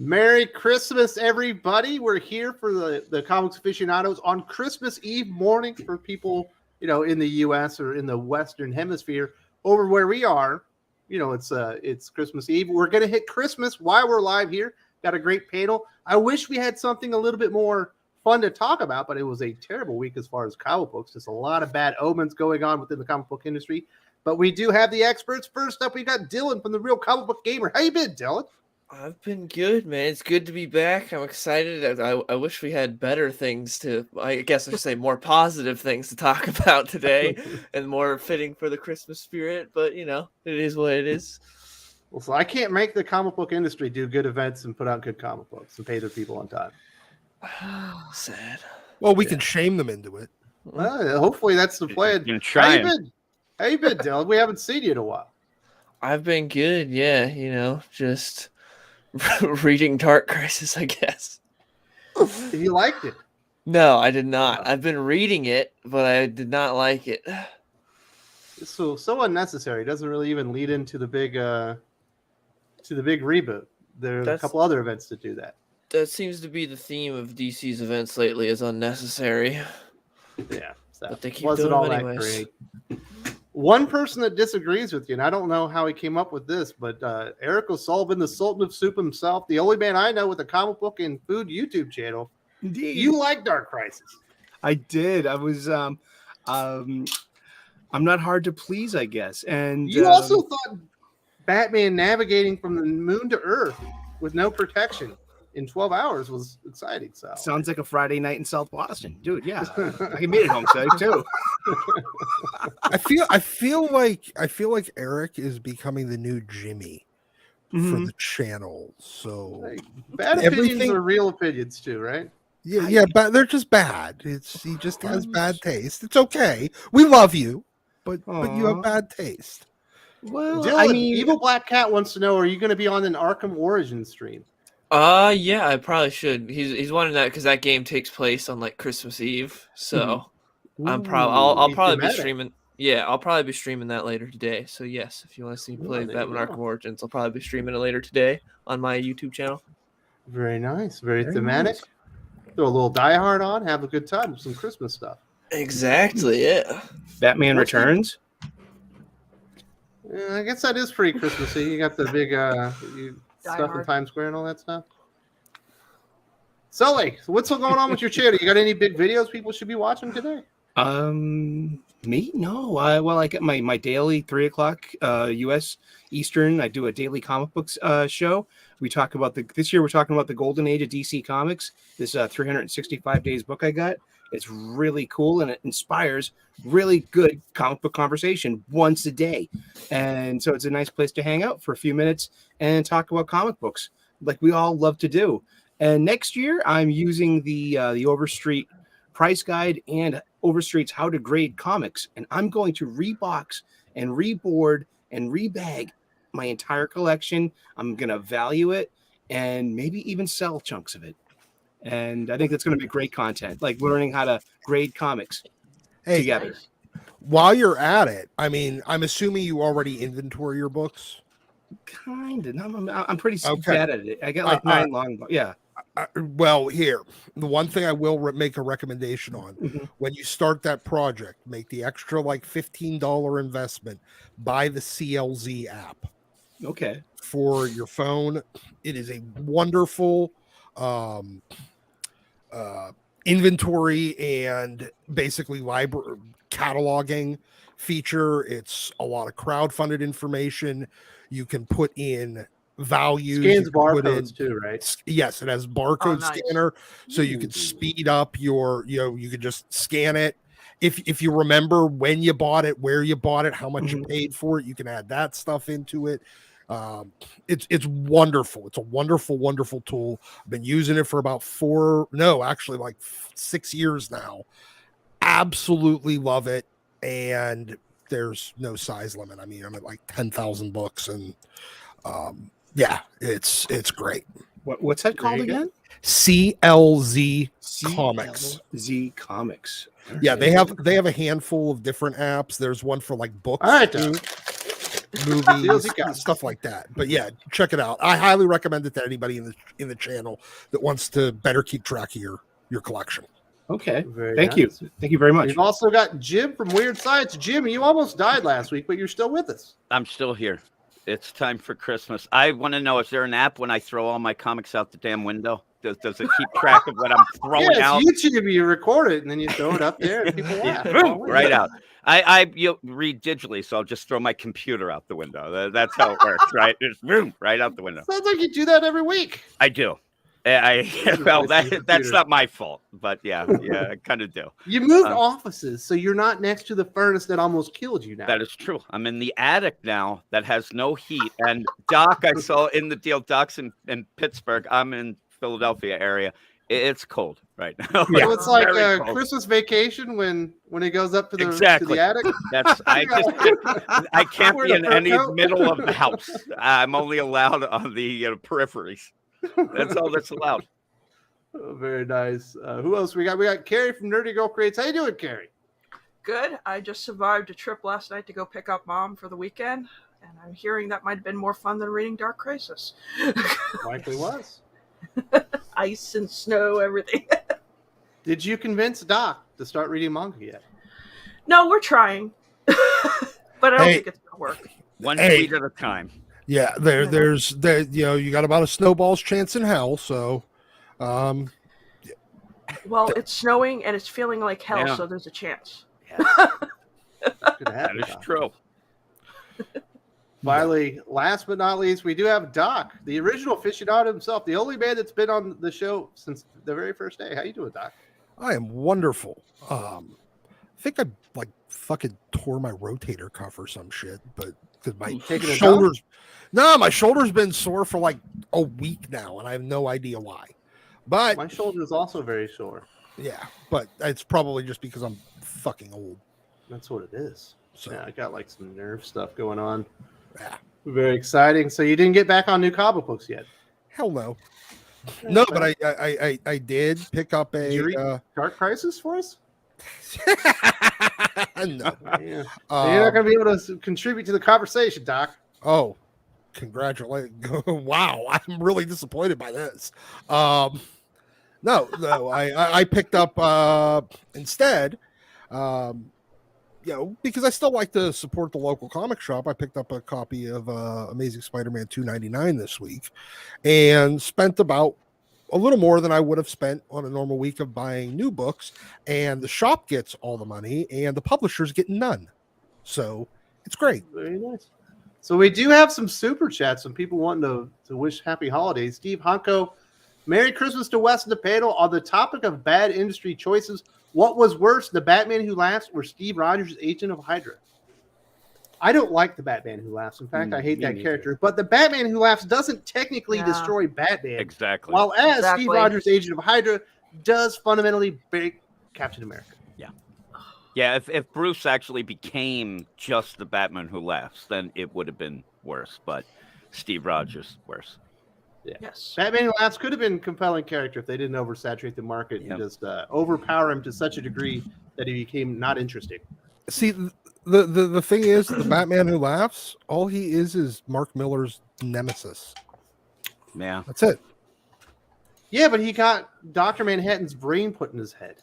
Merry Christmas, everybody. We're here for the Comics Aficionados on Christmas Eve morning for people, in the U.S. or in the Western Hemisphere. Over where we are, it's Christmas Eve. We're going to hit Christmas while we're live here. Got a great panel. I wish we had something a little bit more fun to talk about, but it was a terrible week as far as comic books. Just a lot of bad omens going on within the comic book industry. But we do have the experts. First up, we got Dylan from The Real Comic Book Gamer. How you been, Dylan? I've been good, man. It's good to be back. I'm excited. I wish we had better things I guess I should say more positive things to talk about today and more fitting for the Christmas spirit. But, it is what it is. Well, so I can't make the comic book industry do good events and put out good comic books and pay their people on time. Sad. Well, we can shame them into it. Well, hopefully that's the plan. How you been, Dylan? We haven't seen you in a while. I've been good, yeah. Just reading Dark Crisis, I guess. You liked it? No, I did not. I've been reading it, but I did not like it. It's so unnecessary. It doesn't really even lead into the big reboot. There's a couple other events to do that. That seems to be the theme of DC's events lately, is unnecessary. Yeah, but they keep doing them anyways. That great. One person that disagrees with you, and I don't know how he came up with this, but Eric O'Sullivan, the Sultan of Soup himself, the only man I know with a comic book and food YouTube channel. Indeed. You like Dark Crisis. I did. I was I'm not hard to please, I guess. And you also thought Batman navigating from the moon to Earth with no protection in 12 hours was exciting. So sounds like a Friday night in South Boston, dude. Yeah, I made it home safe too. I feel like Eric is becoming the new Jimmy for the channel. So bad opinions are real opinions too, right? Yeah, but they're just bad. He just has bad taste. It's okay. We love you, but you have bad taste. Well, Dylan, Evil Black Cat wants to know: are you going to be on an Arkham Origins stream? Yeah, I probably should. He's wanting that because that game takes place on like Christmas Eve, so I'll probably be streaming. Yeah, I'll probably be streaming that later today. So yes, if you want to see me play Batman Arkham Origins, I'll probably be streaming it later today on my YouTube channel. Very nice, very thematic. Nice. Throw a little Die Hard on, have a good time with some Christmas stuff. Exactly. Yeah. Batman Returns. Yeah, I guess that is pretty Christmassy. You got the big stuff in Times Square and all that stuff. Sully, so what's going on with your channel? You got any big videos people should be watching today? Me? No. I get my daily 3:00 U.S. Eastern. I do a daily comic books show. We talk about this year. We're talking about the golden age of DC Comics. This 365 days book I got. It's really cool and it inspires really good comic book conversation once a day. And so it's a nice place to hang out for a few minutes and talk about comic books like we all love to do. And next year I'm using the Overstreet price guide and Overstreet's how to grade comics. And I'm going to rebox and reboard and rebag my entire collection. I'm going to value it and maybe even sell chunks of it. And I think that's going to be great content, like learning how to grade comics together. While you're at it, I'm assuming you already inventory your books. Kind of. I'm pretty bad at it. I got like 9 long books. Yeah. Well, here, the one thing I will make a recommendation on: when you start that project, make the extra like $15 investment. Buy the CLZ app. Okay. For your phone, it is a wonderful inventory and basically library cataloging feature. It's a lot of crowdfunded information. You can put in values. Scans barcodes too, right? Yes, it has barcode scanner, so you can speed up your. You can just scan it. If you remember when you bought it, where you bought it, how much you paid for it, you can add that stuff into it. It's wonderful. It's a wonderful tool. I've been using it for about 6 years now. Absolutely love it. And there's no size limit. I'm at like 10,000 books and it's great. What's that called again? CLZ Comics. Z Comics. Yeah, they have a handful of different apps. There's one for like books. All right, movies, stuff like that. But yeah, check it out. I highly recommend it to anybody in the channel that wants to better keep track of your collection. Okay. Thank you. Thank you very much. We've also got Jim from Weird Science. Jim, you almost died last week, but you're still with us. I'm still here. It's time for Christmas. I want to know, is there an app when I throw all my comics out the damn window? Does it keep track of what I'm throwing out? It's YouTube. You record it and then you throw it up there. And people laugh. Right out. I read digitally, so I'll just throw my computer out the window. That's how it works, right? Just right out the window. Sounds like you do that every week. I do. Well, that's not my fault, but yeah, I kind of do. You moved offices, so you're not next to the furnace that almost killed you now. That is true. I'm in the attic now that has no heat. And Doc, I saw in the deal, Doc's in Pittsburgh. I'm in Philadelphia area. It's cold right now. Yeah. So it's like a Christmas vacation when it goes up to the attic. I can't be in any middle of the house. I'm only allowed on the peripheries. That's all that's allowed. Oh, very nice. Who else we got? We got Carrie from Nerdy Girl Creates. How you doing, Carrie? Good. I just survived a trip last night to go pick up Mom for the weekend, and I'm hearing that might have been more fun than reading Dark Crisis. Likely was. Ice and snow, everything. Did you convince Doc to start reading manga yet? No, we're trying, but I don't think it's gonna work. One tweet at a time. Yeah, there's you got about a snowball's chance in hell. So, well, it's snowing and it's feeling like hell, so there's a chance. Yeah. That is true. Finally, last but not least, we do have Doc, the original aficionado himself, the only man that's been on the show since the very first day. How you doing, Doc? I am wonderful. I think I fucking tore my rotator cuff or some shit, but because my shoulders. No, my shoulder's been sore for like a week now, and I have no idea why. But my shoulder is also very sore. Yeah, but it's probably just because I'm fucking old. That's what it is. So yeah, I got like some nerve stuff going on. Yeah. Very exciting. So you didn't get back on new comic books yet? Hell no. No, but I did pick up a Dark Crisis for us. No. You're not going to be able to contribute to the conversation, Doc. Oh, congratulations. Wow, I'm really disappointed by this. No, I picked up instead, because I still like to support the local comic shop. I picked up a copy of Amazing Spider-Man 299 this week and spent about a little more than I would have spent on a normal week of buying new books, and the shop gets all the money and the publishers get none. So it's great. Very nice. So we do have some super chats, some people wanting to wish happy holidays. Steve Honko, Merry Christmas to Wes and the panel. On the topic of bad industry choices, what was worse, the Batman Who Laughs or Steve Rogers' Agent of Hydra? I don't like the Batman Who Laughs. In fact, I hate that character. But the Batman Who Laughs doesn't technically destroy Batman. Exactly. While Steve Rogers' Agent of Hydra does fundamentally break Captain America. Yeah. Yeah, if Bruce actually became just the Batman Who Laughs, then it would have been worse. But Steve Rogers, worse. Yeah. Yes. Batman Who Laughs could have been a compelling character if they didn't oversaturate the market and just overpower him to such a degree that he became not interesting. See, the thing is, the Batman Who Laughs, all he is Mark Miller's nemesis. Yeah. That's it. Yeah, but he got Dr. Manhattan's brain put in his head.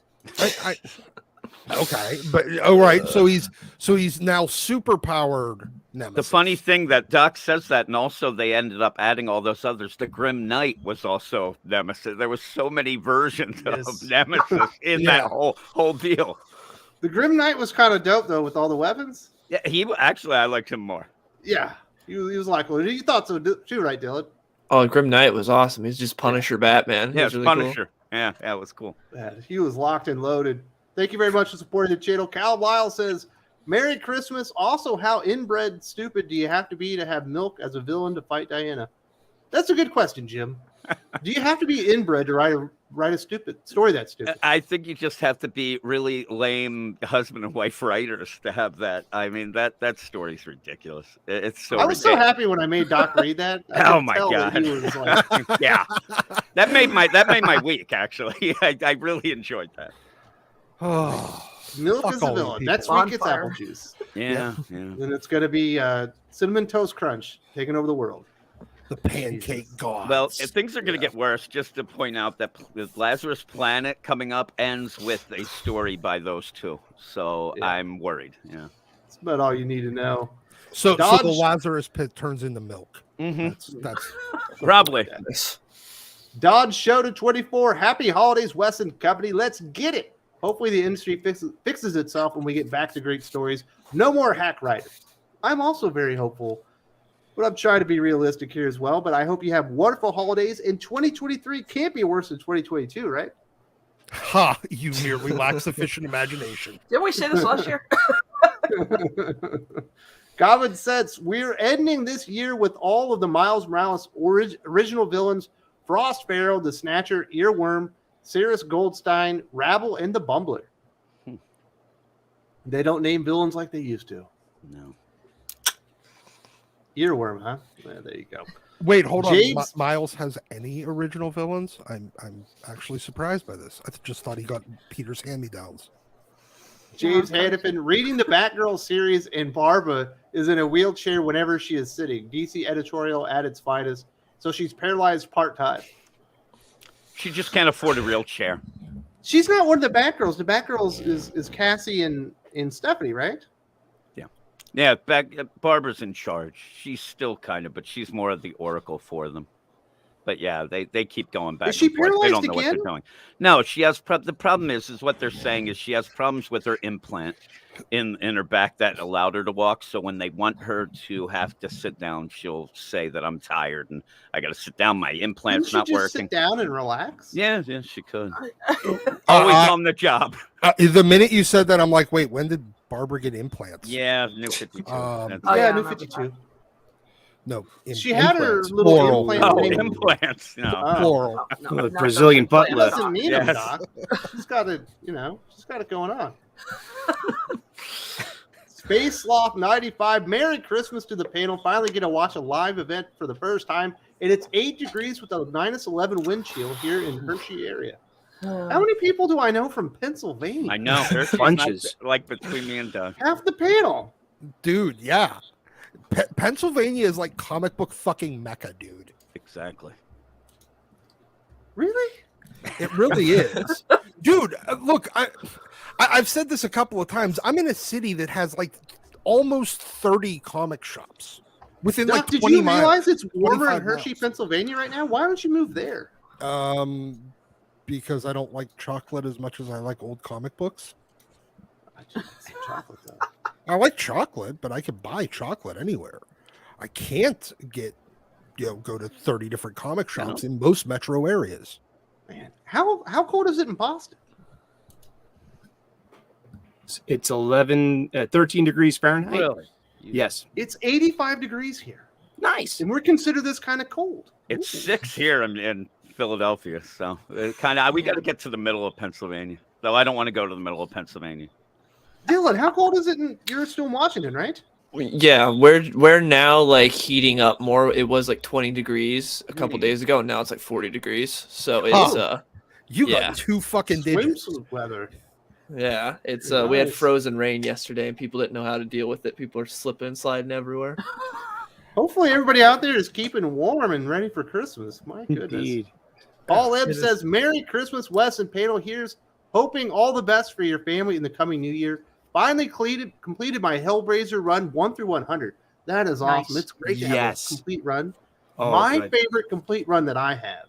Okay, but all right, so he's now super powered nemesis. The funny thing that Doc says that, and also they ended up adding all those others. The Grim Knight was also nemesis. There was so many versions of nemesis in that whole deal. The Grim Knight was kind of dope though, with all the weapons. Yeah, I liked him more. Yeah, he was like, well, you thought so too, right, Dylan? Oh, Grim Knight was awesome. He's just Punisher Batman. Yeah, really Punisher. Cool. Yeah, it was cool. Yeah, he was locked and loaded. Thank you very much for supporting the channel. Cal Lyle says, Merry Christmas. Also, how inbred stupid do you have to be to have Milk as a villain to fight Diana? That's a good question, Jim. Do you have to be inbred to write a stupid story that's stupid? I think you just have to be really lame husband and wife writers to have that. I mean, that story's ridiculous. It's so. I was so happy when I made Doc read that. Oh my god! Like... Yeah, that made my week. Actually, I really enjoyed that. Oh, Milk is a villain. Next week it's apple juice. Yeah. And it's going to be Cinnamon Toast Crunch taking over the world. The pancake gods. Well, if things are going to get worse, just to point out that Lazarus Planet coming up ends with a story by those two. So I'm worried. Yeah. That's about all you need to know. So the Lazarus pit turns into milk. Mm-hmm. That's probably. Dodge Show to 24. Happy holidays, Wes and company. Let's get it. Hopefully the industry fixes itself when we get back to great stories. No more hack writers. I'm also very hopeful, but I'm trying to be realistic here as well. But I hope you have wonderful holidays. And 2023 can't be worse than 2022, right? Ha! You merely lack sufficient imagination. Didn't we say this last year? Common Sense. We're ending this year with all of the Miles Morales original villains: Frost Pharaoh, the Snatcher, Earworm, Cirrus Goldstein, Rabble, and the Bumbler. They don't name villains like they used to. No. Earworm, huh? Yeah, there you go. Wait, hold James? on. Miles has any original villains? I'm actually surprised by this. I just thought he got Peter's hand-me-downs. James Hannafin, reading the Batgirl series, and Barbara is in a wheelchair whenever she is sitting. DC editorial at its finest. So she's paralyzed part-time. She just can't afford a real chair. She's not one of the Batgirls. The Batgirls is Cassie and Stephanie, right? Yeah, Barbara's in charge. She's still kind of, but she's more of the oracle for them. But yeah, they keep going back. Is she and forth. paralyzed They don't know again? what they're doing. No, she has. The problem is what they're saying is she has problems with her implant in her back that allowed her to walk. So when they want her to have to sit down, she'll say that I'm tired and I got to sit down. My implant's not working. Sit down and relax. Yeah, she could. Always on the job. The minute you said that, I'm like, wait, when did Barbara get implants? Yeah, New 52. New 52. No, she had her implants. little Plural. implants. Implants. No. Plural. No, Brazilian butt That lift. doesn't mean Yes. them, Doc. She's got it, she's got it going on. Space Sloth 95. Merry Christmas to the panel. Finally get to watch a live event for the first time. And it's 8 degrees with a -11 wind chill here in Hershey area. How many people do I know from Pennsylvania? I know. There's Bunches. like between me and Doug. Half the panel. Dude, yeah. Pennsylvania is like comic book fucking Mecca, dude. Exactly. Really? It really is. Dude, look, I've said this a couple of times. I'm in a city that has like almost 30 comic shops within Doc, like did 20 you miles. realize it's warmer in 25 Hershey, miles. Pennsylvania right now? Why don't you move there? Because I don't like chocolate as much as I like old comic books. I just some chocolate though. I like chocolate, but I can buy chocolate anywhere. I can't go to 30 different comic shops in most metro areas. Man, how cold is it in Boston? It's 13 degrees Fahrenheit. Really? Yes. It's 85 degrees here, Nice. and we're considered this kind of cold. It's 6 here in Philadelphia, so we got to get to the middle of Pennsylvania. Though I don't want to go to the middle of Pennsylvania. Dylan, how cold is it? You're still in Washington, right? Yeah, we're now like heating up more. It was like 20 degrees a couple days ago, and now it's like 40 degrees. So it's You yeah. got 2 fucking digits. Swimsuit weather. yeah, it's Nice. we had frozen rain yesterday, and people didn't know how to deal with it. People are slipping and sliding everywhere. Hopefully, everybody out there is keeping warm and ready for Christmas. My goodness. Indeed. Paul Ebb says, "Merry Christmas, Wes and Panel. Here's hoping all the best for your family in the coming new year. Finally completed my Hellraiser run 1 through 100. That is awesome. Nice. It's great to have Yes. a complete run. Oh, My good. favorite complete run that I have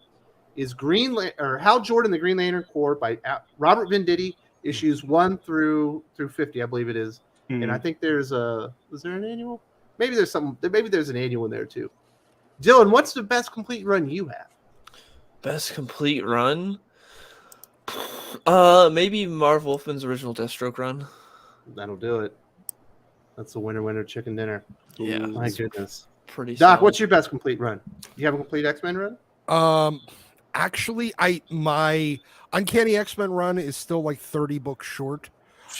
is Hal Jordan, the Green Lantern Corps by Robert Venditti, issues 1 through 50, I believe it is. And I think there's was there an annual? Maybe there's an annual in there too. Dylan, what's the best complete run you have? Best complete run? Maybe Marv Wolfman's original Deathstroke run. That'll do it. That's the winner chicken dinner. Yeah, My it's goodness. pretty. Doc, solid. what's your best complete run? You have a complete X-Men run? Actually, my Uncanny X-Men run is still like 30 books short.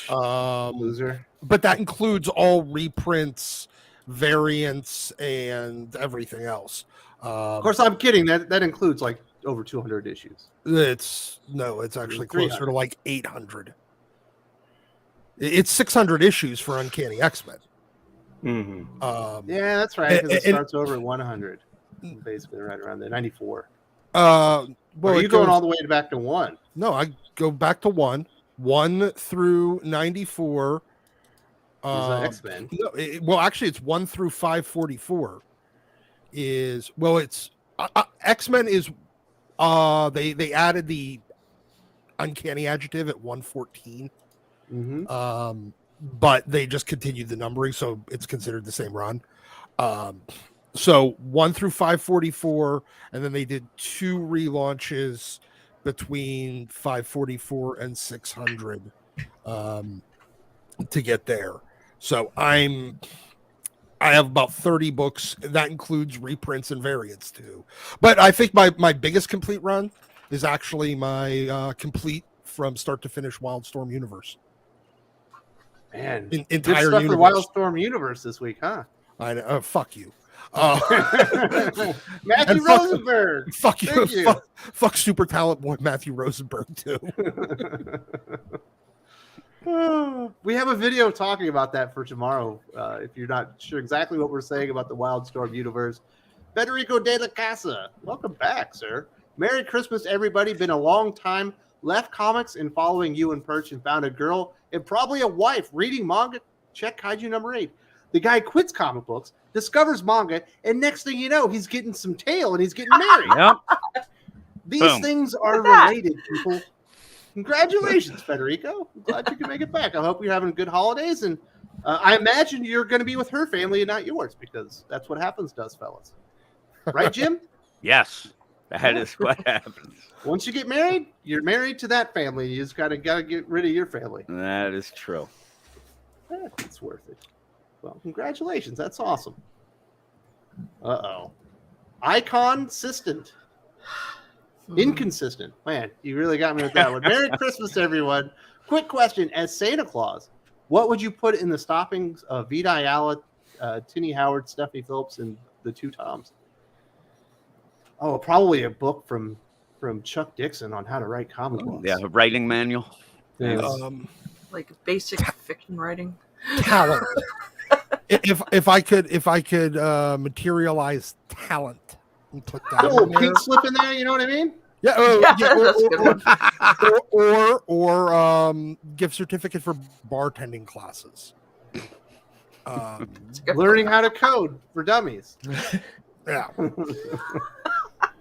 Loser. But that includes all reprints, variants, and everything else. Of course, I'm kidding. That includes like over 200 issues. It's actually closer 300. to like 800. It's 600 issues for Uncanny X-Men. Yeah, that's right. Because it starts over at 100, basically right around there, 94. Well, are you going all the way back to 1? No, I go back to 1 through 94. X-Men. Well, actually, it's 1 through 544. It's X-Men is they added the uncanny adjective at 114. But they just continued the numbering, so it's considered the same run. So 1 through 544, and then they did 2 relaunches between 544 and 600 to get there. So I have about 30 books. That includes reprints and variants too. But I think my biggest complete run is actually my complete from start to finish Wildstorm universe. Man, entire good stuff universe. For Wildstorm universe this week, huh? I know. Fuck you. Matthew Rosenberg. Fuck you. Fuck super talent boy Matthew Rosenberg too. We have a video talking about that for tomorrow. If you're not sure exactly what we're saying about the Wildstorm universe, Federico de la Casa, welcome back, sir. Merry Christmas, everybody. Been a long time. Left comics and following you and Perch and found a girl and probably a wife reading manga. Check Kaiju number 8. The guy quits comic books, discovers manga, and next thing you know, he's getting some tail and he's getting married. Yep. These things are related, people. Congratulations, Federico. I'm glad you can make it back. I hope you're having good holidays, and I imagine you're going to be with her family and not yours, because that's what happens to us fellas. Right, Jim? Yes, that is what happens. Once you get married, you're married to that family. You just gotta get rid of your family. That is true. It's worth it. Well, congratulations. That's awesome. Inconsistent. Inconsistent. Man, you really got me with that one. Merry Christmas, everyone. Quick question. As Santa Claus, what would you put in the stoppings of Vita Ayala, Tinny Howard, Stephanie Phillips, and the 2 Toms? Oh, probably a book from Chuck Dixon on how to write comic books. Yeah, a writing manual. Yes. Like basic fiction writing. Talent. if I could materialize talent and put that a little pink slip in there, you know what I mean? Yeah, That's a good one. or gift certificate for bartending classes. Learning how to code for dummies. Yeah.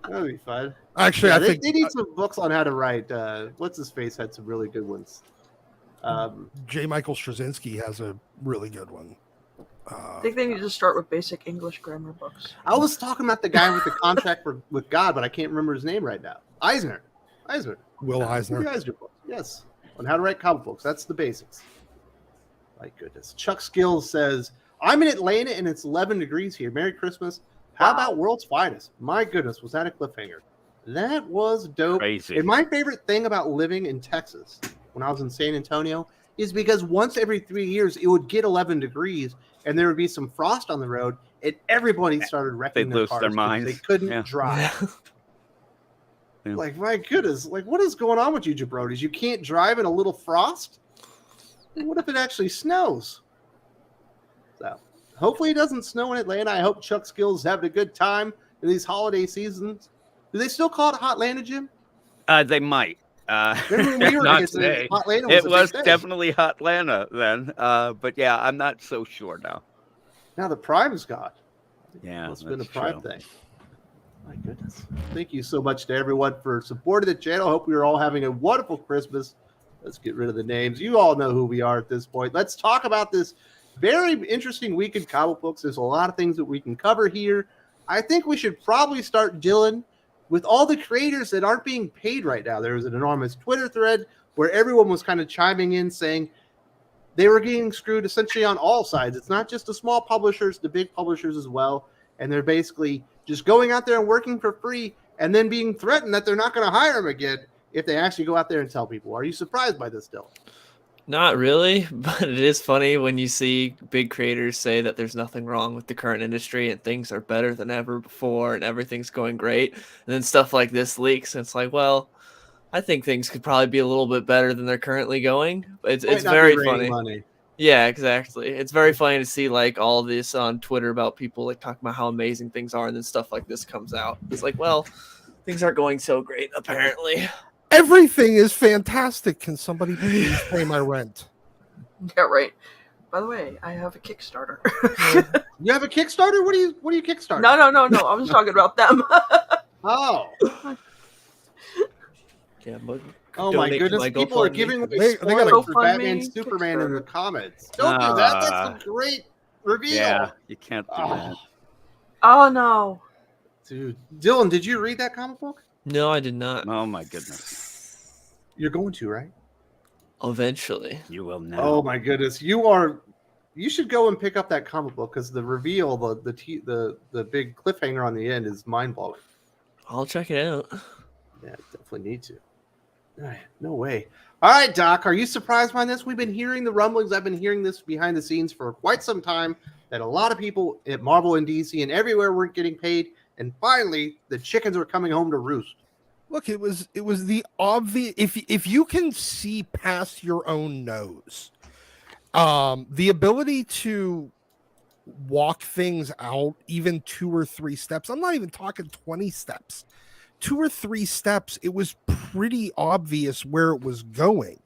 That'd be fun. Actually, yeah, I think they need some books on how to write. What's his face had some really good ones. J. Michael Straczynski has a really good one. I think they need to start with basic English grammar books. I was talking about the guy with the contract with God, but I can't remember his name right now. Eisner. Will Eisner. The Eisner book. Yes, on how to write comic books. That's the basics. My goodness. Chuck Skills says, "I'm in Atlanta and it's 11 degrees here. Merry Christmas. How about World's Finest? My goodness, was that a cliffhanger? That was dope. Crazy. And my favorite thing about living in Texas when I was in San Antonio is because once every 3 years it would get 11 degrees and there would be some frost on the road and everybody started wrecking They'd their lose cars their because minds. they couldn't Yeah. drive. Yeah. Like, my goodness, like what is going on with you jabronis? You can't drive in a little frost? What if it actually snows? So hopefully it doesn't snow in Atlanta. I hope Chuck Skills is having a good time in these holiday seasons. Do they still call it Hotlanta, Jim? They might. Remember when we were Not kids, today. Hotlanta was It a was big thing. definitely Hotlanta then. But yeah, I'm not so sure now. Now the Prime's gone. Yeah, It's been a that's Prime true. thing. My goodness. Thank you so much to everyone for supporting the channel. Hope you're all having a wonderful Christmas. Let's get rid of the names. You all know who we are at this point. Let's talk about this very interesting week in comic books. There's a lot of things that we can cover here. I think we should probably start dealing with all the creators that aren't being paid right now. There was an enormous Twitter thread where everyone was kind of chiming in saying they were getting screwed essentially on all sides. It's not just the small publishers, the big publishers as well. And they're basically just going out there and working for free and then being threatened that they're not going to hire them again if they actually go out there and tell people. Are you surprised by this, Dylan? Not really, but it is funny when you see big creators say that there's nothing wrong with the current industry and things are better than ever before and everything's going great. And then stuff like this leaks. And it's like, well, I think things could probably be a little bit better than they're currently going. It's Might not very be raining funny. money. Yeah, exactly. It's very funny to see like all this on Twitter about people like talking about how amazing things are, and then stuff like this comes out. It's like, well, things aren't going so great apparently. Everything is fantastic. Can somebody please pay my rent? Yeah, right. By the way, I have a Kickstarter. You have a Kickstarter? What are you Kickstarter? No. I was talking about them. Oh. Yeah, but Oh my donate to goodness! my People are GoFundMe. giving They away gotta- spoilers for GoFundMe, Batman, Superman in the Kickstarter. comments. Don't do that. That's a great reveal. Yeah, you can't do Oh, that. Oh no. dude, Dylan, did you read that comic book? No, I did not. Oh my goodness. You're going to, right? Eventually. You will now. Oh my goodness, you should go and pick up that comic book because the reveal, the big cliffhanger on the end is mind blowing. I'll check it out. Yeah, definitely need to. All right, no way. All right, Doc, are you surprised by this? We've been hearing the rumblings. I've been hearing this behind the scenes for quite some time that a lot of people at Marvel and DC and everywhere weren't getting paid, and finally the chickens were coming home to roost. Look, it was the obvious. If you can see past your own nose, the ability to walk things out even 2 or 3 steps. I'm not even talking 20 steps. 2 or 3 steps. It was pretty obvious where it was going.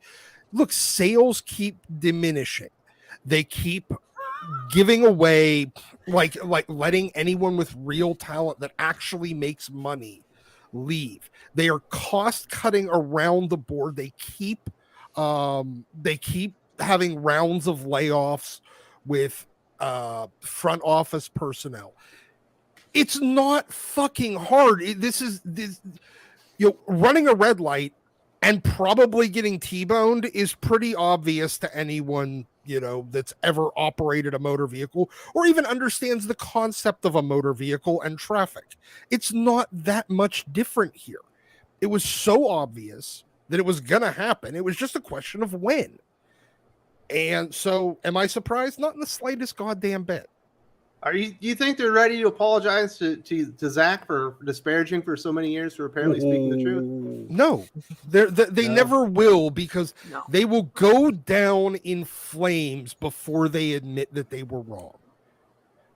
Look, sales keep diminishing. They keep giving away, like letting anyone with real talent that actually makes money leave. They are cost cutting around the board. They keep having rounds of layoffs with front office personnel. It's not fucking hard. Running a red light and probably getting T-boned is pretty obvious to anyone, that's ever operated a motor vehicle or even understands the concept of a motor vehicle and traffic. It's not that much different here. It was so obvious that it was going to happen. It was just a question of when. And so am I surprised? Not in the slightest goddamn bit. Do you think they're ready to apologize to Zach for disparaging for so many years for apparently speaking the truth? No, they No. never will, because No. they will go down in flames before they admit that they were wrong.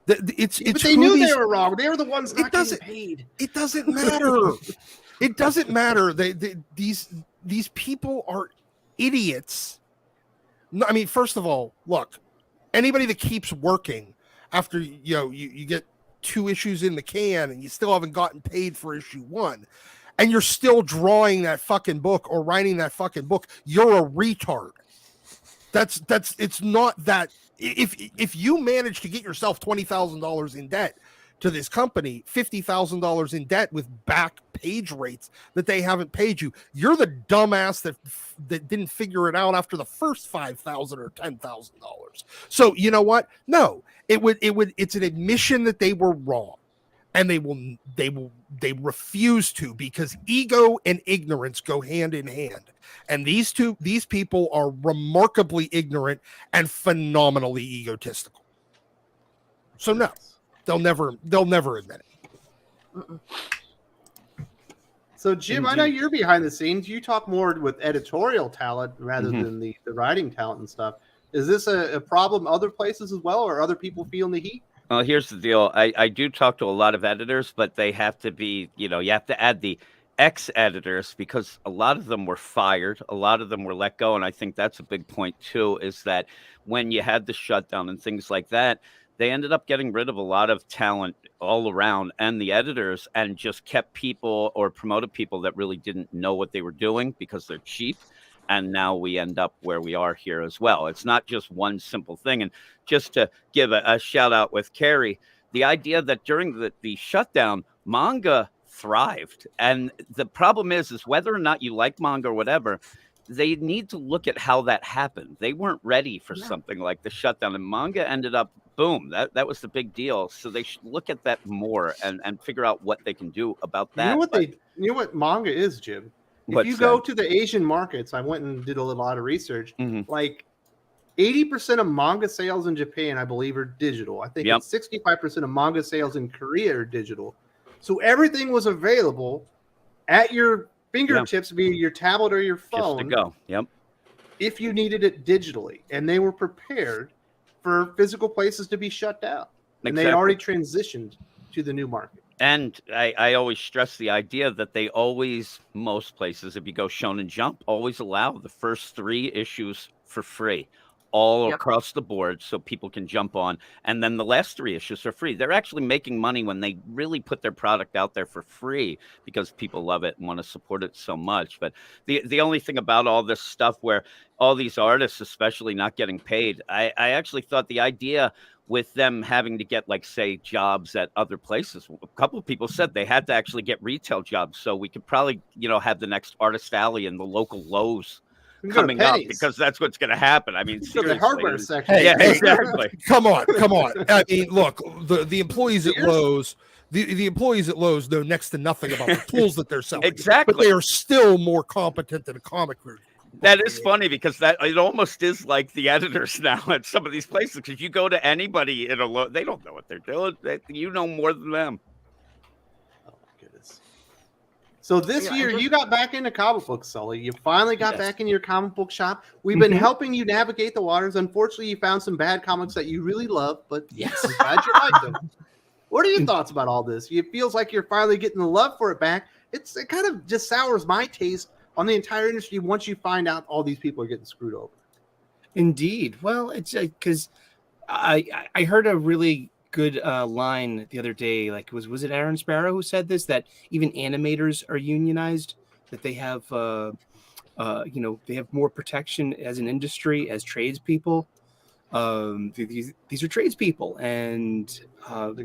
But they knew they were wrong. They were the ones It not getting doesn't- paid. It doesn't matter. It doesn't matter. These people are idiots. No, I mean, first of all, look, anybody that keeps working after you get 2 issues in the can and you still haven't gotten paid for issue 1, and you're still drawing that fucking book or writing that fucking book, you're a retard. That's it's not that. If you manage to get yourself $20,000 in debt to this company, $50,000 in debt with back page rates that they haven't paid you, you're the dumbass that didn't figure it out after the first $5,000 or $10,000. So you know what? No, it's an admission that they were wrong, and they refuse to, because ego and ignorance go hand in hand. And these people are remarkably ignorant and phenomenally egotistical. So no, they'll never admit it. Mm-mm. So Jim, I know you're behind the scenes. You talk more with editorial talent rather than the writing talent and stuff. Is this a problem other places as well, or other people feeling the heat? Well, here's the deal. I do talk to a lot of editors, but they have to be, you have to add the ex-editors, because a lot of them were fired. A lot of them were let go. And I think that's a big point too, is that when you had the shutdown and things like that, they ended up getting rid of a lot of talent all around, and the editors, and just kept people or promoted people that really didn't know what they were doing because they're cheap. And now we end up where we are here as well. It's not just one simple thing. And just to give a shout out with Carrie, the idea that during the shutdown, manga thrived. And the problem is whether or not you like manga or whatever, they need to look at how that happened. They weren't ready for something like the shutdown, and manga ended up, boom, that was the big deal. So they should look at that more and figure out what they can do about that. You know what manga is, Jim? If you go to the Asian markets, I went and did a lot of research. Like 80% of manga sales in Japan, I believe, are digital. I think it's 65% of manga sales in Korea are digital. So everything was available at your fingertips via your tablet or your Just phone. to go. Yep. If you needed it digitally, and they were prepared for physical places to be shut down, and they had already transitioned to the new market. And I always stress the idea that they always, most places, if you go Shonen Jump, always allow the first 3 issues for free, all across the board, so people can jump on. And then the last 3 issues are free. They're actually making money when they really put their product out there for free because people love it and want to support it so much. But the only thing about all this stuff where all these artists, especially not getting paid, I actually thought the idea with them having to get, like, say, jobs at other places. A couple of people said they had to actually get retail jobs. So we could probably, have the next Artist Alley and the local Lowe's coming up, because that's what's going to happen. I mean, seriously. The hardware section. Hey, exactly. Come on. I mean, look, the employees at Lowe's, the employees at Lowe's know next to nothing about the tools that they're selling. Exactly. But they are still more competent than a comic group. That is funny, because it almost is like the editors now at some of these places. Because you go to anybody in a they don't know what they're doing. You know more than them. Oh my goodness! So this year you got back into comic books, Sully. You finally got back in your comic book shop. We've been helping you navigate the waters. Unfortunately, you found some bad comics that you really love, but I'm glad you liked them. What are your thoughts about all this? It feels like you're finally getting the love for it back. It kind of just sours my taste on the entire industry once you find out all these people are getting screwed over. Indeed. Well, it's because I heard a really good line the other day. Like, was it Aaron Sparrow who said this? That even animators are unionized. That they have they have more protection as an industry, as tradespeople. These are tradespeople and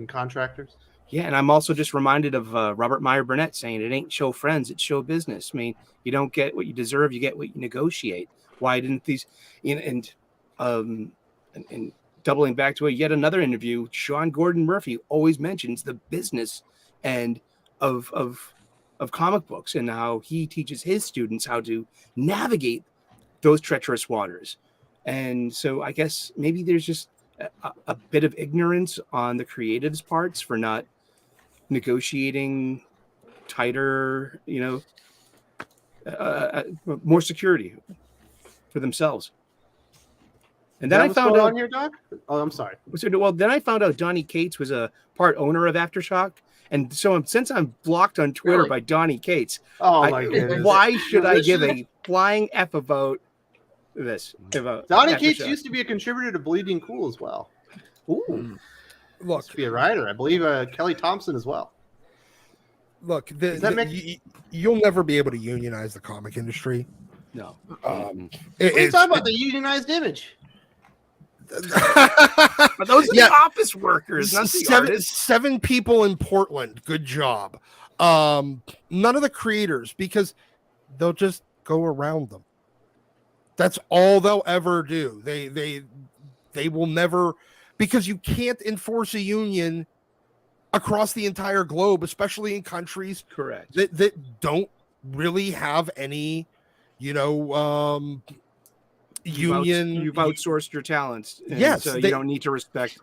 contractors. Yeah, and I'm also just reminded of Robert Meyer Burnett saying, "It ain't show friends, it's show business." I mean, you don't get what you deserve; you get what you negotiate. Why didn't these? And doubling back to yet another interview, Sean Gordon Murphy always mentions the business end of comic books and how he teaches his students how to navigate those treacherous waters. And so I guess maybe there's just a bit of ignorance on the creatives' parts for not negotiating tighter, more security for themselves. And then I found out here, Doc. Oh, I'm sorry. Well, then I found out Donnie Cates was a part owner of Aftershock, and so since I'm blocked on Twitter by Donnie Cates, my goodness, why should I give a flying F about this? Donnie Cates used to be a contributor to Bleeding Cool as well. Ooh. Look, used to be a writer. I believe Kelly Thompson as well. Look, you'll never be able to unionize the comic industry. No. What are you talking about? The unionized image. But those are the office workers, not the artists. 7 people in Portland. Good job. None of the creators, because they'll just go around them. That's all they'll ever do. They will never, because you can't enforce a union across the entire globe, especially in countries that don't really have any, union. You've outsourced your talents. Yes, so you don't need to respect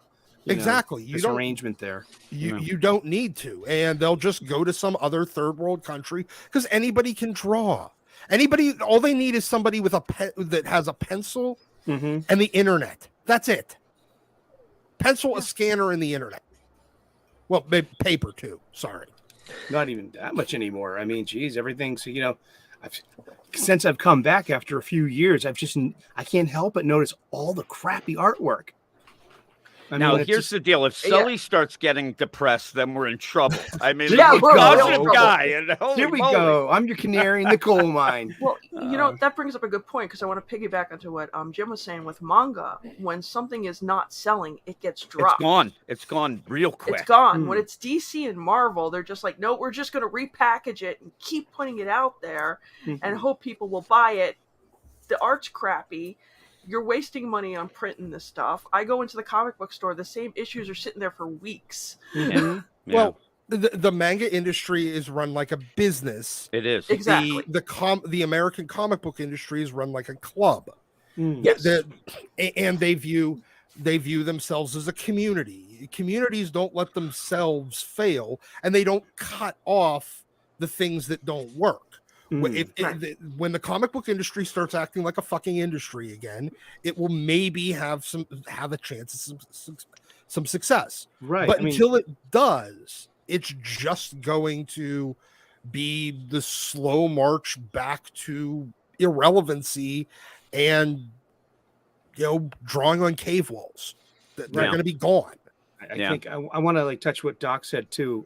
exactly this arrangement there. You don't need to, and they'll just go to some other third world country because anybody can draw. All they need is somebody with that has a pencil and the internet. That's it. Pencil, a scanner, and the internet. Well, maybe paper too. Sorry, not even that much anymore. I mean, geez, everything's since I've come back after a few years, I can't help but notice all the crappy artwork. Now, here's the deal. If Sully starts getting depressed, then we're in trouble. I mean, guy. Here we go. I'm your canary in the coal mine. Well, that brings up a good point, because I want to piggyback onto what Jim was saying with manga. When something is not selling, it gets dropped. It's gone real quick. It's gone. When it's DC and Marvel, they're just like, no, we're just going to repackage it and keep putting it out there and hope people will buy it. The art's crappy. You're wasting money on printing this stuff. I go into the comic book store, the same issues are sitting there for weeks. Well, the manga industry is run like a business. It is. Exactly. The American comic book industry is run like a club. Yes. And they view themselves as a community. Communities don't let themselves fail, and they don't cut off the things that don't work. When the comic book industry starts acting like a fucking industry again, it will maybe have a chance of some success. Right. But until it does, it's just going to be the slow march back to irrelevancy and drawing on cave walls. They're going to be gone. I think I want to touch what Doc said too.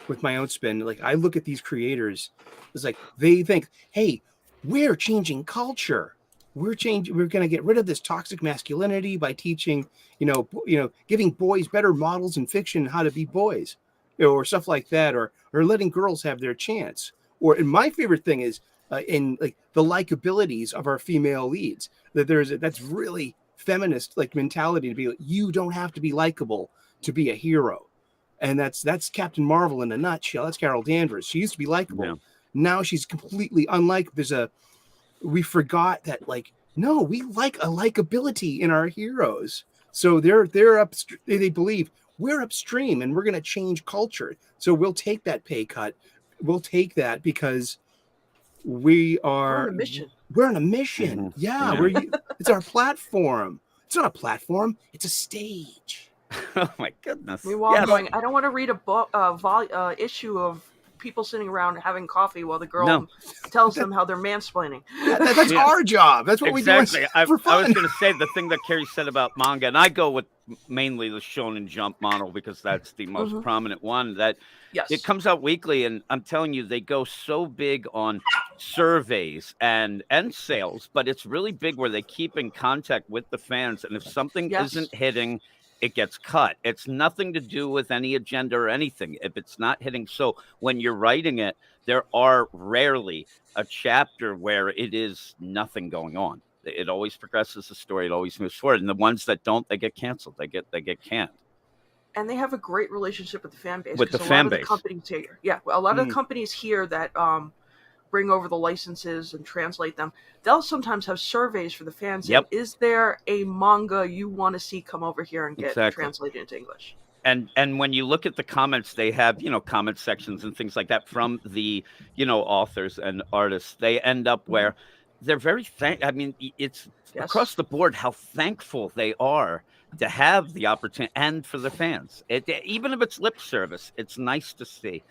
With my own spin, I look at these creators, it's they think, hey, we're changing culture. We're going to get rid of this toxic masculinity by teaching, giving boys better models in fiction how to be boys, or stuff like that, or letting girls have their chance. And my favorite thing is in the likabilities of our female leads, that's really feminist mentality to be you don't have to be likable to be a hero. And that's Captain Marvel in a nutshell. That's Carol Danvers. She used to be likable. Yeah. Now she's completely unlikable. We forgot that no, we like a likability in our heroes. So they believe we're upstream and we're going to change culture. So we'll take that pay cut. We'll take that because we're on a mission. We're on a mission. Mm-hmm. Yeah. It's our platform. It's not a platform. It's a stage. Oh my goodness! Meanwhile, I'm going, I don't want to read a book, issue of people sitting around having coffee while the girl tells them how they're mansplaining. That's our job. That's what we do. I was going to say the thing that Carrie said about manga, and I go with mainly the Shonen Jump model because that's the most prominent one. That it comes out weekly, and I'm telling you, they go so big on surveys and sales, but it's really big where they keep in contact with the fans, and if something isn't hitting, it gets cut. It's nothing to do with any agenda or anything. If it's not hitting, so when you're writing it, there are rarely a chapter where it is nothing going on. It always progresses the story. It always moves forward. And the ones that don't, they get canceled. They get canned. And they have a great relationship with the fan base. With the fan base. A lot of the companies here that bring over the licenses and translate them, they'll sometimes have surveys for the fans. Yep. Is there a manga you want to see come over here and get translated into English? And when you look at the comments, they have, comment sections and things like that from the, authors and artists. They end up where they're very it's across the board how thankful they are to have the opportunity and for the fans. Even if it's lip service, it's nice to see.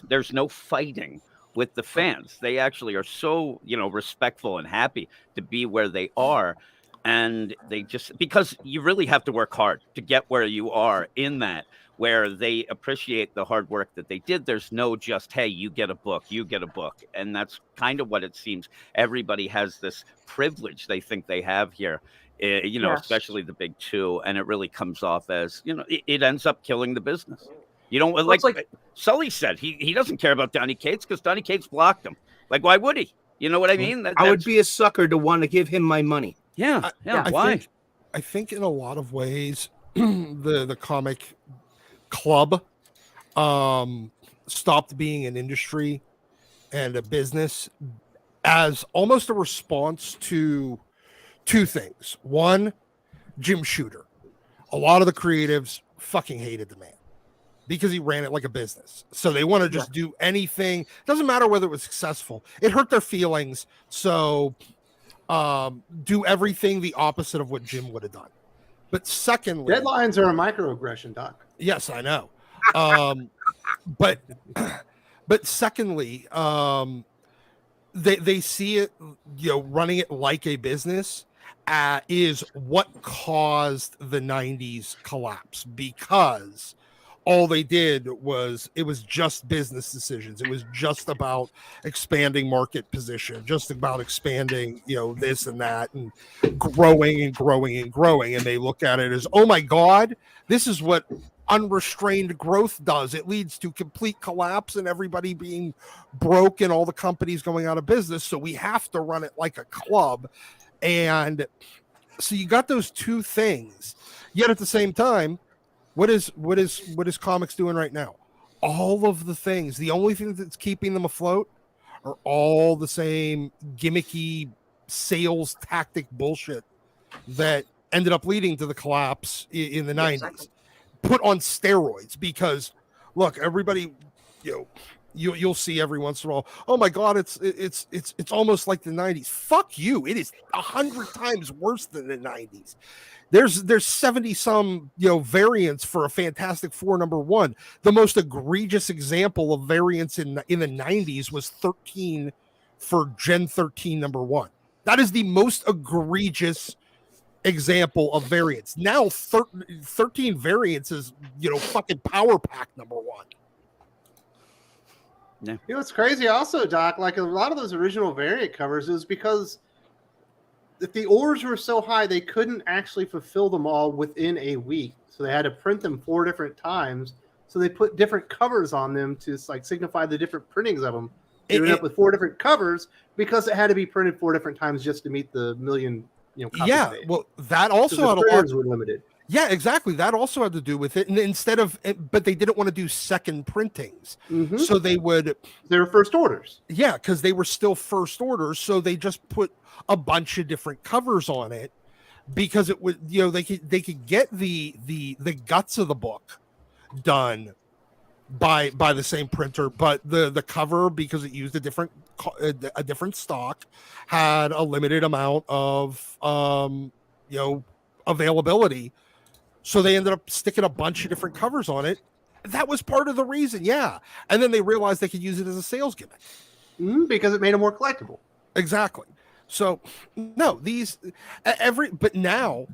There's no fighting with the fans. They actually are so, respectful and happy to be where they are. And they just, because you really have to work hard to get where you are in that, where they appreciate the hard work that they did. There's no just, hey, you get a book. And that's kind of what it seems. Everybody has this privilege they think they have here, especially the big two. And it really comes off as, it ends up killing the business. You don't like Sully said he doesn't care about Donny Cates because Donny Cates blocked him. Why would he? You know what I mean? I would be a sucker to want to give him my money. Yeah. Why? I think in a lot of ways, the comic club stopped being an industry and a business as almost a response to two things. One, Jim Shooter. A lot of the creatives fucking hated the man because he ran it like a business. So they want to just do anything. Doesn't matter whether it was successful. It hurt their feelings. So do everything the opposite of what Jim would have done. But secondly, deadlines are a microaggression, Doc. Yes, I know. But secondly, they see it, running it like a business is what caused the 90s collapse, because all they did was, it was just business decisions. It was just about expanding market position, just about expanding, this and that, and growing and growing and growing. And they look at it as, oh my God, this is what unrestrained growth does. It leads to complete collapse and everybody being broke and all the companies going out of business. So we have to run it like a club. And so you got those two things. Yet at the same time, what is comics doing right now? All of the things. The only thing that's keeping them afloat are all the same gimmicky sales tactic bullshit that ended up leading to the collapse in the 90s. Put on steroids, because look, everybody, you'll see every once in a while, oh my god, it's almost like the 90s. Fuck you, it is 100 times worse than the 90s. There's 70 some variants for a Fantastic Four #1. The most egregious example of variants in the 90s was 13 for Gen 13 #1. That is the most egregious example of variants. Now 13 variants is fucking Power Pack #1. Yeah. It's crazy also, Doc, like a lot of those original variant covers is because if the orders were so high, they couldn't actually fulfill them all within a week. So they had to print them 4 different times. So they put different covers on them to like signify the different printings of them. They ended up with 4 different covers because it had to be printed 4 different times just to meet the million, copies Yeah, made. well, that also had the printers were limited. Yeah, exactly. That also had to do with it. And but they didn't want to do second printings. Mm-hmm. So they were first orders. Yeah, because they were still first orders. So they just put a bunch of different covers on it because it would, they could get the guts of the book done by the same printer, but the cover, because it used a different stock, had a limited amount of availability. So they ended up sticking a bunch of different covers on it. That was part of the reason, yeah. And then they realized they could use it as a sales gimmick. Because it made them more collectible. Exactly. So, no, but now,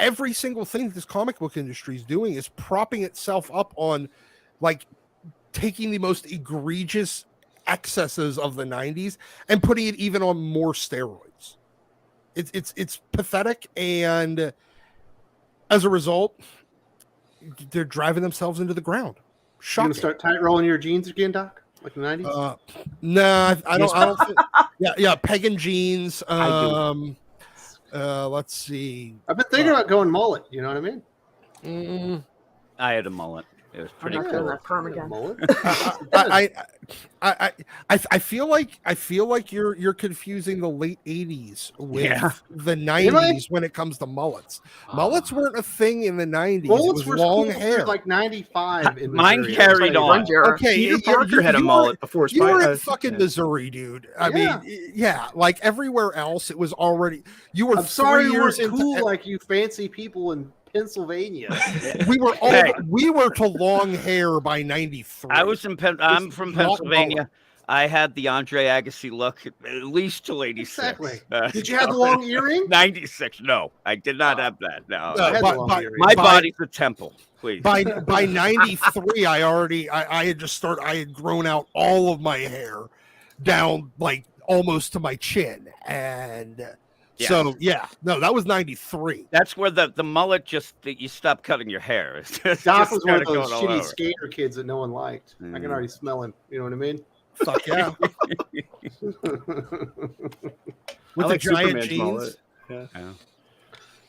every single thing that this comic book industry is doing is propping itself up on, like, taking the most egregious excesses of the 90s and putting it even on more steroids. It's pathetic, and as a result, they're driving themselves into the ground. Shocking. You gonna start tight rolling your jeans again, Doc? Like the 90s? No, I don't think. Yeah, pegging jeans. Let's see. I've been thinking about going mullet. You know what I mean? I had a mullet. It was pretty doing cool. that perm again. I feel like you're confusing the late 80s with the 90s when it comes to mullets. Mullets weren't a thing in the 90s. Mullets it was were long cool hair. Like 95 in Mine Missouri. carried on. Okay, Peter Parker had a mullet before. You were in fucking Missouri, dude. I mean, yeah, like everywhere else, it was already. You were. I'm sorry you were into cool like you fancy people in Pennsylvania. we were to long hair by 93. I'm from Pennsylvania. I had the Andre Agassi look at least till 86. Exactly. Did you have the long earring? 96. No, I did not have that. No, my body's a temple. Please. By 93, I had grown out all of my hair down like almost to my chin, and so that was 93. That's where the mullet you stop cutting your hair. Doc was one of those shitty skater kids that no one liked. I can already smell him. You know what I mean? Fuck yeah. With the giant jeans. Yeah.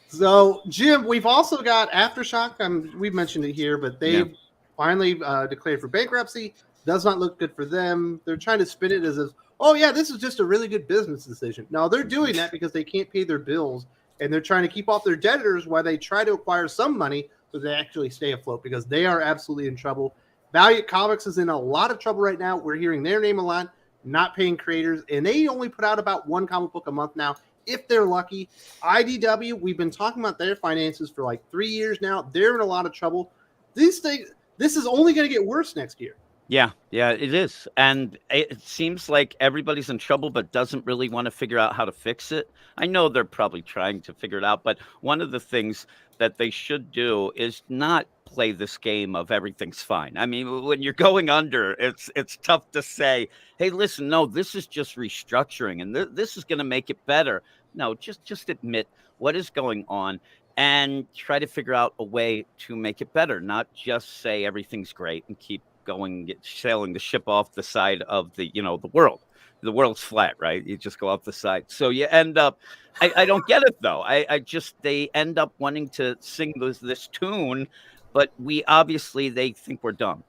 So, Jim, we've also got Aftershock. We've mentioned it here, but they finally declared for bankruptcy. Does not look good for them. They're trying to spin it as if, oh, yeah, this is just a really good business decision. No, they're doing that because they can't pay their bills, and they're trying to keep off their debtors while they try to acquire some money so they actually stay afloat, because they are absolutely in trouble. Valiant Comics is in a lot of trouble right now. We're hearing their name a lot, not paying creators, and they only put out about 1 comic book a month now, if they're lucky. IDW, we've been talking about their finances for like 3 years now. They're in a lot of trouble. This is only going to get worse next year. Yeah, it is. And it seems like everybody's in trouble but doesn't really want to figure out how to fix it. I know they're probably trying to figure it out, but one of the things that they should do is not play this game of everything's fine. I mean, when you're going under, it's tough to say, hey, listen, no, this is just restructuring and this is going to make it better. No, just admit what is going on and try to figure out a way to make it better, not just say everything's great and keep sailing the ship off the side of the world. The world's flat, right? You just go off the side. So you end up, I don't get it though. They end up wanting to sing this tune, but they think we're dumb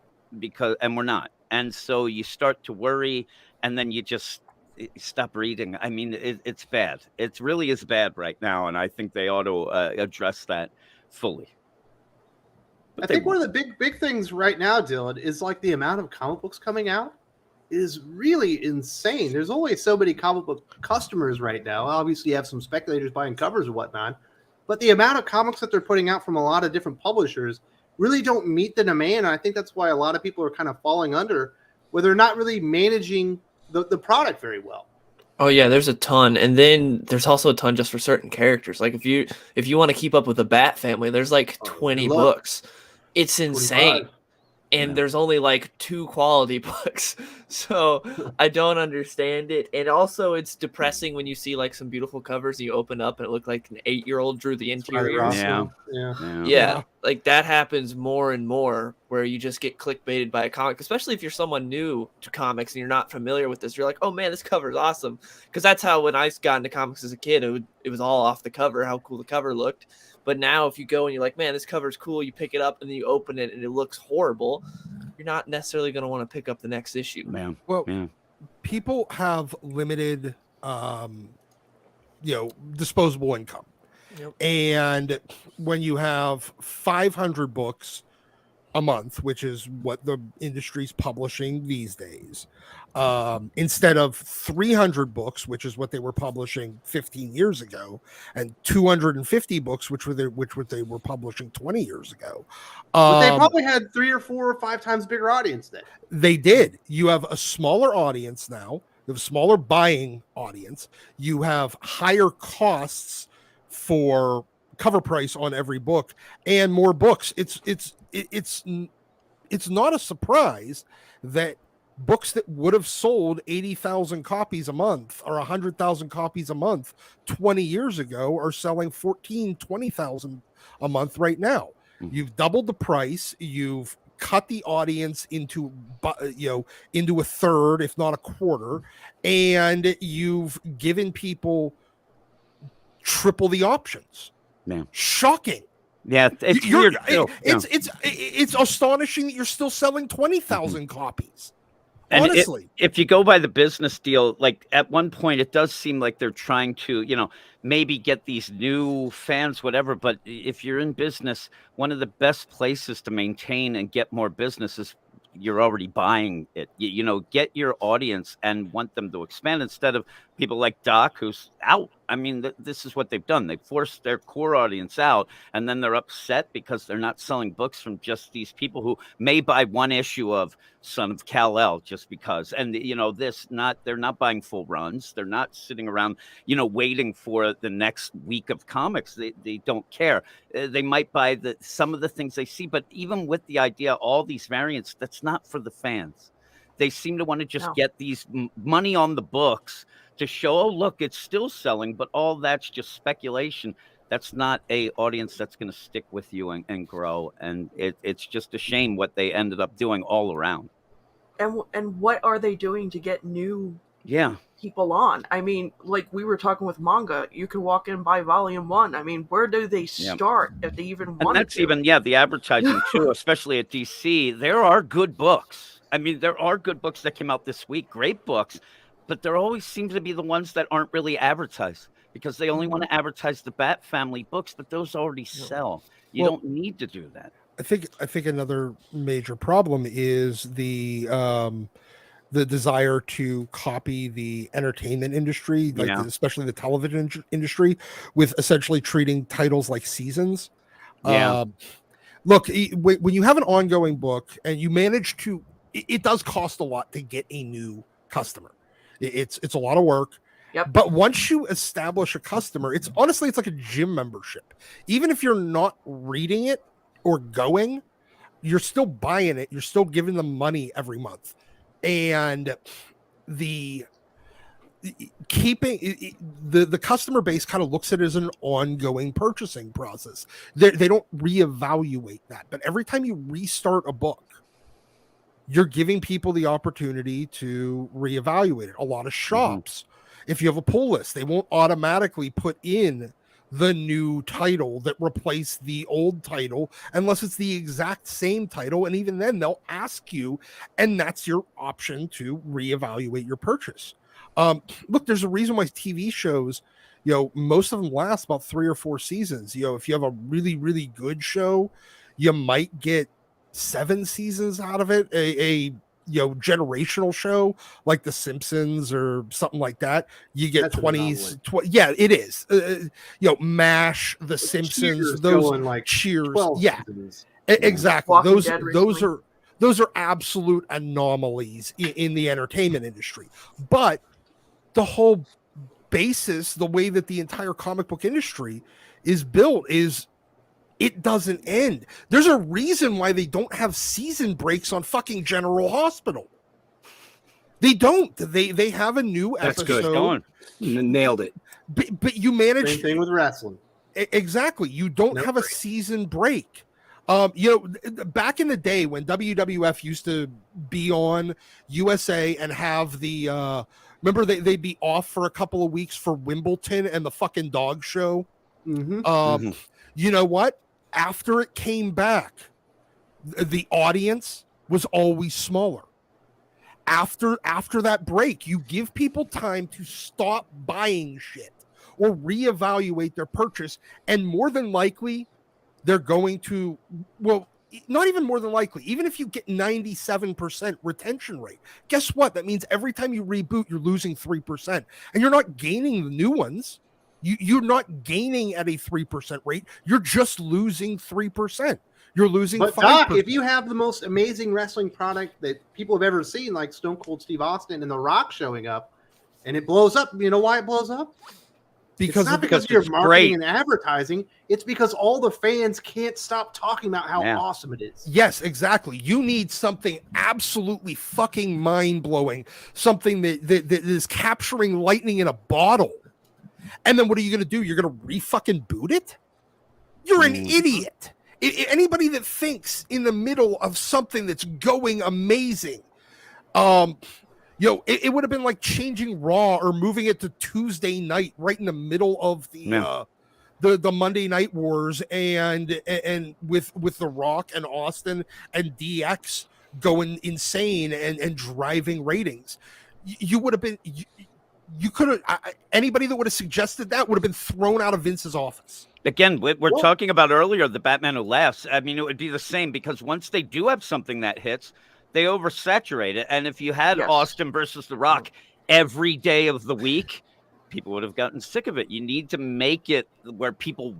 and we're not. And so you start to worry, and then you just stop reading. I mean, it's bad. It really is bad right now. And I think they ought to address that fully. I think one of the big things right now, Dylan, is like the amount of comic books coming out. is really insane. There's only so many comic book customers right now. Obviously, you have some speculators buying covers and whatnot, but the amount of comics that they're putting out from a lot of different publishers really don't meet the demand. And I think that's why a lot of people are kind of falling under, where they're not really managing the product very well. Oh yeah, there's a ton, and then there's also a ton just for certain characters. Like if you want to keep up with the Bat family, there's like 20 books. It's insane. 25. And there's only like 2 quality books. So I don't understand it. And also it's depressing when you see like some beautiful covers and you open up and it looked like an 8-year-old drew the interior. Yeah. Like that happens more and more, where you just get clickbaited by a comic, especially if you're someone new to comics and you're not familiar with this. You're like, oh man, this cover is awesome. Because that's how when I got into comics as a kid, it was all off the cover, how cool the cover looked. But now if you go and you're like, man, this cover's cool, you pick it up and then you open it and it looks horrible, you're not necessarily going to want to pick up the next issue. Man. Well, people have limited, disposable income. Yep. And when you have 500 books a month, which is what the industry's publishing these days, instead of 300 books, which is what they were publishing 15 years ago, and 250 books, which they were publishing 20 years ago. But they probably had 3 or 4 or 5 times bigger audience then. They did. You have a smaller audience now. You have a smaller buying audience. You have higher costs for cover price on every book and more books. It's not a surprise that books that would have sold 80,000 copies a month or 100,000 copies a month 20 years ago are selling 20,000 a month right now. You've doubled the price. You've cut the audience into a third, if not a quarter, and you've given people triple the options. Man, shocking. Yeah, it's weird. It's astonishing that you're still selling 20,000 copies. And honestly, if you go by the business deal, like at one point, it does seem like they're trying to, maybe get these new fans, whatever. But if you're in business, one of the best places to maintain and get more business is you're already buying it. Get your audience and want them to expand instead of people like Doc, who's out. I mean, this is what they've done. They forced their core audience out, and then they're upset because they're not selling books from just these people who may buy one issue of Son of Kal-El just because. And they're not buying full runs. They're not sitting around, waiting for the next week of comics. They don't care. They might buy some of the things they see, but even with the idea, all these variants, that's not for the fans. They seem to want to just get these money on the books to show, oh, look, it's still selling, but all that's just speculation. That's not a audience that's going to stick with you and grow. And it's just a shame what they ended up doing all around. And what are they doing to get new Yeah. people on. I mean, like we were talking with Manga, you can walk in and buy volume 1. I mean, where do they start if they even want to? And that's even, the advertising too, especially at DC. There are good books. I mean, there are good books that came out this week, great books, but there always seem to be the ones that aren't really advertised because they only want to advertise the Bat family books, but those already sell. You don't need to do that. I think another major problem is the desire to copy the entertainment industry, especially the television industry, with essentially treating titles like seasons. Look, when you have an ongoing book and you manage to, it does cost a lot to get a new customer. It's a lot of work. Yep. But once you establish a customer, it's like a gym membership. Even if you're not reading it or going, you're still buying it. You're still giving them money every month. And the customer base kind of looks at it as an ongoing purchasing process. They don't reevaluate that. But every time you restart a book, you're giving people the opportunity to reevaluate it. A lot of shops, if you have a pull list, they won't automatically put in the new title that replaced the old title unless it's the exact same title. And even then they'll ask you, and that's your option to reevaluate your purchase. Look, there's a reason why TV shows, most of them last about 3 or 4 seasons. If you have a really, really good show, you might get 7 seasons out of it. A generational show like The Simpsons or something like that, you get That's an 20s. Yeah, it is. MASH, The Simpsons, Cheers those going like Cheers. 12 Yeah, seasons. exactly. Walking Those Dead those recently. are absolute anomalies in the entertainment industry. But the whole basis, the way that the entire comic book industry is built, is it doesn't end. There's a reason why they don't have season breaks on fucking General Hospital. They don't. They have a new That's good. episode. Nailed it. But you manage. Same thing with wrestling. Exactly. You don't have a season break. Back in the day when WWF used to be on USA and have the remember they'd be off for a couple of weeks for Wimbledon and the fucking dog show. Mm-hmm. You know what? After it came back, the audience was always smaller. After that break, you give people time to stop buying shit or reevaluate their purchase, and more than likely they're going to, well, not even more than likely, even if you get 97% retention rate, guess what? That means every time you reboot, you're losing 3%, and you're not gaining the new ones. You're not gaining at a 3% rate. You're just losing 3%. You're losing 5%. Doc, if you have the most amazing wrestling product that people have ever seen, like Stone Cold Steve Austin and The Rock showing up, and it blows up, you know why it blows up? Because it's not because of your marketing and advertising. It's because all the fans can't stop talking about how awesome it is. Yes, exactly. You need something absolutely fucking mind-blowing, something that is capturing lightning in a bottle. And then what are you going to do? You're going to re-fucking boot it? You're an idiot. Anybody that thinks in the middle of something that's going amazing, it would have been like changing Raw or moving it to Tuesday night right in the middle of the Monday Night Wars and with The Rock and Austin and DX going insane and driving ratings. You would have been... You could have, anybody that would have suggested that would have been thrown out of Vince's office. Again, we're talking about earlier, the Batman Who Laughs. I mean, it would be the same because once they do have something that hits, they oversaturate it. And if you had Austin versus The Rock every day of the week, people would have gotten sick of it. You need to make it where people,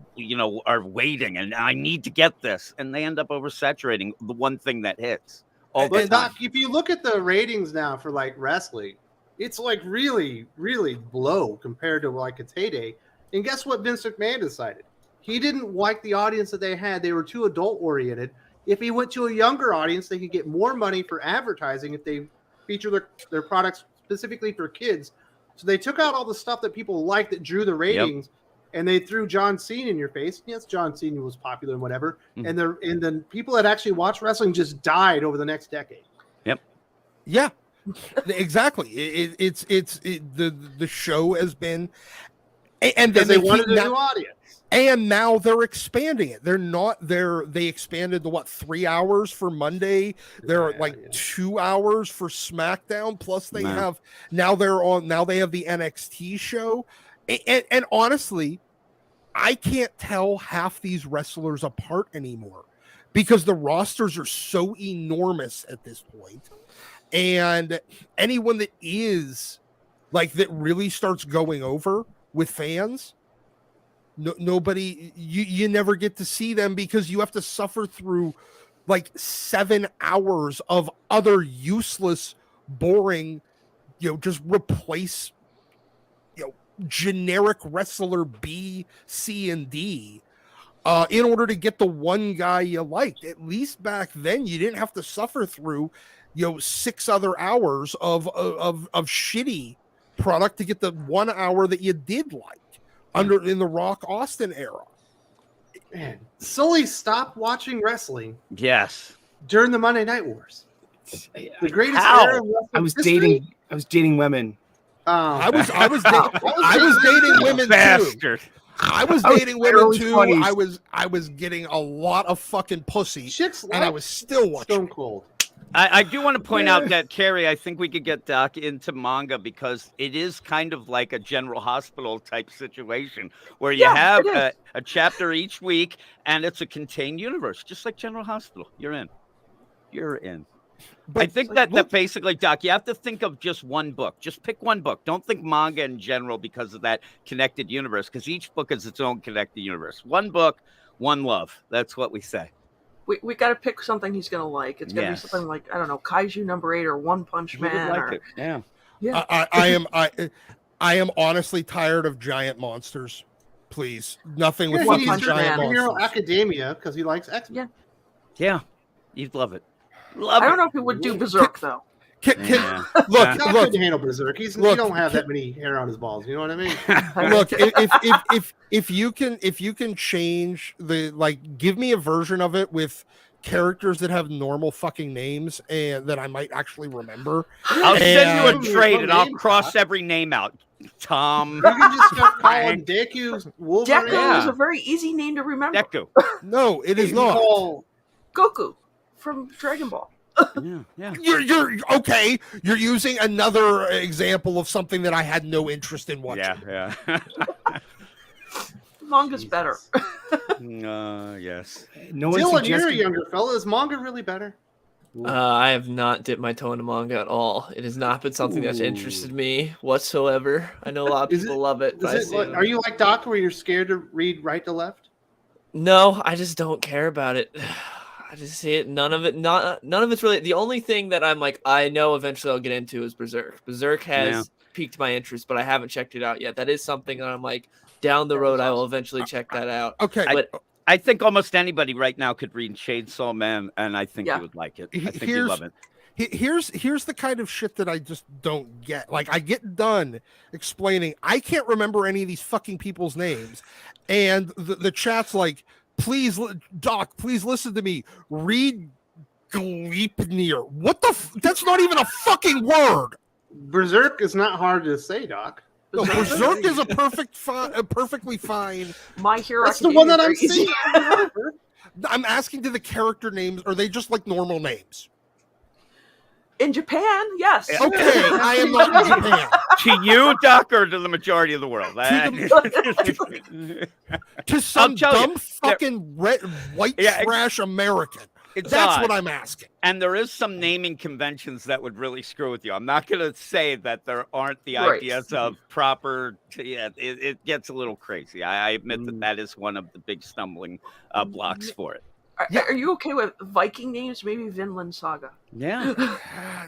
are waiting and I need to get this. And they end up oversaturating the one thing that hits. But Doc, if you look at the ratings now for like wrestling, it's like really, really low compared to like its heyday. And guess what Vince McMahon decided? He didn't like the audience that they had. They were too adult oriented. If he went to a younger audience, they could get more money for advertising if they feature their products specifically for kids. So they took out all the stuff that people liked that drew the ratings, and they threw John Cena in your face. Yes, John Cena was popular and whatever. And the people that actually watched wrestling just died over the next decade. Yep. Yeah. Exactly. The show has been, and then they wanted a new audience, and now they're expanding it. They expanded to 3 hours for Monday. They're 2 hours for SmackDown. Plus they have they have the NXT show, and honestly, I can't tell half these wrestlers apart anymore because the rosters are so enormous at this point. And anyone that that really starts going over with fans, nobody, you never get to see them because you have to suffer through 7 hours of other useless, boring, just replace, generic wrestler B, C, and D in order to get the one guy you liked. At least back then, you didn't have to suffer through 6 other hours of shitty product to get the 1 hour that you did like in the Rock Austin era. Man, Sully stopped watching wrestling. Yes. During the Monday Night Wars. The greatest era of wrestling I was dating women. I was dating women Bastard. too. I was dating women too. 20s. I was getting a lot of fucking pussy. Chicks and I was still watching Stone Cold. I do want to point out that, Carrie, I think we could get Doc into manga because it is kind of like a General Hospital type situation where you have a chapter each week and it's a contained universe, just like General Hospital. You're in. I think that basically, Doc, you have to think of just one book. Just pick one book. Don't think manga in general because of that connected universe, because each book is its own connected universe. One book, one love. That's what we say. We got to pick something he's going to like. It's going to be something like, I don't know, Kaiju number 8 or One Punch Man. It. Yeah. Yeah. I am honestly tired of giant monsters. Please, nothing with One fucking Punch giant Man. Hero monsters. Academia because he likes X. Yeah, you'd love it. I don't know if he would do Berserk though. Look, Scott couldn't handle Berserk. He don't have that many hair on his balls. You know what I mean? Look, if you can change give me a version of it with characters that have normal fucking names and that I might actually remember. I'll send you a trade and I'll cross every name out. Tom. You can just start calling Deku Wolverine. Deku is a very easy name to remember. Deku. No, it is not. Goku from Dragon Ball. Yeah. You're okay. You're using another example of something that I had no interest in watching. Yeah. Manga's better. Yes. No one Dylan, you're a younger fella. Is manga really better? I have not dipped my toe into manga at all. It has not been something that's interested me whatsoever. I know a lot of people love it. Are you like Doc, where you're scared to read right to left? No, I just don't care about it. I just see it. None of it's really. The only thing that I'm like, I know eventually I'll get into is Berserk. Berserk has piqued my interest, but I haven't checked it out yet. That is something that I'm like, down the road, I will eventually check that out. Okay. But I think almost anybody right now could read Chainsaw Man, and I think you would like it. I think you'd love it. Here's the kind of shit that I just don't get. Like, I get done explaining, I can't remember any of these fucking people's names, and the chat's like, please, Doc, please listen to me. Read Gleipnir. What the? That's not even a fucking word. Berserk is not hard to say, Doc. No, Berserk is a perfectly fine. My Hero. That's the one that I'm seeing. I'm asking to the character names. Are they just like normal names? In Japan, yes. Okay, I am not in Japan. To you, Doc, or to the majority of the world? To some dumb fucking white trash American. That's what I'm asking. And there is some naming conventions that would really screw with you. I'm not going to say that there aren't the ideas of proper. It gets a little crazy. I admit that is one of the big stumbling blocks for it. Are you okay with Viking names? Maybe Vinland Saga. Yeah.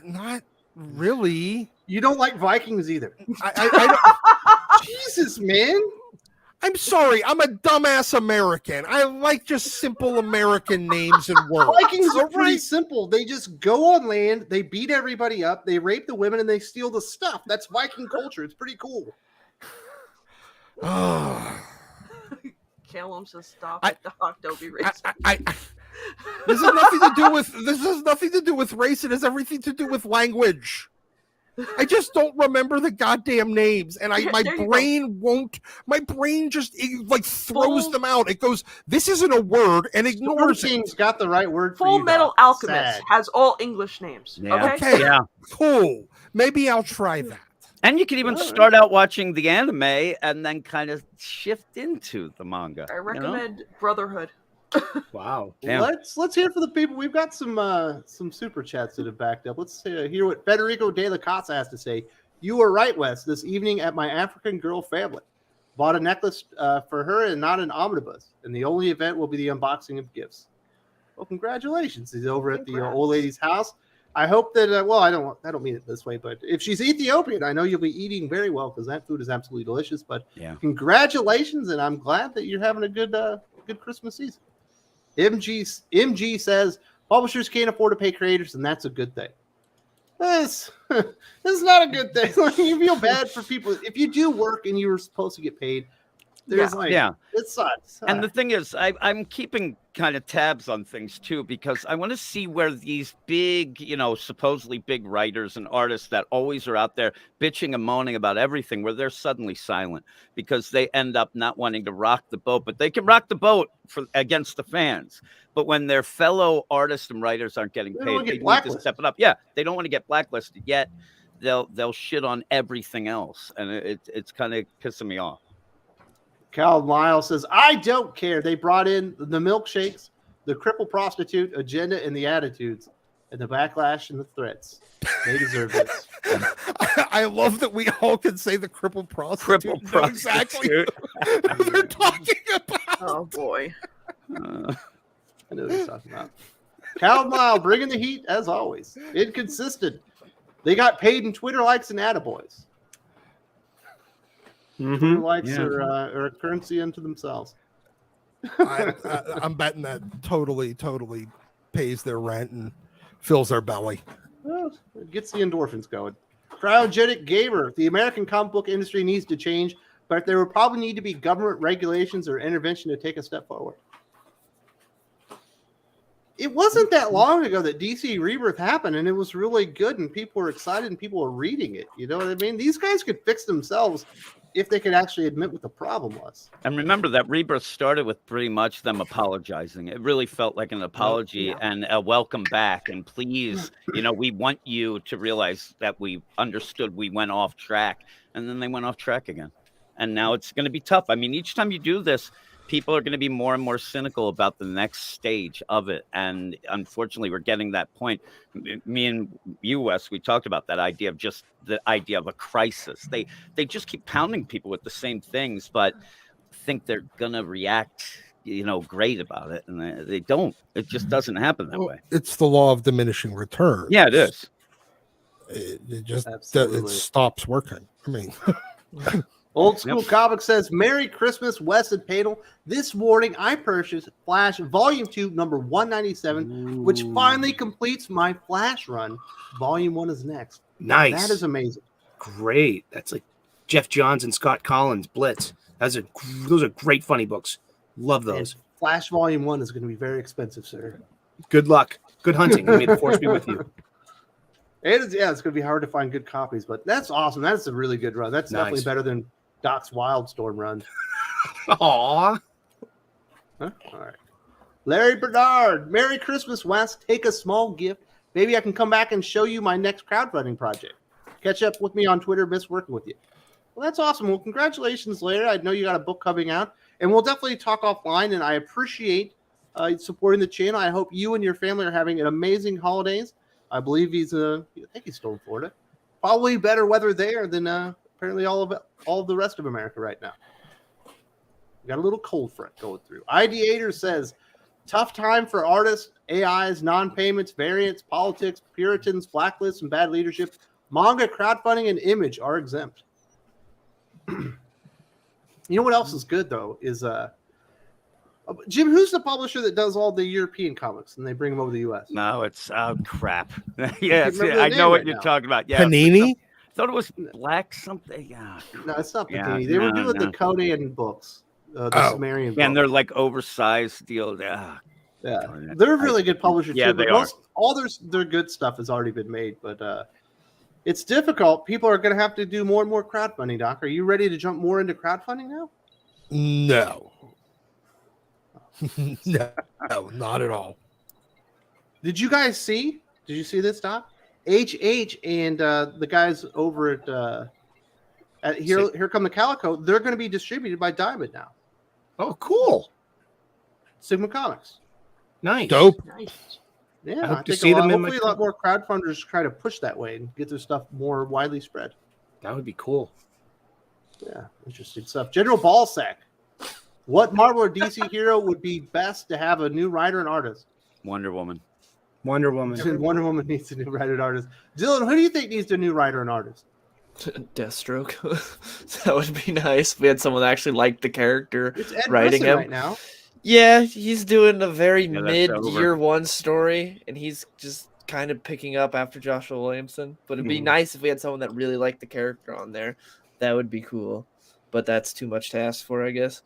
Not really. You don't like Vikings either. I don't. Jesus, man. I'm sorry. I'm a dumbass American. I like just simple American names and words. Vikings are pretty simple. They just go on land, they beat everybody up, they rape the women, and they steal the stuff. That's Viking culture. It's pretty cool. Callum says stop it. Don't be racist. This has nothing to do with race. It has everything to do with language. I just don't remember the goddamn names, and my brain just throws them out. It goes, this isn't a word, and ignores it. Got the right word for Full you, Metal Doc. Alchemist Sad. has all English names. Yeah. Okay. Cool. Maybe I'll try that. And you can even start out watching the anime and then kind of shift into the manga. I recommend Brotherhood. Wow. Yeah. Let's hear for the people. We've got some super chats that have backed up. Let's hear what Federico de la Casa has to say. You were right, Wes. This evening at my African girl family, bought a necklace for her and not an omnibus. And the only event will be the unboxing of gifts. Well, congratulations. He's over at the old lady's house. I hope that. I don't mean it this way, but if she's Ethiopian, I know you'll be eating very well because that food is absolutely delicious. But congratulations, and I'm glad that you're having a good Christmas season. MG says publishers can't afford to pay creators, and that's a good thing. This is not a good thing. You feel bad for people if you do work and you were supposed to get paid. It sucks. And the thing is, I'm keeping kind of tabs on things too, because I want to see where these big, supposedly big writers and artists that always are out there bitching and moaning about everything, where they're suddenly silent because they end up not wanting to rock the boat, but they can rock the boat against the fans. But when their fellow artists and writers aren't getting paid, they need to step it up. Yeah, they don't want to get blacklisted yet. They'll shit on everything else, and it's kind of pissing me off. Cal Miles says, I don't care. They brought in the milkshakes, the cripple prostitute agenda, and the attitudes. and the backlash and the threats. They deserve this. I love that we all can say the crippled prostitute. Crippled know exactly prostitute. who they're talking about. Oh boy. I know what he's talking about. Cal Mile bringing the heat as always. Inconsistent. They got paid in Twitter likes and attaboys. Twitter likes are a currency unto themselves. I'm betting that totally pays their rent and fills their belly. Well, it gets the endorphins going. Cryogenic Gamer. The American comic book industry needs to change, but there will probably need to be government regulations or intervention to take a step forward. It wasn't that long ago that DC Rebirth happened, and it was really good, and people were excited, and people were reading it. You know what I mean? These guys could fix themselves if they could actually admit what the problem was. And remember that Rebirth started with pretty much them apologizing. It really felt like an apology and a welcome back. And please, we want you to realize that we understood we went off track. And then they went off track again. And now it's going to be tough. I mean, each time you do this, people are going to be more and more cynical about the next stage of it. And unfortunately, we're getting that point. Me and you, Wes, we talked about that idea of just the idea of a crisis. They just keep pounding people with the same things, but think they're going to react, great about it. And they don't. It just doesn't happen that way. It's the law of diminishing returns. Yeah, it is. It just it stops working. I mean... Old School Comics says, Merry Christmas, Wes and Padel. This morning, I purchased Flash Volume 2, number 197, which finally completes my Flash run. Volume 1 is next. Nice. That is amazing. Great. That's like Jeff Johns and Scott Collins, Blitz. Those are great funny books. Love those. And Flash Volume 1 is going to be very expensive, sir. Good luck. Good hunting. May the force be with you. It's going to be hard to find good copies, but that's awesome. That's a really good run. That's definitely better than Doc's Wildstorm run. Aww. Huh? All right. Larry Bernard, Merry Christmas, Wes. Take a small gift. Maybe I can come back and show you my next crowdfunding project. Catch up with me on Twitter. Miss working with you. Well, that's awesome. Well, congratulations, Larry. I know you got a book coming out, and we'll definitely talk offline, and I appreciate supporting the channel. I hope you and your family are having an amazing holidays. I believe I think he's still in Florida. Probably better weather there than apparently all of the rest of America right now. We got a little cold front going through. Ideator says, tough time for artists, AIs, non-payments, variants, politics, Puritans, blacklists, and bad leadership. Manga, crowdfunding, and image are exempt. You know what else is good, though, is Jim, who's the publisher that does all the European comics and they bring them over to the U.S.? No, it's crap. Yes, I know what you're talking about. Yeah, Panini? I thought it was Black something. Yeah. No, it's not Panini. They were doing the Conan books, the Sumerian books. And they're like oversized deals. Yeah, they're really good publishers. Yeah, too, they are. All their good stuff has already been made, but it's difficult. People are going to have to do more and more crowdfunding, Doc. Are you ready to jump more into crowdfunding now? No. No, not at all. Did you see this, Doc? HH and the guys over at Here Come the Calico, they're going to be distributed by Diamond now. Oh, cool. Sigma Comics. Nice. Dope. Nice. Yeah, I hope I to think see them in hopefully a lot more crowdfunders try to push that way and get their stuff more widely spread. That would be cool. Yeah, interesting stuff. General Ballsack. What Marvel or DC hero would be best to have a new writer and artist? Wonder Woman. Wonder Woman. Wonder Woman needs a new writer and artist. Dylan, who do you think needs a new writer and artist? Deathstroke. That would be nice if we had someone that actually liked the character It's Ed writing Brisson him right now. Yeah, he's doing a very Yeah, that's mid over. year one story, and he's just kind of picking up after Joshua Williamson. But it'd be nice if we had someone that really liked the character on there. That would be cool. But that's too much to ask for, I guess.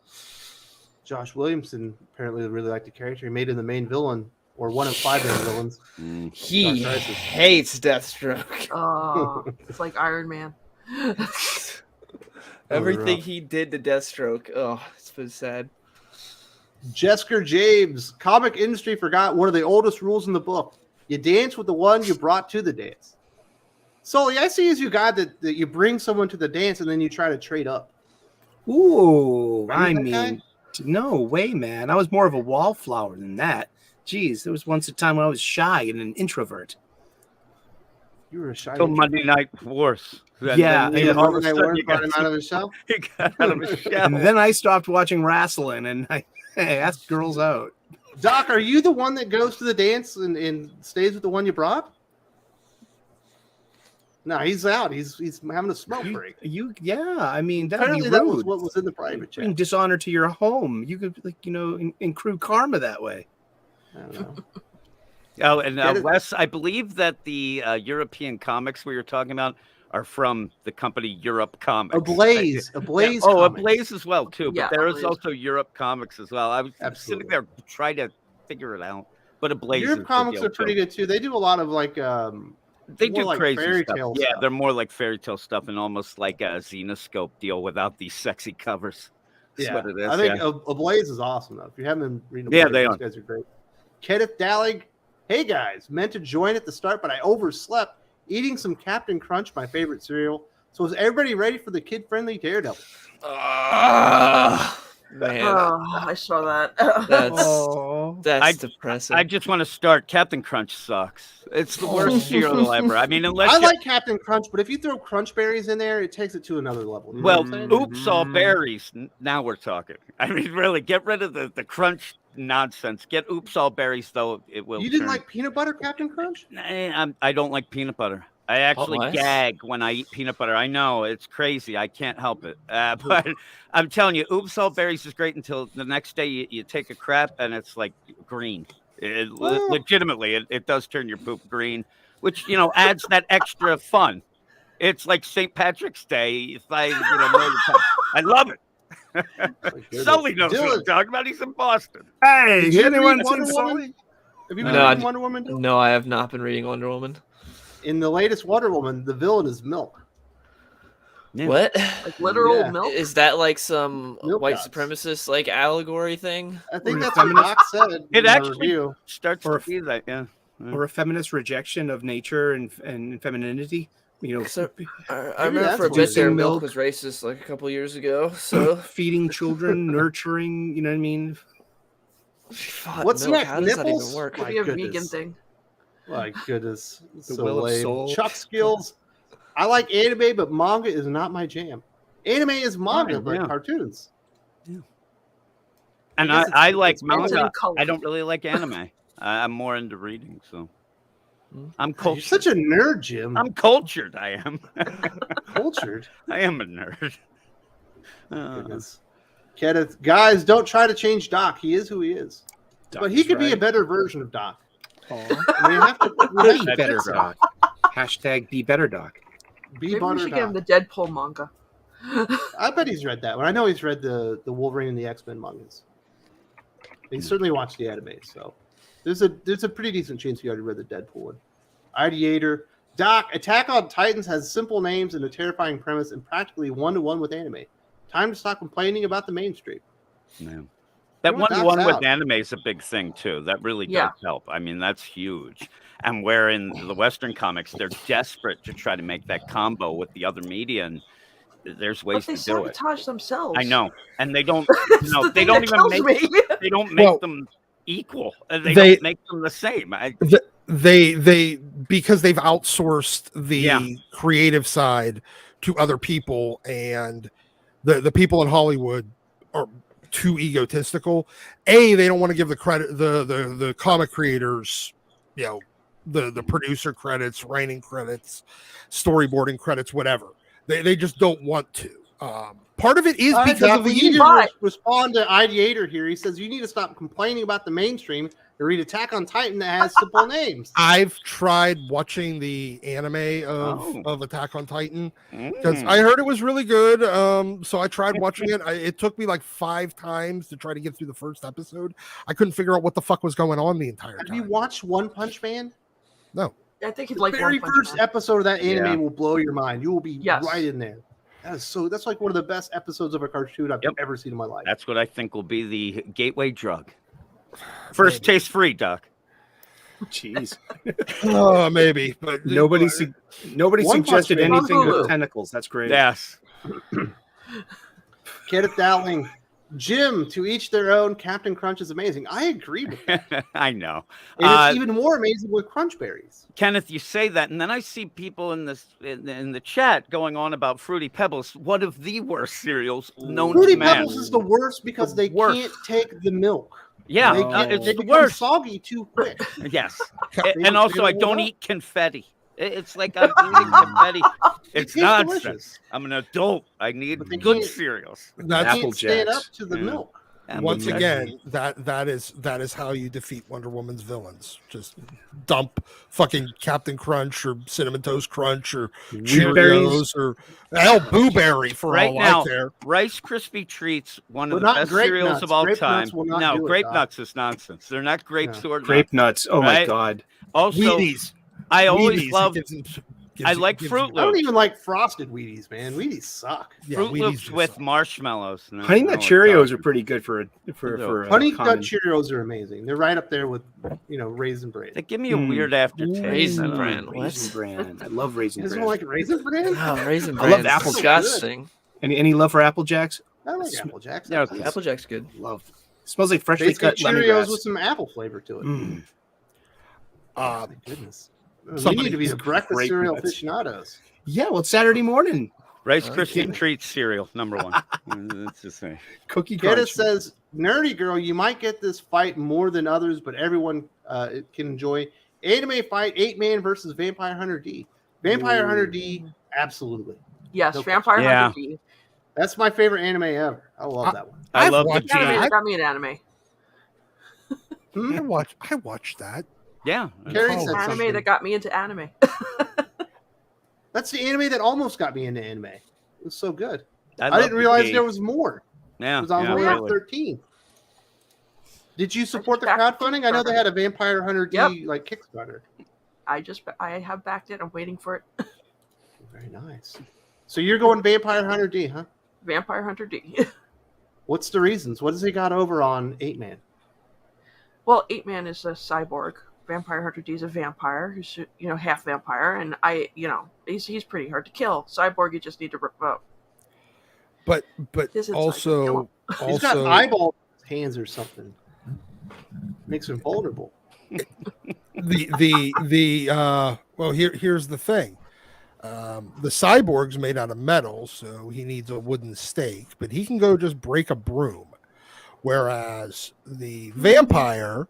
Josh Williamson apparently really liked the character. He made him the main villain, or one of 5 main villains. He Dark Crisis. hates Deathstroke. Oh, it's like Iron Man. Everything he did to Deathstroke. Oh, it's been sad. Jesker James, comic industry forgot one of the oldest rules in the book. You dance with the one you brought to the dance. Sully, I see as you got that you bring someone to the dance and then you try to trade up. Ooh, Remember I that mean, guy? no way, man. I was more of a wallflower than that. Geez, there was once a time when I was shy and an introvert. You were a shy. Till Monday Night Wars. Yeah, Yeah, all of a Monday Night sudden Wars you brought got him out of his shell. he got out of his shell. And then I stopped watching wrestling, and I asked girls out. Doc, are you the one that goes to the dance and stays with the one you brought? No, he's out. He's having a smoke break. Yeah. I mean, that'd Apparently, be that was rude. what was in the private Bring chat. dishonor to your home. You could, accrue karma that way. I don't know. Oh, and Get it? Wes, I believe that the European comics we were talking about are from the company Europe Comics. Ablaze Yeah. Comics. Ablaze as well too. Yeah, But there is Ablaze. also Europe Comics as well. I was Absolutely. sitting there trying to figure it out. But Ablaze is Europe the comics deal, are pretty too. good too. They do a lot of like They more do like crazy fairy stuff. tale Yeah, stuff. they're more like fairy tale stuff and almost like a Xenoscope deal without these sexy covers. That's what it is. I think yeah. Ablaze is awesome though. If you haven't been reading, Yeah, Ablaze, they those are. guys are great. Kenneth Dallig, hey guys, meant to join at the start, but I overslept eating some Captain Crunch, my favorite cereal. So is everybody ready for the kid-friendly Daredevil? Man, Oh, I saw that. that's I depressing. just want to start. Captain Crunch sucks. It's the worst cereal ever. I mean, unless I you, like Captain Crunch, but if you throw Crunch Berries in there, it takes it to another level. You know well, what I'm saying? oops, all berries. Now we're talking. I mean, really, get rid of the crunch nonsense. Get oops, all berries, though. It will. You didn't turn- like peanut butter, Captain Crunch? I don't like peanut butter. I actually What? gag when I eat peanut butter. I know it's crazy. I can't help it. But I'm telling you, oops, all berries is great until the next day you take a crap and it's like green. Well- Legitimately, it does turn your poop green, which adds that extra fun. It's like St. Patrick's Day. If I know the time. I love it. My goodness. Sully knows what I'm Dylan, talking about. He's in Boston. Hey, did you anyone read seen Wonder Sully? Woman? Have you been No, I reading d- Wonder Woman? Dylan? No, I have not been reading Wonder Woman. In the latest Wonder Woman, the villain is Milk. Yeah. What? Like literal Yeah. milk. Is that like some Milk white gods. supremacist like allegory thing? I think Or that's feminist. what Doc said It in the actually- review. Starts Or to be that, yeah. Or a feminist rejection of nature and femininity? So- I Maybe remember that's for a what bit it there, is. milk was racist like a couple years ago. So feeding children, nurturing, you know what I mean? Fuck, What's milk, next? How does that Nipples? even work? Could My be a goodness. vegan thing. My goodness. The So will of lame. soul. Chuck Skills. I like anime, but manga is not my jam. Anime is manga, Fine, like yeah. cartoons. And I guess I it's like it's It's manga. in color. I don't really like anime. I'm more into reading, so I'm You're cultured. such a nerd, Jim. I'm cultured. I am. cultured. I am a nerd. Goodness. Kenneth, guys, don't try to change Doc. He is who he is. But he could be a better version of Doc. Aw. We have to Be That's better, true. Doc. Hashtag be better, Doc. be Maybe we butter should get him Doc. the Deadpool manga. I bet he's read that one. I know he's read the Wolverine and the X-Men mangas. He certainly watched the anime, so there's a pretty decent chance he already read the Deadpool one. Ideator. Doc, Attack on Titans has simple names and a terrifying premise and practically one-to-one with anime. Time to stop complaining about the mainstream. Yeah. That You know what, one-to-one Doc's with out. anime is a big thing too. That really does Yeah. help. I mean, that's huge. And where in the Western comics, they're desperate to try to make that combo with the other media, and there's But ways they to do it. sabotage themselves. I know, and they don't. It's No, the they thing don't that even kills make. me. They don't make Well, them equal. They they- don't make them the same. They because they've outsourced the Yeah. creative side to other people, and the people in Hollywood are too egotistical. They don't want to give the credit the comic creators, the producer credits, writing credits, storyboarding credits, whatever. They just don't want to. Part of it is because of we the need But- to respond to Ideator here. He says you need to stop complaining about the mainstream and read Attack on Titan that has simple names. I've tried watching the anime Oh. of Attack on Titan because I heard it was really good. So I tried watching it. It took me like 5 times to try to get through the first episode. I couldn't figure out what the fuck was going on the entire Have time. you watched One Punch Man? I think he'd The like very One Punch first Man. episode of that anime Yeah. will blow your mind. You will be Yes. right in there. That's like one of the best episodes of a cartoon I've Yep. ever seen in my life. That's what I think will be the gateway drug. First taste free, Doc. Jeez. Oh, maybe, but Nobody One suggested Punch Man. anything On with Hulu. tentacles. That's great. Yes. Kenneth Dowling. Jim, to each their own. Captain Crunch is amazing. I agree with that. I know. And it's even more amazing with Crunch Berries. Kenneth, you say that, and then I see people in the chat going on about Fruity Pebbles, one of the worst cereals known Fruity to man. Pebbles is the worst because they can't take the milk. Yeah, they it's the become worst. soggy too quick. Yes, They and also I hold don't up. eat confetti. It's like I'm eating confetti. It's tastes nonsense. delicious. I'm an adult. I need But they good can't- cereals. That's They can't stand up to the Yeah. milk. once Applejack. again, that is how you defeat Wonder Woman's villains. Just dump fucking Captain Crunch or Cinnamon Toast Crunch or Cheerios or Boo Berry for Right all now, I care. Rice Krispie Treats, one of But the not best grape cereals nuts. of all Grape time. nuts will not No, do it, grape Doc. nuts is nonsense. They're not grapes or Grape nuts. Oh my Right? god. Also, Wheaties. I always Wheaties, loved. it gives I you- like gives Fruit you- I don't Loops. even like frosted Wheaties, man. Wheaties suck. Yeah, Fruit Wheaties Loops do with suck. marshmallows. No, Honey Nut no, Cheerios it's are pretty good for Honey common. Nut Cheerios are amazing. They're right up there with Raisin Bran. They give me a weird aftertaste. Raisin I don't know. Bran. What? Raisin Bran. I love Raisin You Bran. don't like Raisin Bran? Oh, Raisin I love Bran. Apple Disgusting. Any love for Apple Jacks? I like Apple Jacks. Yeah, actually. Applejack's good. Love. It smells like freshly Basically, cut Cheerios lemongrass. with some apple flavor to it. Mm. Oh, my goodness. We Somebody need to be the breakfast grape cereal nuts. aficionados. Yeah, well, it's Saturday morning. Rice Krispie Treats cereal #1. Let's just say. Cookie Geddes crunch. says, Nerdy Girl, you might get this fight more than others, but everyone can enjoy. Anime fight, 8-man versus Vampire Hunter D. Vampire Hunter D, absolutely. Yes, No Vampire Yeah. Hunter D. That's my favorite anime ever. I love that one. I I've love the watched Anime team. that got me an anime. I watched that. Yeah. Carrie Oh. said Anime something. that got me into anime. That's the anime that almost got me into anime. It was so good. I love didn't the realize team. there was more. Yeah. Because I was yeah, only like really. 13. Did you support the backed crowdfunding? I know they had a Vampire Hunter D Yep. like Kickstarter. I have backed it. I'm waiting for it. Very nice. So you're going Vampire Hunter D, huh? Vampire Hunter D. What's the reasons? What has he got over on 8-man? Well, 8-man is a cyborg. Vampire Hunter D is a vampire who's half vampire, and he's pretty hard to kill. Cyborg, you just need to rip up. But This is also He's got eyeballs in his hands or something. Makes him vulnerable. here's the thing. The cyborg's made out of metal, so he needs a wooden stake, but he can go just break a broom. Whereas the vampire,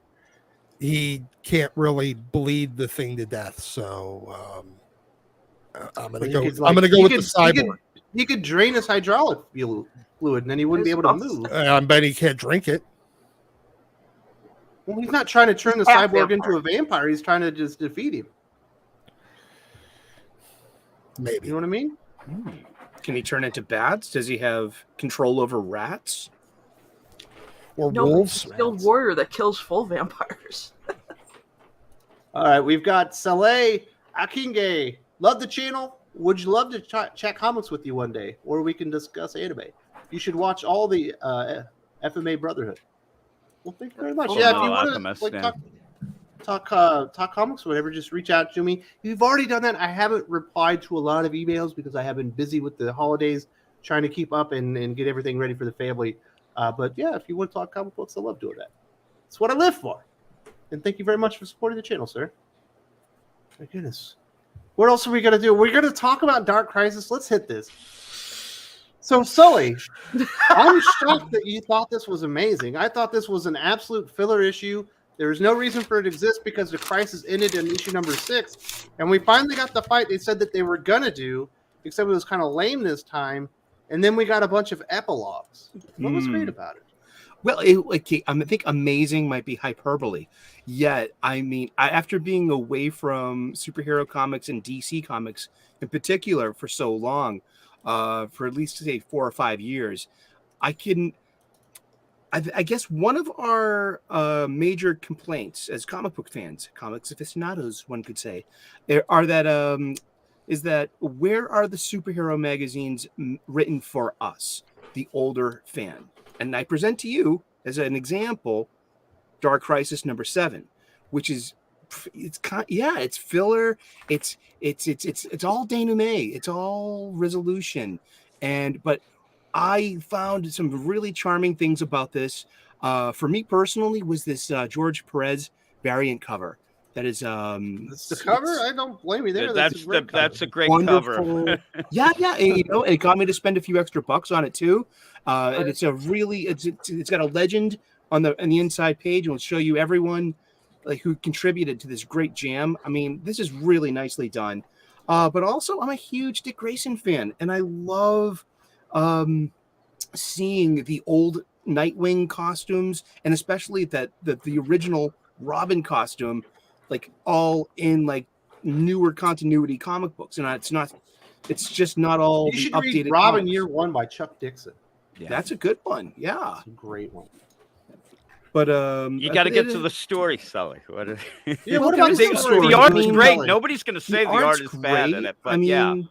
he can't really bleed the thing to death. So I'm gonna go. I'm gonna go with the cyborg. He could drain his hydraulic fluid, and then he wouldn't be able to move. I bet he can't drink it. Well, he's not trying to turn the Half cyborg vampire. into a vampire. He's trying to just defeat him. Maybe. You know what I mean? Can he turn into bats? Does he have control over rats? Or No, but he's wolves. a skilled warrior that kills full vampires. All right, we've got Saleh Akinge. Love the channel. Would you love to chat comics with you one day, or we can discuss anime? You should watch all the FMA Brotherhood. Well, thank you very much. Full Yeah, if Metal you want Alchemist, to yeah. talk comics or whatever, just reach out to me. You've already done that. I haven't replied to a lot of emails because I have been busy with the holidays, trying to keep up and get everything ready for the family. But yeah, if you want to talk comic books, I love doing that. It's what I live for. And thank you very much for supporting the channel, sir. My goodness. What else are we going to do? We're going to talk about Dark Crisis. Let's hit this. So, Sully, I'm shocked that you thought this was amazing. I thought this was an absolute filler issue. There was no reason for it to exist because the crisis ended in issue number 6. And we finally got the fight they said that they were going to do, except it was kind of lame this time. And then we got a bunch of epilogues. What was great about it? Well, I think amazing might be hyperbole. Yet, I mean, after being away from superhero comics and DC comics in particular for so long, for at least say 4 or 5 years, I guess one of our major complaints as comic book fans, comics aficionados, one could say, is that where are the superhero magazines written for us, the older fan? And I present to you as an example, Dark Crisis number 7, which is it's filler. It's all denouement. It's all resolution. But I found some really charming things about this. For me personally, was this George Perez variant cover. That is It's the cover. I don't blame you there. That's a great wonderful cover. yeah, and, it got me to spend a few extra bucks on it too. And it's a really it's got a legend on the inside page, and will show you everyone like who contributed to this great jam. I mean, this is really nicely done. But also, I'm a huge Dick Grayson fan, and I love seeing the old Nightwing costumes, and especially the original Robin costume, like all in like newer continuity comic books, and it's just not all you should the read updated Robin comics. Year One by Chuck Dixon. Yeah. That's a good one. Yeah, That's a great one. but You got to get to the story, Sully. What What about the story? art's I mean, great. Nobody's going to say the art art's is bad in great. it, but I mean,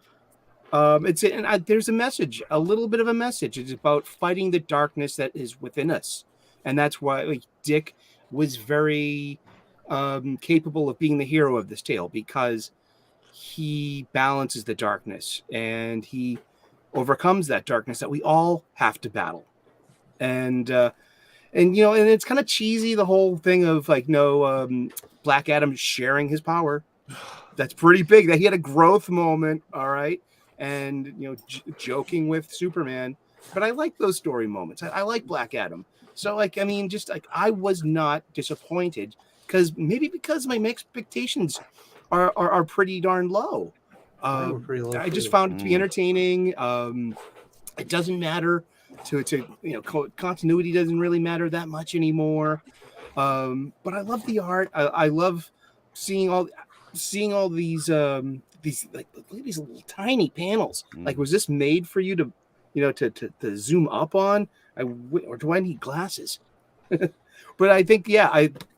yeah. There's a message, a little bit of a message. It's about fighting the darkness that is within us, and that's why like, Dick was very capable of being the hero of this tale, because he balances the darkness and he overcomes that darkness that we all have to battle. And it's kind of cheesy, the whole thing of like Black Adam sharing his power. That's pretty big. That he had a growth moment, all right, and joking with Superman. But I like those story moments. I like Black Adam. So like, I mean, just like I was not disappointed because my expectations are pretty darn low. Mine were pretty low, I just too. found it to be entertaining. It doesn't matter continuity doesn't really matter that much anymore. But I love the art. I love seeing all these like look at these little tiny panels. Like, was this made for you to zoom up on? Or do I need glasses? But I think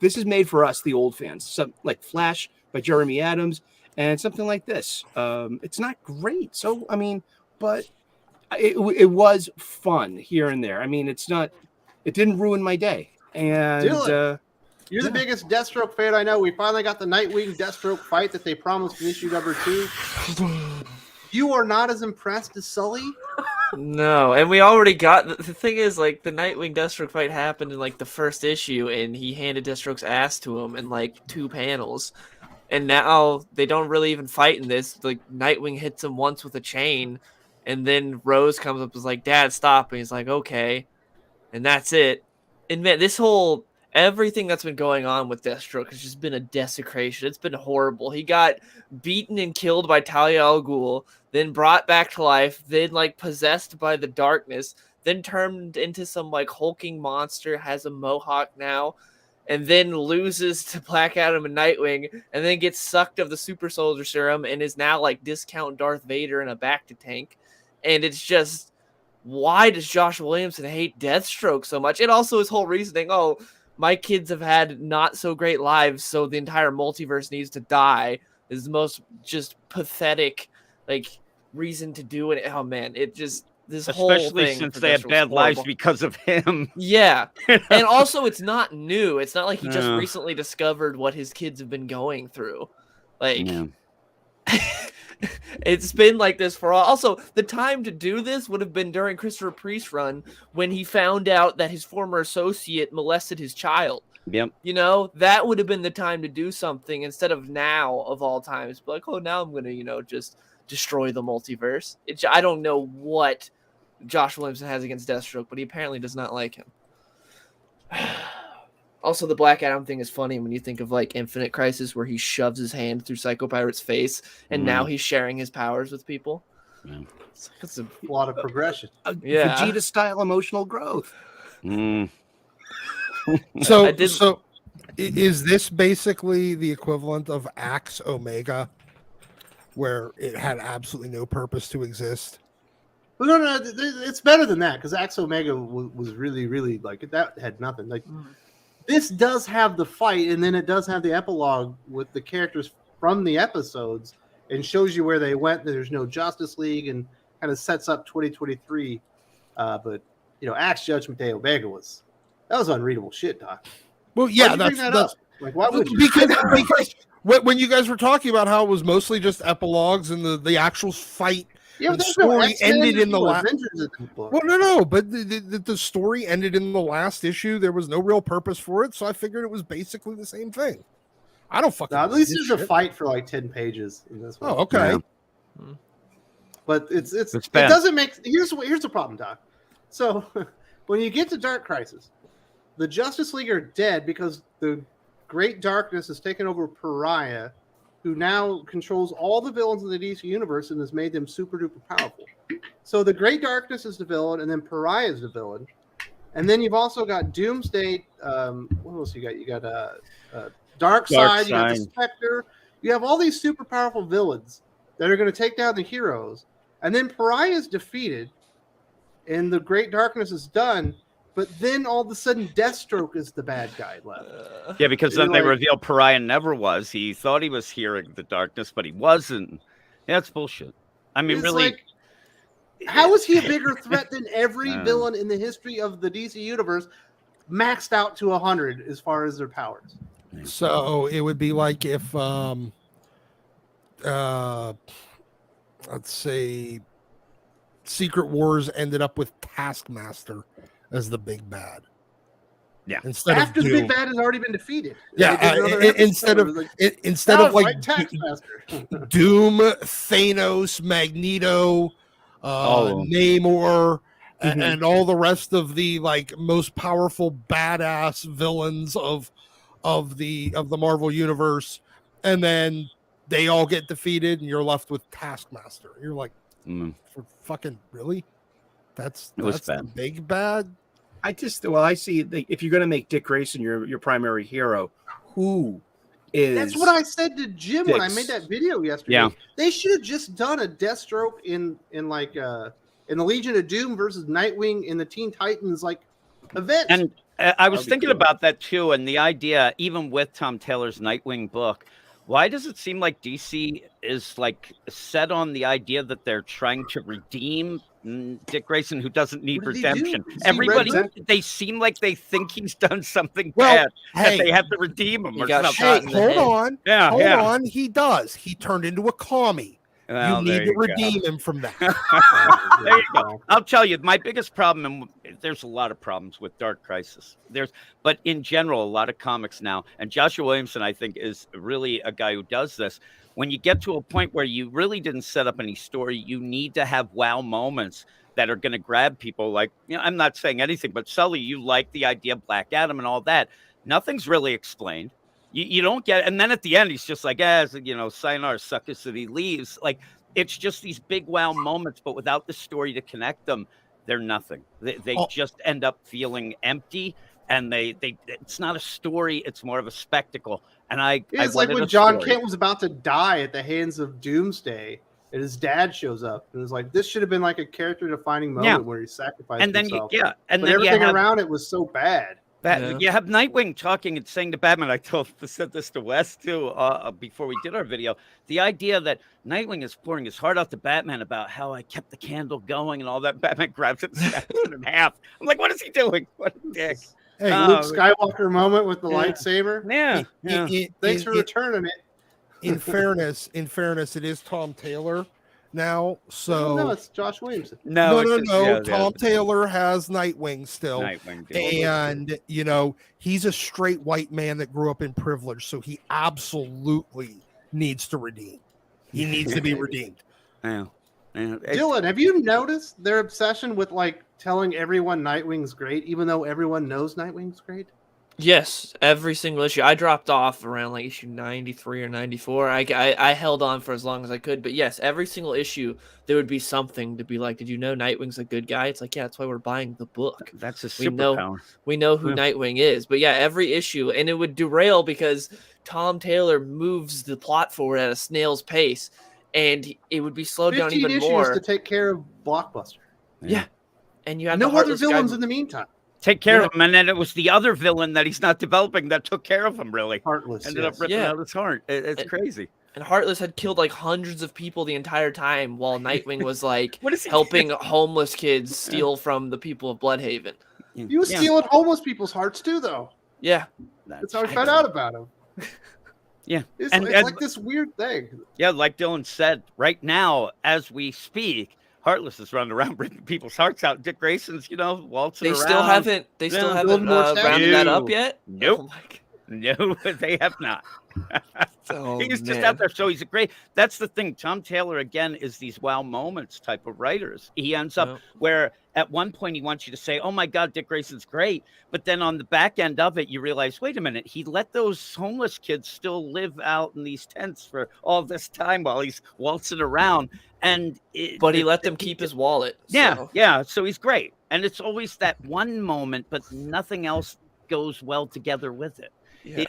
this is made for us, the old fans. Some like Flash by Jeremy Adams and something like this. It's not great, so I mean, but it was fun here and there. I mean, it didn't ruin my day. And you're the biggest Deathstroke fan I know. We finally got the Nightwing Deathstroke fight that they promised in issue number 2. You are not as impressed as Sully? No, and we already got the thing is like the Nightwing Deathstroke fight happened in like the first issue, and he handed Deathstroke's ass to him in like 2 panels. And now they don't really even fight in this. Like Nightwing hits him once with a chain, and then Rose comes up and is like, "Dad, stop!" And he's like, "Okay," and that's it. And man, everything that's been going on with Deathstroke has just been a desecration. It's been horrible. He got beaten and killed by Talia al Ghul, then brought back to life, then like possessed by the darkness, then turned into some like hulking monster, has a mohawk now, and then loses to Black Adam and Nightwing, and then gets sucked of the super soldier serum and is now like discount Darth Vader in a back-to-tank. And it's just, why does Josh Williamson hate Deathstroke so much? And also his whole reasoning, my kids have had not so great lives, so the entire multiverse needs to die, is the most just pathetic like reason to do it. Oh man, it just especially since they had bad lives because of him. Yeah. And also it's not new. It's not like he just recently discovered what his kids have been going through. Like it's been like this for all. Also, the time to do this would have been during Christopher Priest's run when he found out that his former associate molested his child. Yep. That would have been the time to do something instead of now of all times. But like, now I'm going to, just destroy the multiverse. I don't know what Josh Williamson has against Deathstroke, but he apparently does not like him. Also, the Black Adam thing is funny when you think of like Infinite Crisis, where he shoves his hand through Psycho Pirate's face, and now he's sharing his powers with people. Yeah. It's a lot of progression. Vegeta style emotional growth. So is this basically the equivalent of Axe Omega, where it had absolutely no purpose to exist? Well, no, it's better than that, because Axe Omega was really, really like that had nothing. Like this does have the fight, and then it does have the epilogue with the characters from the episodes, and shows you where they went. There's no Justice League, and kind of sets up 2023. But Axe Judgment Day Omega was unreadable shit, Doc. Well, yeah, that's like, why would you? Because when you guys were talking about how it was mostly just epilogues and the actual fight Yeah, the but there's no story X-Men, ended there's in the no last. Avengers in the book. Well, no, but the story ended in the last issue. There was no real purpose for it, so I figured it was basically the same thing. I don't fucking. No, at know least this there's a shit. fight for like 10 pages in this one. Oh, okay. Yeah. But it bad. doesn't make. Here's the problem, Doc. So when you get to Dark Crisis, the Justice League are dead because the Great Darkness has taken over Pariah, who now controls all the villains in the DC universe and has made them super duper powerful. So the Great Darkness is the villain, and then Pariah is the villain, and then you've also got Doomsday. What else you got? You got Darkseid. You got the Spectre. You have all these super powerful villains that are going to take down the heroes, and then Pariah is defeated, and the Great Darkness is done. But then all of a sudden, Deathstroke is the bad guy left. Yeah, because then You're they like- reveal Pariah never was. He thought he was hearing the darkness, but he wasn't. Yeah, that's bullshit. I mean, It's really. like, how is he a bigger threat than every Um, villain in the history of the DC universe, maxed out to 100 as far as their powers? So it would be like if, let's say, Secret Wars ended up with Taskmaster as the big bad. Yeah. Instead After of the Doom. big bad has already been defeated. Yeah, They did another instead episode. of- It was like, Instead "Oh, of like fight Taskmaster." Doom, Thanos, Magneto, Oh. Namor, Mhm. and all the rest of the like most powerful badass villains of the Marvel universe, and then they all get defeated, and you're left with Taskmaster. You're like, for fucking really? That's It was the bad. big bad. I see if you're going to make Dick Grayson your primary hero, who is That's what I said to Jim when I Dicks. made that video yesterday. Yeah. They should have just done a Deathstroke in the Legion of Doom versus Nightwing in the Teen Titans like event. And I was That'd be thinking cool. about that too, and the idea, even with Tom Taylor's Nightwing book, why does it seem like DC is like set on the idea that they're trying to redeem Dick Grayson, who doesn't need What did he do? redemption? Is he Everybody, resurrected? they seem like they think he's done something Well, bad, hey, that they have to redeem him He or got something. shot hey, in the hold head. on, Yeah, hold yeah. on. He does. He turned into a commie. Well, you there need to go. redeem him from that. There you go. I'll tell you, my biggest problem, and there's a lot of problems with Dark Crisis. But in general, a lot of comics now, and Joshua Williamson, I think, is really a guy who does this. When you get to a point where you really didn't set up any story, you need to have wow moments that are going to grab people. Like, I'm not saying anything, but Sully, you like the idea of Black Adam and all that. Nothing's really explained. You don't get, and then at the end, he's just like, sayonara, suckers, and he leaves. Like, it's just these big wow moments, but without the story to connect them, they're nothing. They just end up feeling empty, and it's not a story, it's more of a spectacle. And It's I like wanted when a John story. Kent was about to die at the hands of Doomsday, and his dad shows up, and it was like, this should have been like a character-defining moment where he sacrificed and then himself. and But then everything you have, around it was so bad. You have Nightwing talking and saying to Batman, I said this to Wes too before we did our video, the idea that Nightwing is pouring his heart out to Batman about how I kept the candle going and all that. Batman grabs it and snaps it in half. I'm like, what is he doing? What a dick. Hey, Luke Skywalker moment with the yeah. lightsaber. Yeah. Thanks for returning it. in fairness, it is Tom Taylor now. So No, it's Josh Williamson. no. it's just- Tom Taylor has Nightwing still. Nightwing. And he's a straight white man that grew up in privilege, so he absolutely needs to redeem. He needs to be redeemed. Yeah. Dylan, have you noticed their obsession with like telling everyone Nightwing's great, even though everyone knows Nightwing's great? Yes, every single issue. I dropped off around like issue 93 or 94. I held on for as long as I could. But yes, every single issue, there would be something to be like, did you know Nightwing's a good guy? It's like, yeah, that's why we're buying the book. That's a We know- superpower. We know who Yeah. Nightwing is. But yeah, every issue. And it would derail because Tom Taylor moves the plot forward at a snail's pace. And it would be slowed down 15 even issues more. to take care of Blockbuster. Yeah. And you had No the other Heartless villains guy. in the meantime. Take care of him. And then it was the other villain that he's not developing that took care of him, really. Heartless. Ended up ripping out his heart. It's crazy. And Heartless had killed like hundreds of people the entire time while Nightwing was like What is he helping homeless kids steal from the people of Bloodhaven. He was stealing homeless people's hearts too, though. Yeah. That's how we found out about him. Yeah. It's, And- it's and- like this weird thing. Yeah, like Dylan said, right now, as we speak, Heartless is running around ripping people's hearts out. Dick Grayson's, waltzing They around. still haven't. They still Yeah. haven't Building more rounded that up statues. yet. Nope. Oh my God. No, they have not. Oh, He's just man. out there. So he's a great. That's the thing. Tom Taylor, again, is these wow moments type of writers. He ends up Yep. where at one point he wants you to say, oh my God, Dick Grayson's great. But then on the back end of it, you realize, wait a minute, he let those homeless kids still live out in these tents for all this time while he's waltzing around. But he let them keep his wallet. Yeah, so. yeah. So he's great. And it's always that one moment, but nothing else goes well together with it. Yeah.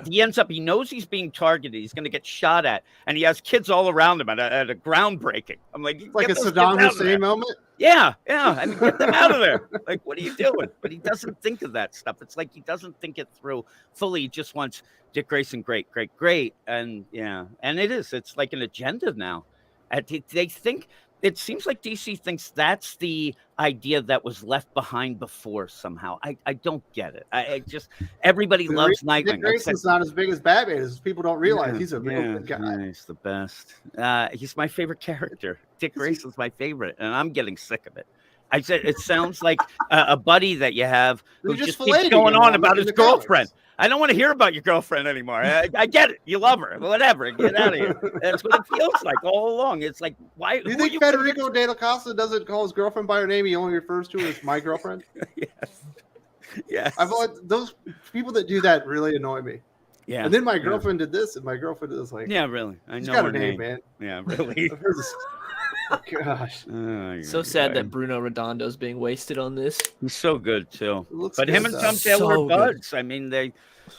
He knows he's being targeted. He's going to get shot at, and he has kids all around him at a groundbreaking. I'm like, Like a get those Saddam kids out of there. Hussein moment. Yeah. I mean, get them out of there. Like, what are you doing? But he doesn't think of that stuff. It's like he doesn't think it through fully. He just wants Dick Grayson, great. And and it is. It's like an agenda now. They think. It seems like DC thinks that's the idea that was left behind before somehow. I don't get it. I just everybody loves Nightwing. Dick Grayson's not as big as Batman, as people don't realize. He's a real yeah, good guy. yeah, he's the best. He's my favorite character. Dick Grayson's my favorite, and I'm getting sick of it. I said it sounds like a buddy that you have who They're just just keeps filleting going him on in about the his comics. girlfriend. I don't want to hear about your girlfriend anymore. I get it. You love her. Whatever. Get out of here. That's what it feels like all along. It's like, why? Do you who are think Federico De La Costa doesn't call his girlfriend by her name? He only refers to her as my girlfriend. Yes. I've like those people that do that really annoy me. Yeah. And then my girlfriend did this, and my girlfriend is like, Yeah, really. I she's know got her a name, man. Yeah, really. I've heard this. Gosh, So sad that Bruno Redondo's being wasted on this. he's so good too. it looks But good, him and though. Tom Taylor So are good. buds. I mean, they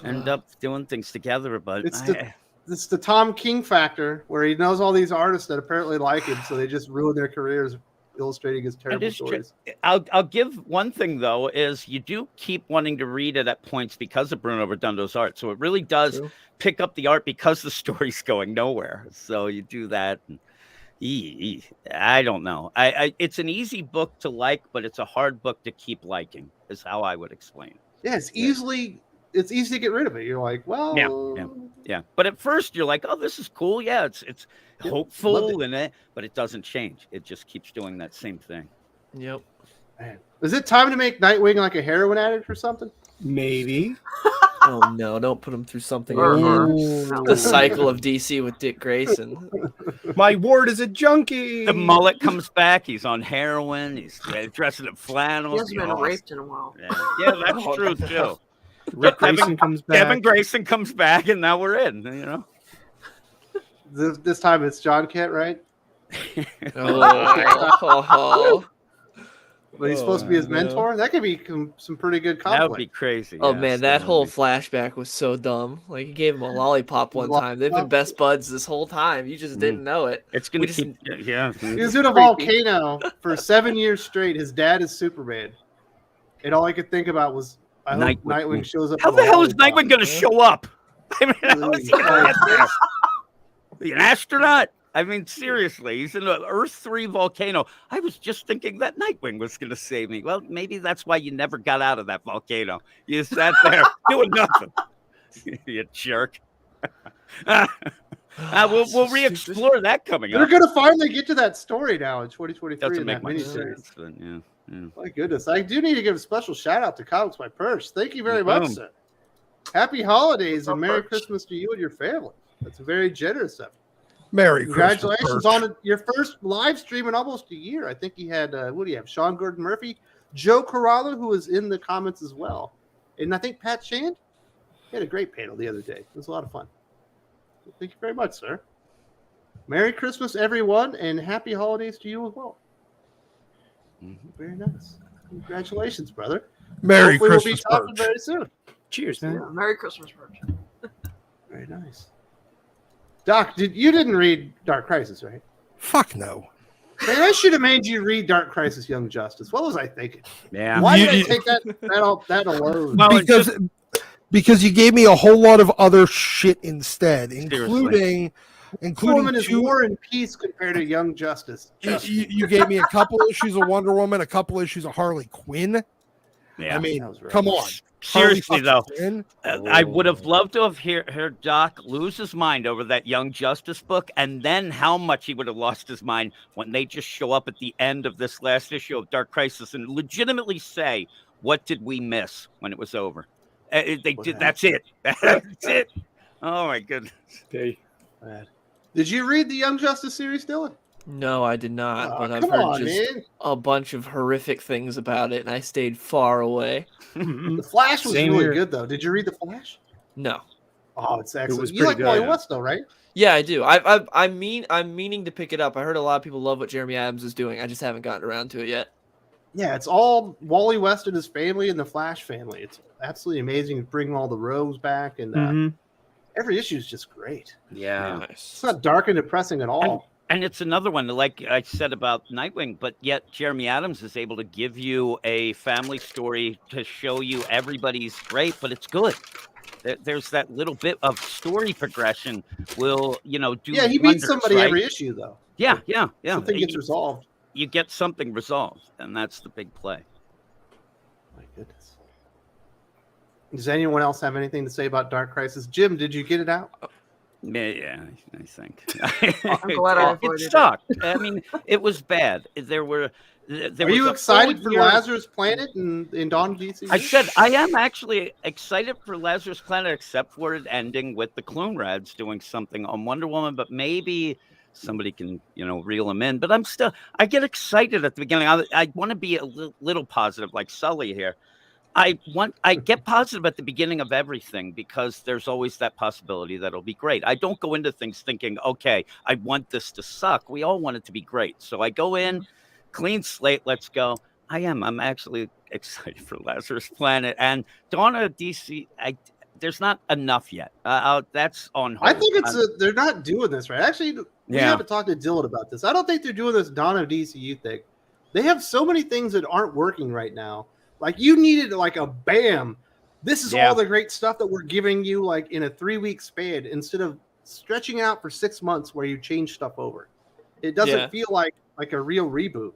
end up doing things together. But It's the Tom King factor, where he knows all these artists that apparently like him, so they just ruin their careers illustrating his terrible is true. stories. I'll give one thing though is you do keep wanting to read it at points because of Bruno Redondo's art. So it really does True. pick up the art because the story's going nowhere. So you do that. And, I don't know. It's an easy book to like, but it's a hard book to keep liking. Is how I would explain it. Yeah, it's easy to get rid of it. You're like, well, Yeah. But at first you're like, oh, this is cool. Yeah, it's Yep, hopeful loved in it, but it doesn't change. It just keeps doing that same thing. Yep. man. Is it time to make Nightwing like a heroin addict or something? Maybe. Oh no! Don't put him through something Or- again. The cycle of DC with Dick Grayson. My ward is a junkie. The mullet comes back. He's on heroin. He's dressing in He flannels. hasn't been raped in a while. Yeah, that's Oh, true no. too. Rick Kevin- Grayson comes back. Kevin Grayson comes back, and now we're in. You know. This time it's John Kent, right? Oh, But he's supposed to be his no. mentor. That could be some pretty good That would be conflict. crazy. Oh yes, man, that whole would be- flashback was so dumb. Like he gave him a lollipop one time. They've been best buds this whole time. You just didn't know it. It's gonna we just- keep. Yeah. He was in a volcano for 7 years straight. His dad is Superman, and all I could think about was, I hope Nightwing. Nightwing shows up. How with the a hell is lollipop. Nightwing going to show up? I mean, how is he going to get there? An astronaut? I mean, seriously, he's in an Earth 3 volcano. I was just thinking that Nightwing was going to save me. Well, maybe that's why you never got out of that volcano. You sat there doing nothing. You jerk. We'll re-explore that coming They're up. going to finally get to that story now in 2023 Doesn't in make that much miniseries. sense, but yeah. My goodness, I do need to give a special shout out to Comics by Perch. Thank you very much, Boom. sir. Happy holidays and Love Merry Perch. Christmas to you and your family. That's very generous of you. Merry Congratulations Christmas, on your first live stream in almost a year. I think you had, what do you have? Sean Gordon Murphy, Joe Corralo, who was in the comments as well. And I think Pat Shand. He had a great panel the other day. It was a lot of fun. Thank you very much, sir. Merry Christmas, everyone, and happy holidays to you as well. Very nice. Congratulations, brother. Merry Hopefully Christmas, we'll be talking Perch. very soon. Cheers, man. Yeah, Merry Christmas, Virgin. Very nice. Doc, you didn't read Dark Crisis, right? Fuck no. Man, I should have made you read Dark Crisis Young Justice. What was I thinking? Yeah. Why did I You- take that alone? Well, it's Because you gave me a whole lot of other shit instead, Seriously. Woman including is two. War and Peace compared to Young Justice. You gave me a couple issues of Wonder Woman, a couple issues of Harley Quinn. Yeah. I mean, That was rough. come on. Seriously, though, Harley I would have loved to have heard Doc lose his mind over that Young Justice book, and then how much he would have lost his mind when they just show up at the end of this last issue of Dark Crisis and legitimately say, "What did we miss when it was over?" They did. That's it. That's it. Oh my goodness. Okay. Did you read the Young Justice series, Dylan? No, I did not, but I've come heard on, just man. a bunch of horrific things about it, and I stayed far away. The Flash was Same really here. good, though. Did you read the Flash? No. Oh, it's excellent. was You like pretty Wally good. West, though, right? Yeah, I do. I'm meaning to pick it up. I heard a lot of people love what Jeremy Adams is doing. I just haven't gotten around to it yet. Yeah, it's all Wally West and his family and the Flash family. It's absolutely amazing. Bringing all the rogues back, and every issue is just great. Yeah. It's not dark and depressing at all. And it's another one, like I said about Nightwing, but yet Jeremy Adams is able to give you a family story to show you everybody's great, but it's good. There's that little bit of story progression will, do Yeah, he beats wonders, somebody right? every issue, though. Yeah. Something gets resolved. You get something resolved, and that's the big play. My goodness. Does anyone else have anything to say about Dark Crisis? Jim, did you get it out? Yeah, I think. I'm glad I avoided it it. sucked. I mean, it was bad. There Are was you a excited full for year- Lazarus Planet in Dawn of DCU? I said I am actually excited for Lazarus Planet, except for it ending with the Clone Rads doing something on Wonder Woman, but maybe somebody can, reel them in. But I get excited at the beginning. I want to be a little positive, like Sully here. I get positive at the beginning of everything because there's always that possibility that it'll be great. I don't go into things thinking, okay, I want this to suck. We all want it to be great. So I go in, clean slate, let's go. I'm actually excited for Lazarus Planet and Dawn of DC. There's not enough yet. That's on hold. I think they're not doing this right. Actually, we haven't talked to Dylan about this. I don't think they're doing this Dawn of DCU thing. They have so many things that aren't working right now. Like you needed like a bam. This is all the great stuff that we're giving you like in a 3-week span instead of stretching out for 6 months where you change stuff over. It doesn't feel like a real reboot,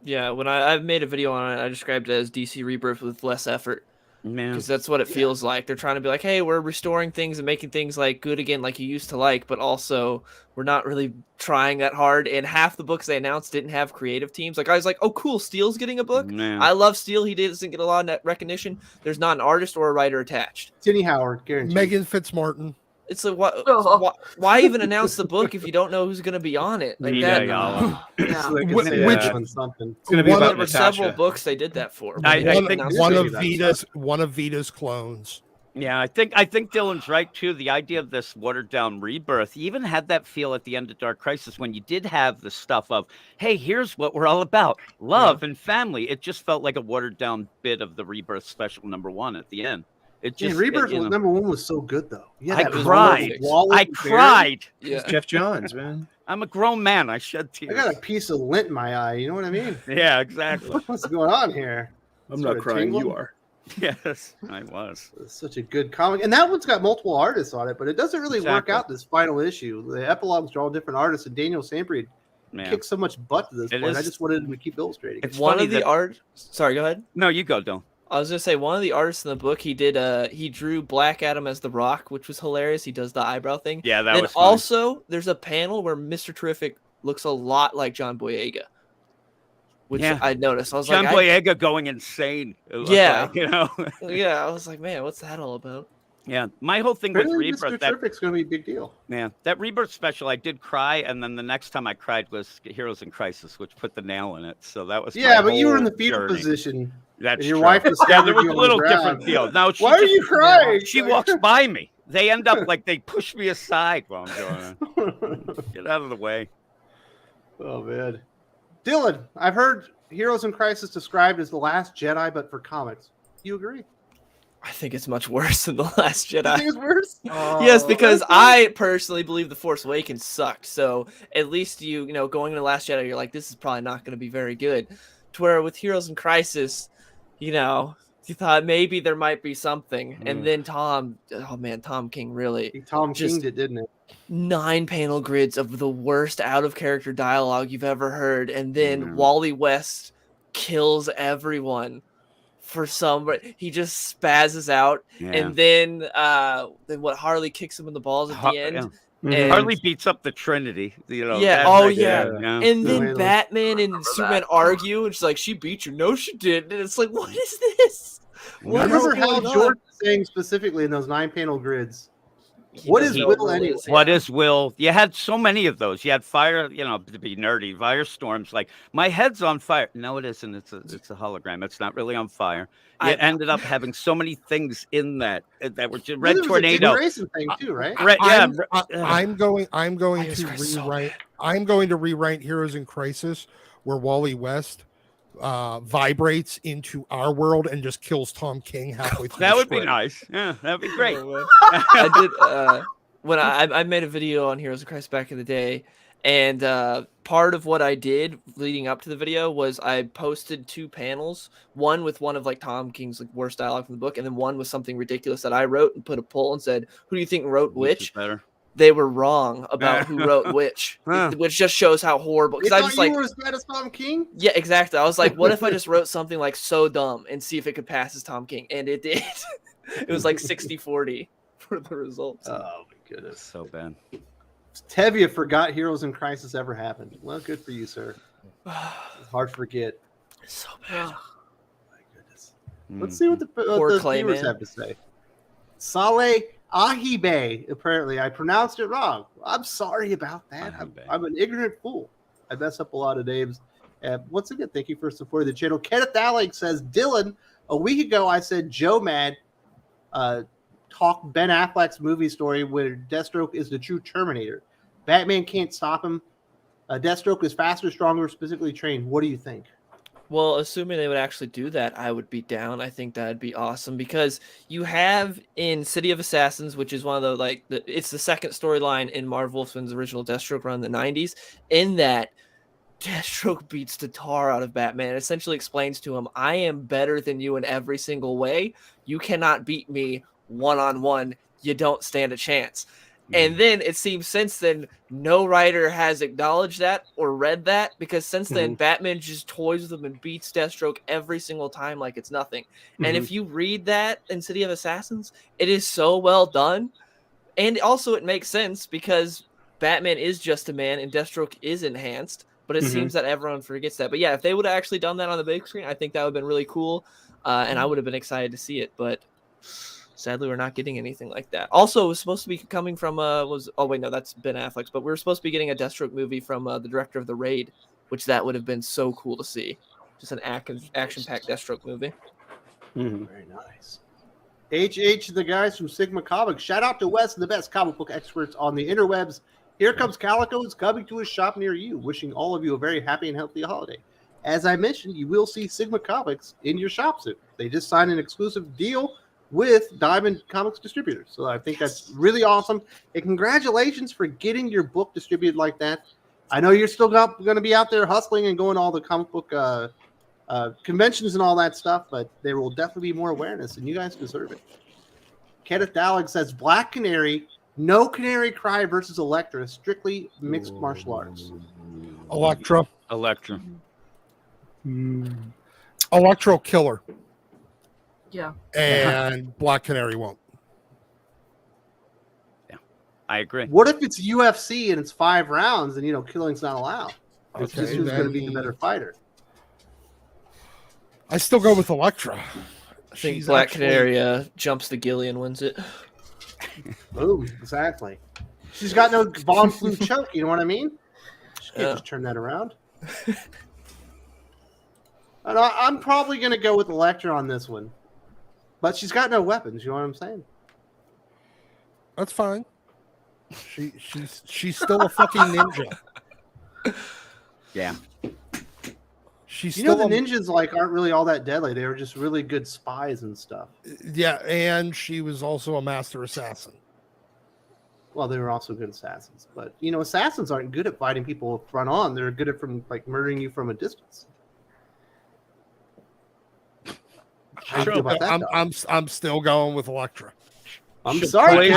Yeah, when I've made a video on it, I described it as DC Rebirth with less effort. Man. Because that's what it feels like. They're trying to be like, hey, we're restoring things and making things like good again like you used to like, but also we're not really trying that hard. And half the books they announced didn't have creative teams. Like I was like, oh, cool, Steele's getting a book. Man. I love Steele. He doesn't get a lot of recognition. There's not an artist or a writer attached. Tinny Howard, guaranteed. Megan Fitzmartin. It's like, why even announce the book if you don't know who's going to be on it? Like that. So they can Which- say which- that on something. It's gonna be One about There were Natasha. several books they did that for. I think one of Vita's Vita's clones. Yeah, I think Dylan's right too. The idea of this watered down rebirth, you even had that feel at the end of Dark Crisis when you did have the stuff of, hey, here's what we're all about, love and family. It just felt like a watered down bit of the Rebirth special #1 at the end. It just Rebirth #1 was so good though. Yeah, I that was cried. Wallace I and Barry. cried. Yeah. Jeff Johns, man. I'm a grown man. I shed I tears. got a piece of lint in my eye. You know what I mean? Yeah, exactly. What's going on here? I'm Sort not of crying. tingling. You are. Yes, I was. It's such a good comic, and that one's got multiple artists on it, but it doesn't really work Exactly. out this final issue. The epilogues are all different artists, and Daniel Sampry Man. kicked so much butt to this It point. I is- just wanted him to keep illustrating. It's One funny of the that- art. Sorry, go ahead. No, you go, Dylan. I was gonna say one of the artists in the book he did he drew Black Adam as the Rock, which was hilarious. He does the eyebrow thing. Yeah, that And was funny. also there's a panel where Mr. Terrific looks a lot like John Boyega. Which Yeah. I noticed. I was John like, Boyega going insane. It looked Yeah. like, you know. yeah, I was like, man, what's that all about? Yeah, my whole thing with Apparently, Rebirth, Mr. that Terrific's going to be a big deal. that Rebirth special, I did cry, and then the next time I cried was Heroes in Crisis, which put the nail in it. So that was Yeah, my but you were in the whole fetal journey. position. That's and your true. wife was Yeah, standing there was you a on the little ground. different feel. Now she Why are just- you crying? She walks by me. They end up like they push me aside while I'm doing it. Get out of the way. Oh man, Dylan, I've heard Heroes in Crisis described as the Last Jedi, but for comics. You agree? I think it's much worse than The Last You Jedi. think it's worse? Yes, because I personally believe The Force Awakens sucked. So at least you know, going into Last Jedi, you're like, this is probably not going to be very good. To where with Heroes in Crisis, you know, you thought maybe there might be something. And then Tom King really Tom just- King did, didn't it? 9 panel grids of the worst out of character dialogue you've ever heard. And then Wally West kills everyone for some, but he just spazzes out, and then what? Harley kicks him in the balls at the end. And Harley beats up the Trinity. You know. Yeah. Yeah. And then Batman and Superman argue, and she's like, "She beat you." No, she didn't. And it's like, what is this? I remember Hal Jordan saying specifically in those 9-panel grids. What is Will anyway? What is Will? You had so many of those. You had fire, you know, to be nerdy, firestorms. Like, my head's on fire. No, it isn't. It's a hologram. It's not really on fire. It ended up having so many things in that were just red tornado. Thing too, right? I'm going to rewrite Heroes in Crisis, where Wally West vibrates into our world and just kills Tom King halfway through. That would be nice. Yeah, that'd be great. I did when I made a video on Heroes of Christ back in the day, and part of what I did leading up to the video was I posted 2 panels, one with one of like Tom King's like worst dialogue from the book, and then one with something ridiculous that I wrote, and put a poll and said, who do you think wrote which? Better. They were wrong about who wrote which, which just shows how horrible. Because I just you were as bad as Tom King. Yeah, exactly. I was like, what if I just wrote something like so dumb and see if it could pass as Tom King, and it did. It was like 60-40 for the results. Oh my goodness, so bad. Tevye forgot Heroes in Crisis ever happened. Well, good for you, sir. It's hard to forget. It's so bad. Oh, my goodness. Let's see what the viewers have to say. Saleh Ahibe, apparently. I pronounced it wrong. I'm sorry about that. I'm an ignorant fool. I mess up a lot of names. Once again, thank you for supporting the channel. Kenneth Alec says, Dylan, a week ago I said Joe Mad talked Ben Affleck's movie story where Deathstroke is the true Terminator. Batman can't stop him. Deathstroke is faster, stronger, specifically trained. What do you think? Well, assuming they would actually do that, I would be down. I think that'd be awesome because you have in City of Assassins, which is one of the it's the second storyline in Marv Wolfman's original Deathstroke run in the 90s. In that, Deathstroke beats the tar out of Batman. It essentially explains to him, I am better than you in every single way. You cannot beat me one-on-one. You don't stand a chance. And then it seems since then, no writer has acknowledged that or read that, because since then, Batman just toys with him and beats Deathstroke every single time like it's nothing. And if you read that in City of Assassins, it is so well done. And also it makes sense because Batman is just a man and Deathstroke is enhanced, but it seems that everyone forgets that. But yeah, if they would have actually done that on the big screen, I think that would have been really cool. And I would have been excited to see it, but sadly, we're not getting anything like that. Also, it was supposed to be coming from that's Ben Affleck's, but we were supposed to be getting a Deathstroke movie from the director of The Raid, which that would have been so cool to see. Just an action-packed Deathstroke movie. Very nice. HH, the guys from Sigma Comics. Shout out to Wes and the best comic book experts on the interwebs. Here comes Calico. It's coming to a shop near you. Wishing all of you a very happy and healthy holiday. As I mentioned, you will see Sigma Comics in your shop soon. They just signed an exclusive deal with Diamond Comics Distributors. So I think that's really awesome. And congratulations for getting your book distributed like that. I know you're still going to be out there hustling and going to all the comic book conventions and all that stuff, but there will definitely be more awareness, and you guys deserve it. Kenneth Dalek says, Black Canary, no Canary Cry versus Elektra, strictly mixed martial arts. Elektra. Electro killer. Yeah. And Black Canary won't. Yeah, I agree. What if it's UFC and it's 5 rounds and, killing's not allowed? It's just who's going to be the better fighter. I still go with Elektra. I think Black Canary jumps the Gilly and wins it. Boom, exactly. She's got no Von Flu choke, you know what I mean? She can't just turn that around. And I'm probably going to go with Elektra on this one. But she's got no weapons, you know what I'm saying? That's fine. She's still a fucking ninja. Yeah. She's the ninjas aren't really all that deadly. They were just really good spies and stuff. Yeah, and she was also a master assassin. Well, they were also good assassins. But assassins aren't good at fighting people front on. They're good at murdering you from a distance. I'm still going with Elektra. I'm sorry.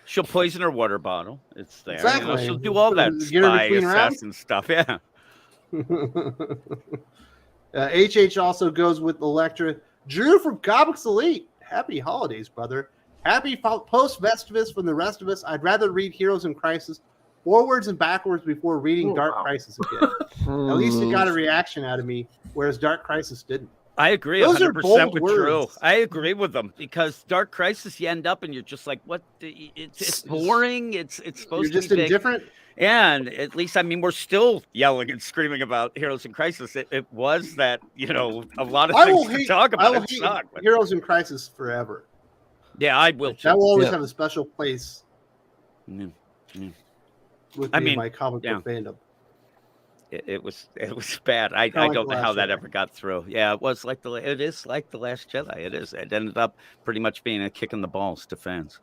She'll poison her water bottle. It's there. Exactly. She'll do all that spy assassin stuff. Yeah. HH also goes with Elektra. Drew from Comics Elite. Happy holidays, brother. Happy post-Festivus from the rest of us. I'd rather read Heroes in Crisis forwards and backwards before reading Dark Crisis again. At least it got a reaction out of me, whereas Dark Crisis didn't. I agree 100% with Drew. I agree with them because Dark Crisis, you end up and you're just like, what? It's boring. It's supposed You're just to be indifferent. And at least, I mean, we're still yelling and screaming about Heroes in Crisis. It was that, a lot of things to talk about. I will hate Heroes in Crisis forever. Yeah, I will. That will always have a special place with my comic book fandom. It was bad. I don't know how that ever got through. Yeah, it is like the Last Jedi. It ended up pretty much being a kick in the balls to fans.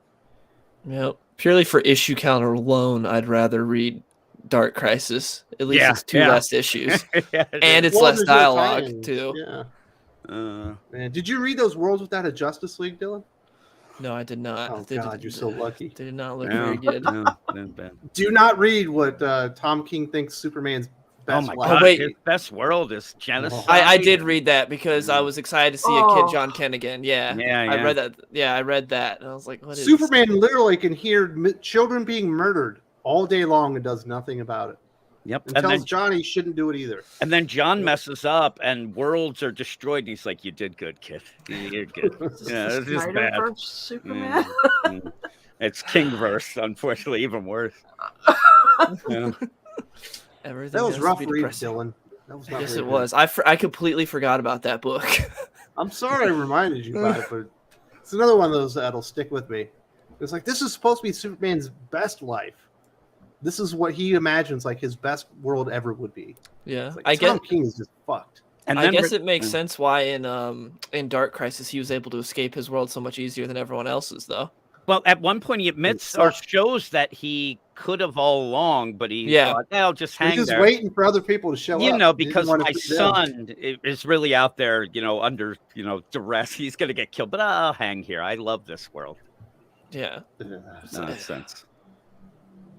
Yeah, purely for issue count alone, I'd rather read Dark Crisis. At least it's two less issues, and it's less dialogue too. Yeah. Man, did you read those Worlds Without a Justice League, Dylan? No, I did not. Oh God, you're so lucky. They did not look very good. Do not read what Tom King thinks Superman's best. Oh my God! His best world is genocide. I did read that because I was excited to see a Kid John Ken again. I read that. Yeah, I read that, and I was like, "What is?" Superman literally can hear children being murdered all day long and does nothing about it. Yep. And tells John he shouldn't do it either. And then John messes up and worlds are destroyed. And he's like, "You did good, kid. You did good." This is bad. Superman. It's Kingverse, unfortunately, even worse. That was rough read, Dylan. That was not it was. I completely forgot about that book. I'm sorry I reminded you about it, but it's another one of those that'll stick with me. It's like, this is supposed to be Superman's best life. This is what he imagines like his best world ever would be. Yeah, like, Tom King is just fucked. And I guess it makes sense why in Dark Crisis he was able to escape his world so much easier than everyone else's, though. Well, at one point he admits or shows that he could have all along, but he thought, I'll just hang there. He's just waiting for other people to show up. Because my son is really out there, under, duress. He's going to get killed, but I'll hang here. I love this world. Yeah. Nonsense.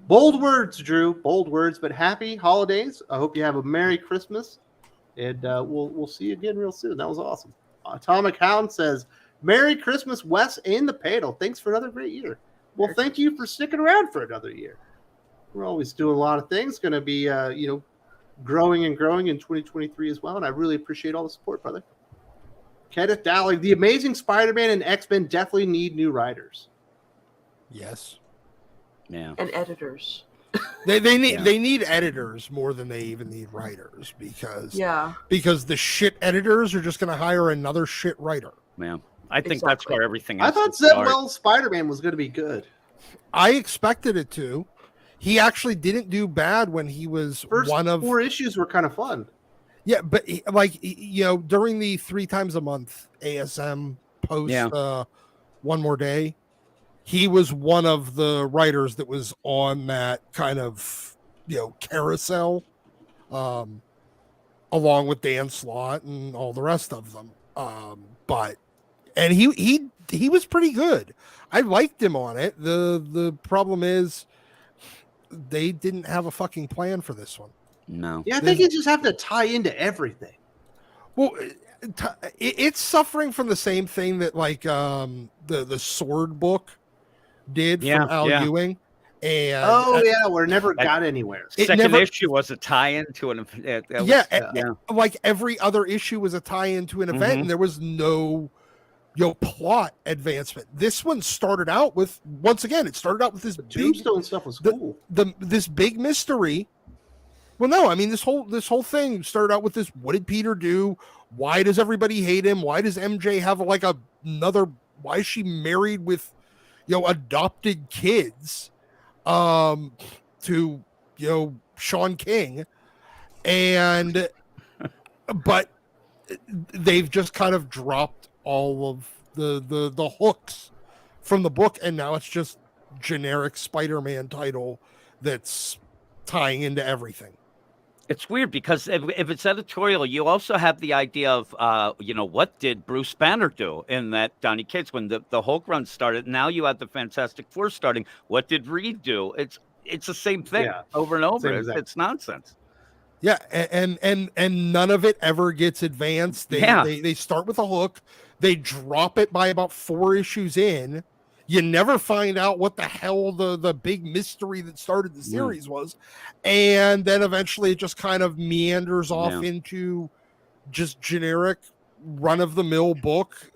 Bold words, Drew. Bold words, but happy holidays. I hope you have a Merry Christmas, and we'll see you again real soon. That was awesome. Atomic Hound says, Merry Christmas, Wes and the panel. Thanks for another great year. Well, thank you for sticking around for another year. We're always doing a lot of things. Going to be, growing and growing in 2023 as well, and I really appreciate all the support, brother. Kenneth Dowling, The Amazing Spider-Man and X-Men definitely need new writers. Yes. Yeah. And editors. They need editors more than they even need writers because the shit editors are just going to hire another shit writer. Yeah. I think that's where everything is. I thought Zedwell's Spider-Man was going to be good. I expected it to. He actually didn't do bad when he was one of 4 issues were kind of fun. Yeah, but during the 3 times a month ASM post One More Day, he was one of the writers that was on that kind of carousel, along with Dan Slott and all the rest of them. And he was pretty good. I liked him on it. The problem is they didn't have a fucking plan for this one. No. Yeah, I think you just have to tie into everything. Well, it's suffering from the same thing that the Sword book did from Al Ewing. And where it never got anywhere. Second issue was a tie-in to an event. Like every other issue was a tie-in to an event, and there was no plot advancement. This one started out with this Tombstone stuff was cool. This big mystery. Well, no, I mean this whole thing started out with this. What did Peter do? Why does everybody hate him? Why does MJ have why is she married with adopted kids to Sean King? But they've just kind of dropped all of the hooks from the book, and now it's just generic Spider-Man title that's tying into everything. It's weird because if it's editorial, you also have the idea of, what did Bruce Banner do in that Donny Cates when the Hulk run started? Now you have the Fantastic Four starting. What did Reed do? It's the same thing over and over. It's nonsense. Yeah, and none of it ever gets advanced. They start with a hook. They drop it by about 4 issues in. You never find out what the hell the big mystery that started the series was. And then eventually it just kind of meanders off into just generic run-of-the-mill book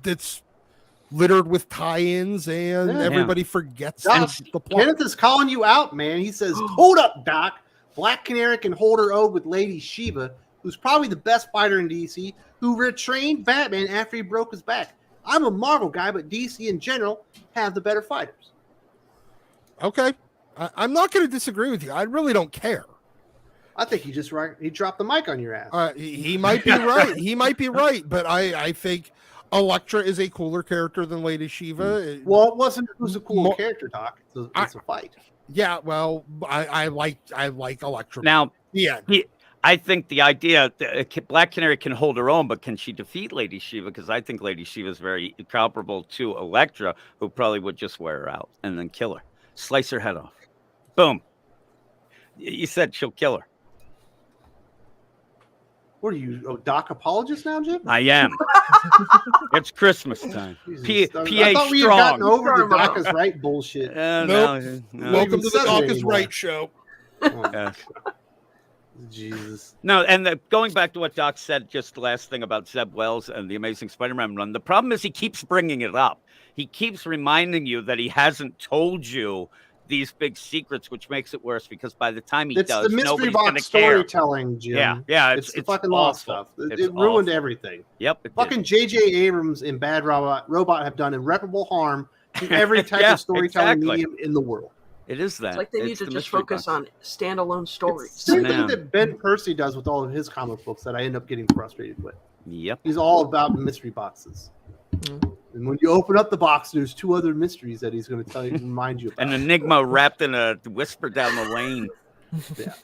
that's littered with tie-ins, and everybody forgets the plot. Kenneth is calling you out, man. He says, hold up, Doc. Black Canary can hold her own with Lady Shiva, who's probably the best fighter in DC, who retrained Batman after he broke his back. I'm a Marvel guy, but DC in general have the better fighters. Okay. I'm not going to disagree with you. I really don't care. I think he dropped the mic on your ass. He might be right. He might be right, but I think Elektra is a cooler character than Lady Shiva. Well, it wasn't who's a cool character, Doc. It's a fight. Yeah, well, I like Elektra. Now, yeah. I think the idea that Black Canary can hold her own, but can she defeat Lady Shiva? Because I think Lady Shiva is very comparable to Elektra, who probably would just wear her out and then kill her. Slice her head off. Boom. You said she'll kill her. What are you, a Doc apologist now, Jim? I am. It's Christmas time. I thought we had strong. gotten over the Doc is right bullshit. Nope. No. Welcome to the Doc is anymore. right show. Jesus. No, and going back to what Doc said, just the last thing about Zeb Wells and the Amazing Spider-Man run, the problem is he keeps bringing it up. He keeps reminding you that he hasn't told you these big secrets, which makes it worse because by the time he It's does, the mystery nobody's going to box care. storytelling, Jim. Yeah, it's the fucking lost stuff. It ruined everything. Yep. Fucking J.J. Abrams and Bad Robot have done irreparable harm to every type of storytelling medium in the world. It is that. It's like they need to just focus on standalone stories. It's the same thing that Ben Percy does with all of his comic books that I end up getting frustrated with. Yep. He's all about mystery boxes. And when you open up the box, there's 2 other mysteries that he's going to tell you, remind you about. An enigma wrapped in a whisper down the lane. Yeah.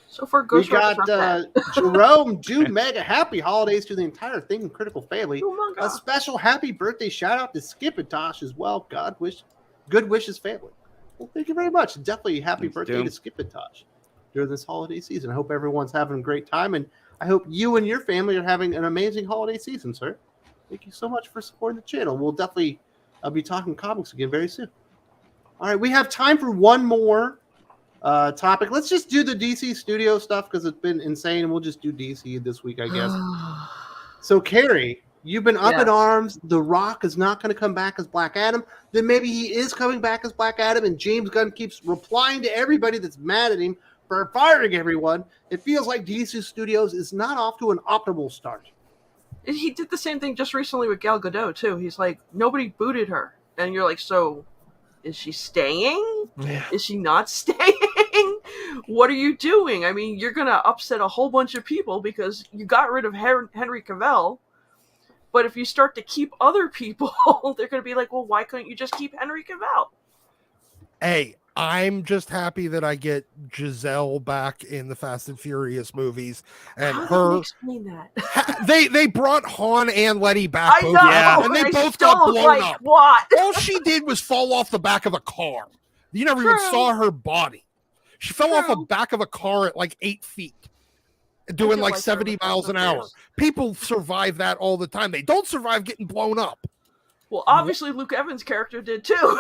So far, We got Jerome, Dude Mega, happy holidays to the entire Thing and Critical family. A special happy birthday shout out to Skip and Tosh as well. Good wishes family. Well, thank you very much. Definitely happy birthday to Skip and Tosh during this holiday season. I hope everyone's having a great time, and I hope you and your family are having an amazing holiday season, sir. Thank you so much for supporting the channel. We'll definitely be talking comics again very soon. All right, we have time for one more topic. Let's just do the DC studio stuff because it's been insane. We'll just do DC this week, I guess. So, Carrie, you've been up in arms. The Rock is not going to come back as Black Adam. Then maybe he is coming back as Black Adam, and James Gunn keeps replying to everybody that's mad at him for firing everyone. It feels like DC Studios is not off to an optimal start. He did the same thing just recently with Gal Gadot, too. He's like, nobody booted her. And you're like, so is she staying? Yeah. Is she not staying? What are you doing? I mean, you're going to upset a whole bunch of people because you got rid of Henry Cavill. But if you start to keep other people, they're going to be like, well, why couldn't you just keep Henry Cavill? Hey, I'm just happy that I get Giselle back in the Fast and Furious movies, and How do you explain that? They brought Han and Letty back, I know, and they I both still got blown like, up. What? All she did was fall off the back of a car. You never even saw her body. She fell off the back of a car at like 8 feet, doing like 70 miles an hour. People survive that all the time. They don't survive getting blown up. Well, obviously Luke Evans' character did too.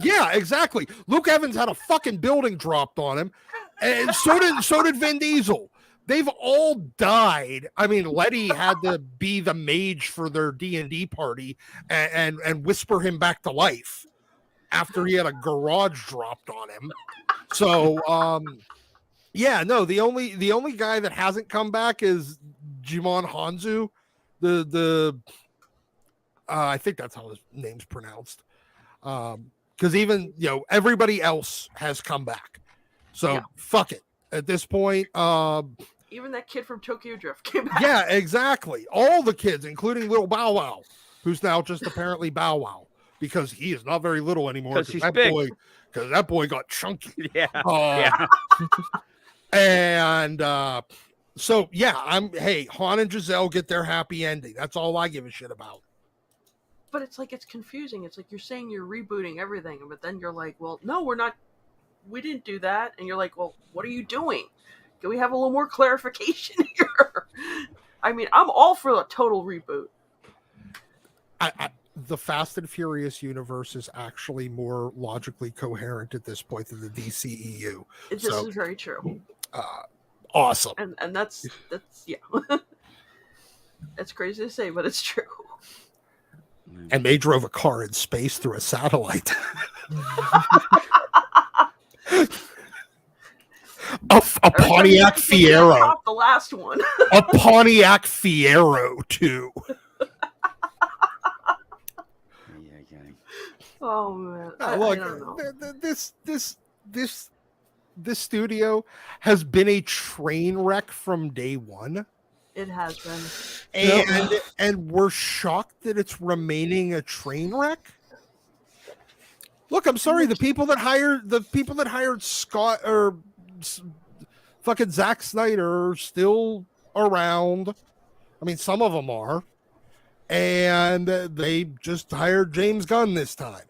Yeah, exactly. Luke Evans had a fucking building dropped on him, and so did Vin Diesel. They've all died. I mean, Letty had to be the mage for their D&D party and whisper him back to life after he had a garage dropped on him. So, yeah, no, the only guy that hasn't come back is Jimon Hanzo. I think that's how his name's pronounced. Because even, everybody else has come back. So fuck it. At this point, even that kid from Tokyo Drift came back. Yeah, exactly. All the kids, including little Bow Wow, who's now just apparently Bow Wow because he is not very little anymore. Because he's big. Because that boy got chunky. Yeah. And so hey, Han and Giselle get their happy ending. That's all I give a shit about. But it's like, it's confusing. It's like you're saying you're rebooting everything, but then you're like, well, no, we're not. We didn't do that. And you're like, well, what are you doing? Can we have a little more clarification here? I mean, I'm all for a total reboot. the Fast and Furious universe is actually more logically coherent at this point than the DCEU. This is very true. Awesome. And that's yeah. It's crazy to say, but it's true. And they drove a car in space through a satellite. a Pontiac Fiero. The last one. A Pontiac Fiero too. Oh man! Look, I don't know. this studio has been a train wreck from day one. It has been, and we're shocked that it's remaining a train wreck. Look, I'm sorry. The people that hired Scott or fucking Zack Snyder are still around. I mean, some of them are, and they just hired James Gunn this time.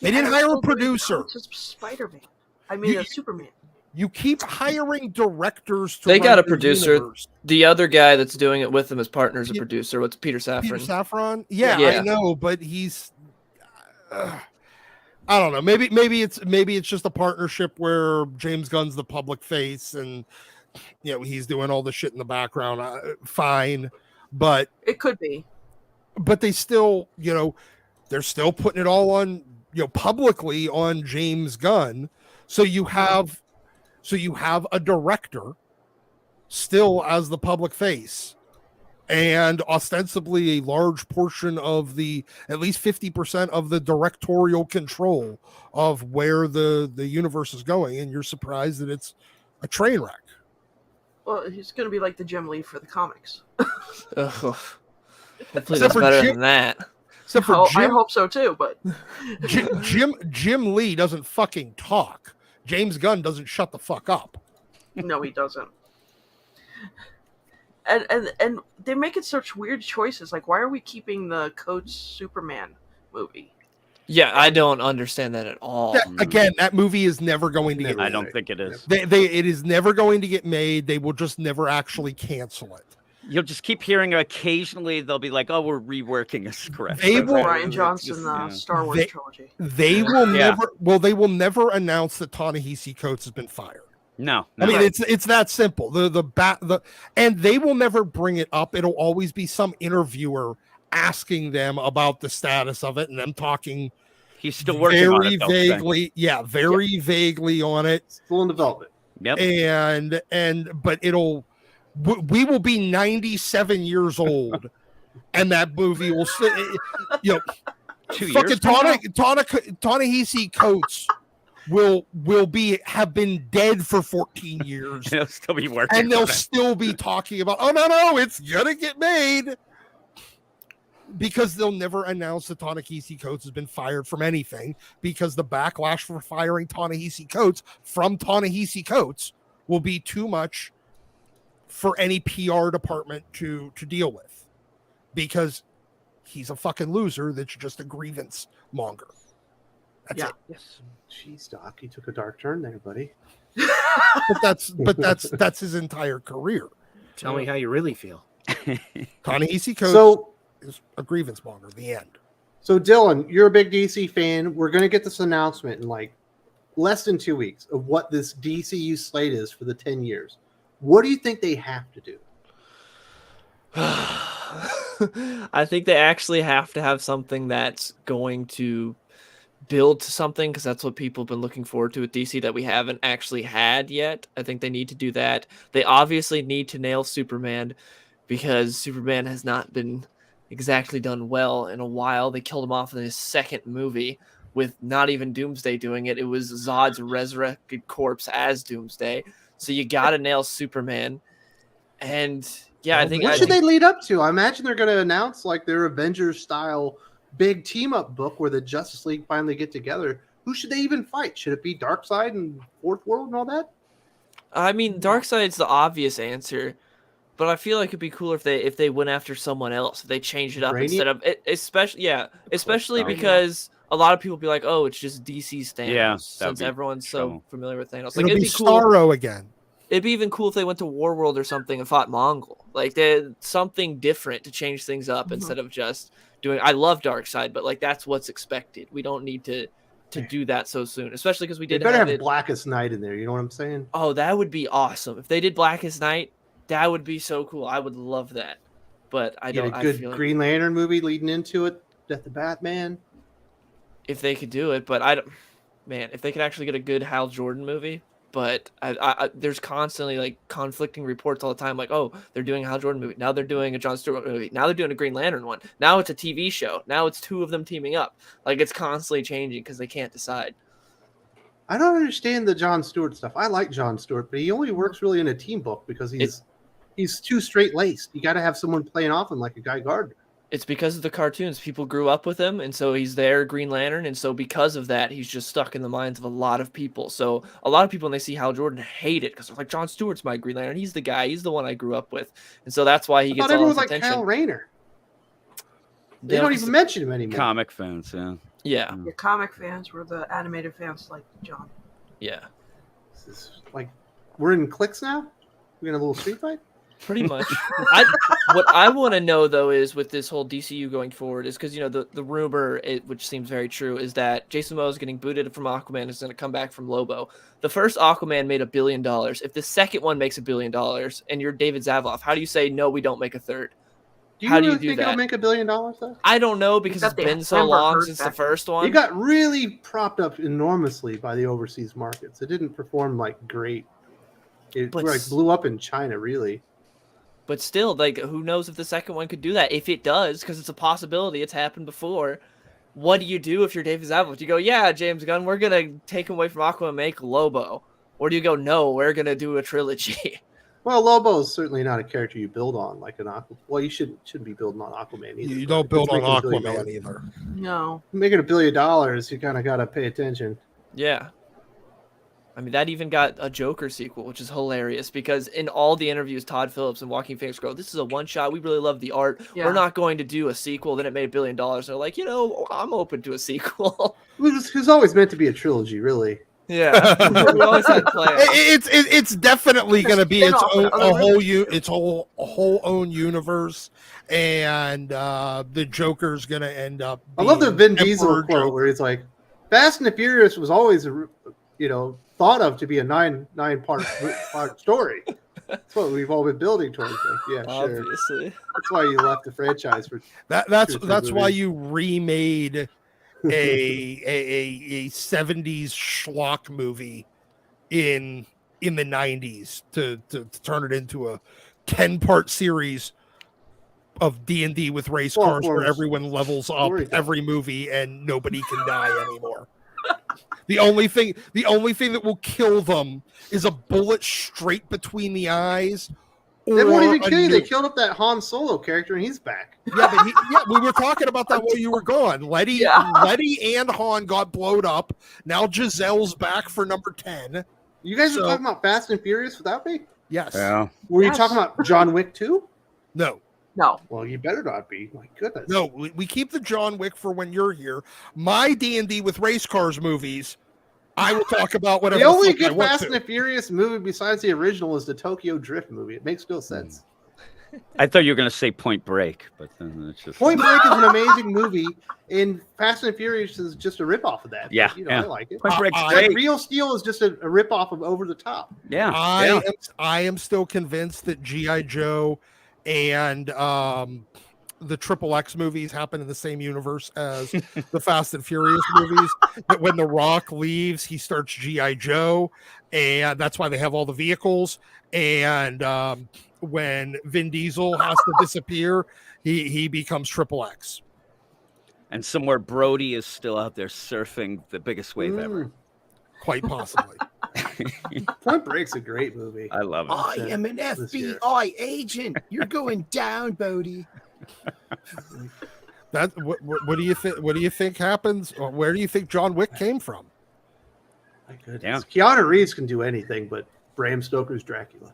They didn't hire a producer. Spider-Man. I mean, a Superman. You keep hiring directors to They got a the producer. universe. The other guy that's doing it with him as partner is a producer. What's Peter Safran? Peter Safran? Yeah, Yeah. I know, but he's I don't know. Maybe it's just a partnership where James Gunn's the public face and he's doing all the shit in the background. Fine, but it could be. But they still, they're still putting it all on, publicly on James Gunn. So you have a director still as the public face, and ostensibly a large portion of at least 50% of the directorial control of where the universe is going, and you're surprised that it's a train wreck. Well, he's going to be like the Jim Lee for the comics. Hopefully that's better than that. Except for I hope so too, but Jim Lee doesn't fucking talk. James Gunn doesn't shut the fuck up. No, he doesn't. And they're making such weird choices. Like, why are we keeping the Coates Superman movie? Yeah, I don't understand that at all. Again, that movie is never going to get made. I don't think it is. It is never going to get made. They will just never actually cancel it. You'll just keep hearing occasionally they'll be like, "Oh, we're reworking a script." They will, Ryan Johnson Star Wars trilogy. They will never. Well, they will never announce that Ta-Nehisi Coates has been fired. No. I mean, it's that simple. And they will never bring it up. It'll always be some interviewer asking them about the status of it, and them talking. He's still working on it, vaguely. Yeah, very vaguely on it. Still in development. Yep. But we will be 97 years old, and that movie will still, 2 years. Fucking Ta-Nehisi Coates will have been dead for 14 years. They'll still be working, and they'll still be talking about, oh no, it's gonna get made, because they'll never announce that Ta-Nehisi Coates has been fired from anything, because the backlash for firing Ta-Nehisi Coates from Ta-Nehisi Coates will be too much for any PR department to deal with, because he's a fucking loser that's just a grievance monger. That's it. Yes. Jeez, Doc, you took a dark turn there, buddy. but that's his entire career. Tell me how you really feel. Ta-Nehisi Coates is a grievance monger. The end. So Dylan, you're a big DC fan. We're gonna get this announcement in like less than 2 weeks of what this DCU slate is for the 10 years. What do you think they have to do? I think they actually have to have something that's going to build to something, because that's what people have been looking forward to with DC that we haven't actually had yet. I think they need to do that. They obviously need to nail Superman, because Superman has not been exactly done well in a while. They killed him off in his second movie with not even Doomsday doing it. It was Zod's resurrected corpse as Doomsday. So you got to nail Superman. And I think... What should they lead up to? I imagine they're going to announce like their Avengers-style big team-up book where the Justice League finally get together. Who should they even fight? Should it be Darkseid and Fourth World and all that? I mean, Darkseid's the obvious answer, but I feel like it'd be cooler if they went after someone else. If they changed it up instead of... Especially because... A lot of people be like, "Oh, it's just DC's Thanos," since everyone's so familiar with Thanos. Like, it'd be cool. Starro again. It'd be even cool if they went to Warworld or something and fought Mongol. Like there's something different to change things up instead of just doing. I love Darkseid, but like that's what's expected. We don't need to do that so soon, especially because we They did better have have it. Blackest Night in there. You know what I'm saying? Oh, that would be awesome if they did Blackest Night. That would be so cool. I would love that. But I Get don't. a good I feel like Green Lantern movie leading into it. Death of Batman. if they could do it, but I don't. Man, if they could actually get a good Hal Jordan movie. But there's constantly like conflicting reports all the time. Like, oh, they're doing a Hal Jordan movie. Now they're doing a Jon Stewart movie. Now they're doing a Green Lantern one. Now it's a TV show. Now it's two of them teaming up. Like it's constantly changing because they can't decide. I don't understand the Jon Stewart stuff. I like Jon Stewart, but he only works really in a team book because he's too straight laced. You got to have someone playing off him like a Guy Gardner. It's because of the cartoons. People grew up with him, and so he's their Green Lantern, and so because of that, he's just stuck in the minds of a lot of people. So a lot of people, when they see Hal Jordan, hate it because they're like, Jon Stewart's my Green Lantern. He's the guy. He's the one I grew up with, and so that's why he gets all his like attention. Kyle Rayner. They don't even mention him anymore. Comic fans, yeah. Yeah. The comic fans were the animated fans like John. Yeah. This is like we're in cliques now. We're in a little street fight. Pretty much. What I want to know though is with this whole DCU going forward is because the rumor, which seems very true, is that Jason Momoa is getting booted from Aquaman, is going to come back from Lobo. The first Aquaman made $1 billion. If the second one makes $1 billion, and you're David Zaslav, how do you say no? We don't make a third. How do you think it'll make $1 billion though? I don't know because it's been so long since the first one. It got really propped up enormously by the overseas markets. It didn't perform like great. It like blew up in China, really. But still, like, who knows if the second one could do that? If it does, because it's a possibility, it's happened before. What do you do if you're David Zaslav? Do you go, yeah, James Gunn, we're going to take him away from Aquaman and make Lobo? Or do you go, no, we're going to do a trilogy? Well, Lobo is certainly not a character you build on like an Aquaman. Well, you shouldn't be building on Aquaman either. You don't build on Aquaman either. No. Making $1 billion, you kind of got to pay attention. Yeah. I mean, that even got a Joker sequel, which is hilarious because in all the interviews, Todd Phillips and Joaquin Phoenix go, this is a one-shot. We really love the art. Yeah. We're not going to do a sequel. Then it made $1 billion. They're like, I'm open to a sequel. It was always meant to be a trilogy, really. Yeah. We always had plans. It's definitely going to be its whole own universe, and the Joker's going to end up. I love the Vin Diesel quote where he's like, "Fast and the Furious was always thought of to be a nine part story. That's what we've all been building towards." Like, yeah, obviously. Sure. That's why you left the franchise for that's why you remade a 70s schlock movie in the 90s to turn it into a 10-part series of D&D with race cars where everyone levels up every movie and nobody can die anymore. The only thing that will kill them is a bullet straight between the eyes. They won't even kill you. They killed up that Han Solo character, and he's back. Yeah, but we were talking about that while you were gone. Letty and Han got blowed up. Now Giselle's back for number 10. You guys were talking about Fast and Furious without me? Yes. Yeah. Were you talking about John Wick 2? No. Well, you better not be. My goodness. No, we keep the John Wick for when you're here. My D&D with race cars movies, I will talk about whatever. The only good Fast and the Furious movie besides the original is the Tokyo Drift movie. It makes no sense. I thought you were going to say Point Break, but then it's just Point Break is an amazing movie, and Fast and Furious is just a ripoff of that. Yeah, but, I like it. Point Break's great. Real Steel is just a ripoff of Over the Top. Yeah, I am still convinced that G.I. Joe and the XXX movies happen in the same universe as the Fast and Furious movies. That when The Rock leaves, he starts G.I. Joe, and that's why they have all the vehicles. And when Vin Diesel has to disappear, he becomes XXX. And somewhere Brody is still out there surfing the biggest wave ever. Quite possibly. Point Break's a great movie. I love it. I am an FBI agent. You're going down, Bodie. What do you think? What do you think happens? Or where do you think John Wick came from? My goodness. Yeah. Keanu Reeves can do anything, but Bram Stoker's Dracula.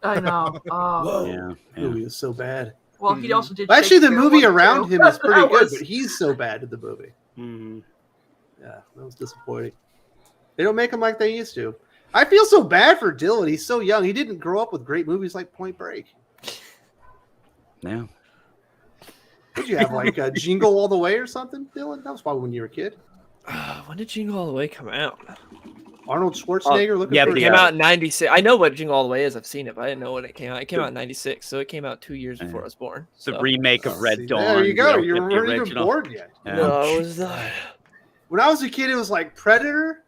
I know. Whoa. Yeah. Movie is so bad. Well, he also did. Actually, the movie around him is pretty good, but he's so bad in the movie. Mm-hmm. Yeah, that was disappointing. They don't make him like they used to. I feel so bad for Dylan. He's so young. He didn't grow up with great movies like Point Break. Yeah. Did you have like a Jingle All the Way or something, Dylan? That was probably when you were a kid. When did Jingle All the Way come out? Arnold Schwarzenegger looking yeah, for It came out in 96. I know what Jingle All the Way is. I've seen it, but I didn't know when it came out. It came out in 96, so it came out 2 years before I was born. The So. remake of Red Dawn. There you go. You with the weren't even original. born yet. Yeah. No, it was not. When I was a kid, it was like Predator,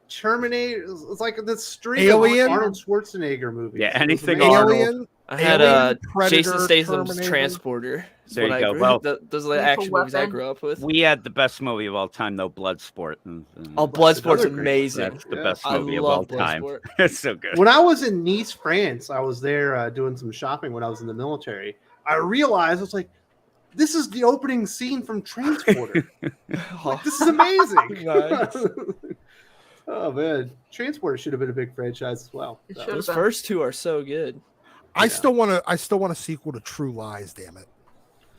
Terminator. It was like this string Alien? of Arnold Schwarzenegger movies. Yeah, It was anything amazing. Arnold. Alien. I had Alien, Predator, Jason Statham's Terminator. Transporter. That's There what you I go. grew- Well, those are the Lethal action movies I Weapon. grew up with. We had the best movie of all time, though, Bloodsport. Oh, Bloodsport's another great- amazing. That's the Yeah. best I movie of all love time. Bloodsport. It's so good. When I was in Nice, France, I was there doing some shopping when I was in the military. I realized I was like, "This is the opening scene from Transporter. Like, this is amazing." Nice. Oh man, Transporter should have been a big franchise as well. It So- should Those have been. first two are so good. I still want a sequel to True Lies. Damn it!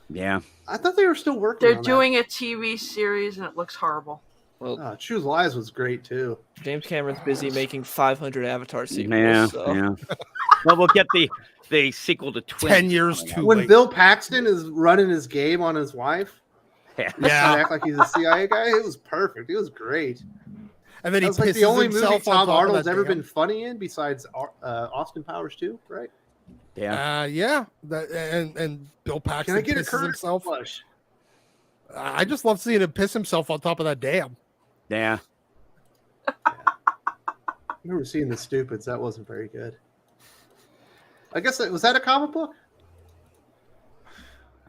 Yeah. I thought they were still working. They're on doing a TV series and it looks horrible. Well, that. True Lies was great too. James Cameron's busy making 500 Avatar sequels. Yeah. so. Yeah. Well, we'll get the sequel to Twins. 10 years coming too out. When late. Bill Paxton is running his game on his wife, Yeah. trying to Yeah, act like he's a CIA guy, it was perfect. It was great. and then he That was like pisses the only movie himself on Tom top of Arnold's that ever damn- been funny in, besides Austin Powers 2, right? Yeah. Yeah, and Bill Paxton Can I get a pisses curtain himself. flush? I just love seeing him piss himself on top of that dam. Yeah. I remember seeing The Stupids. That wasn't very good. I guess was that a comic book,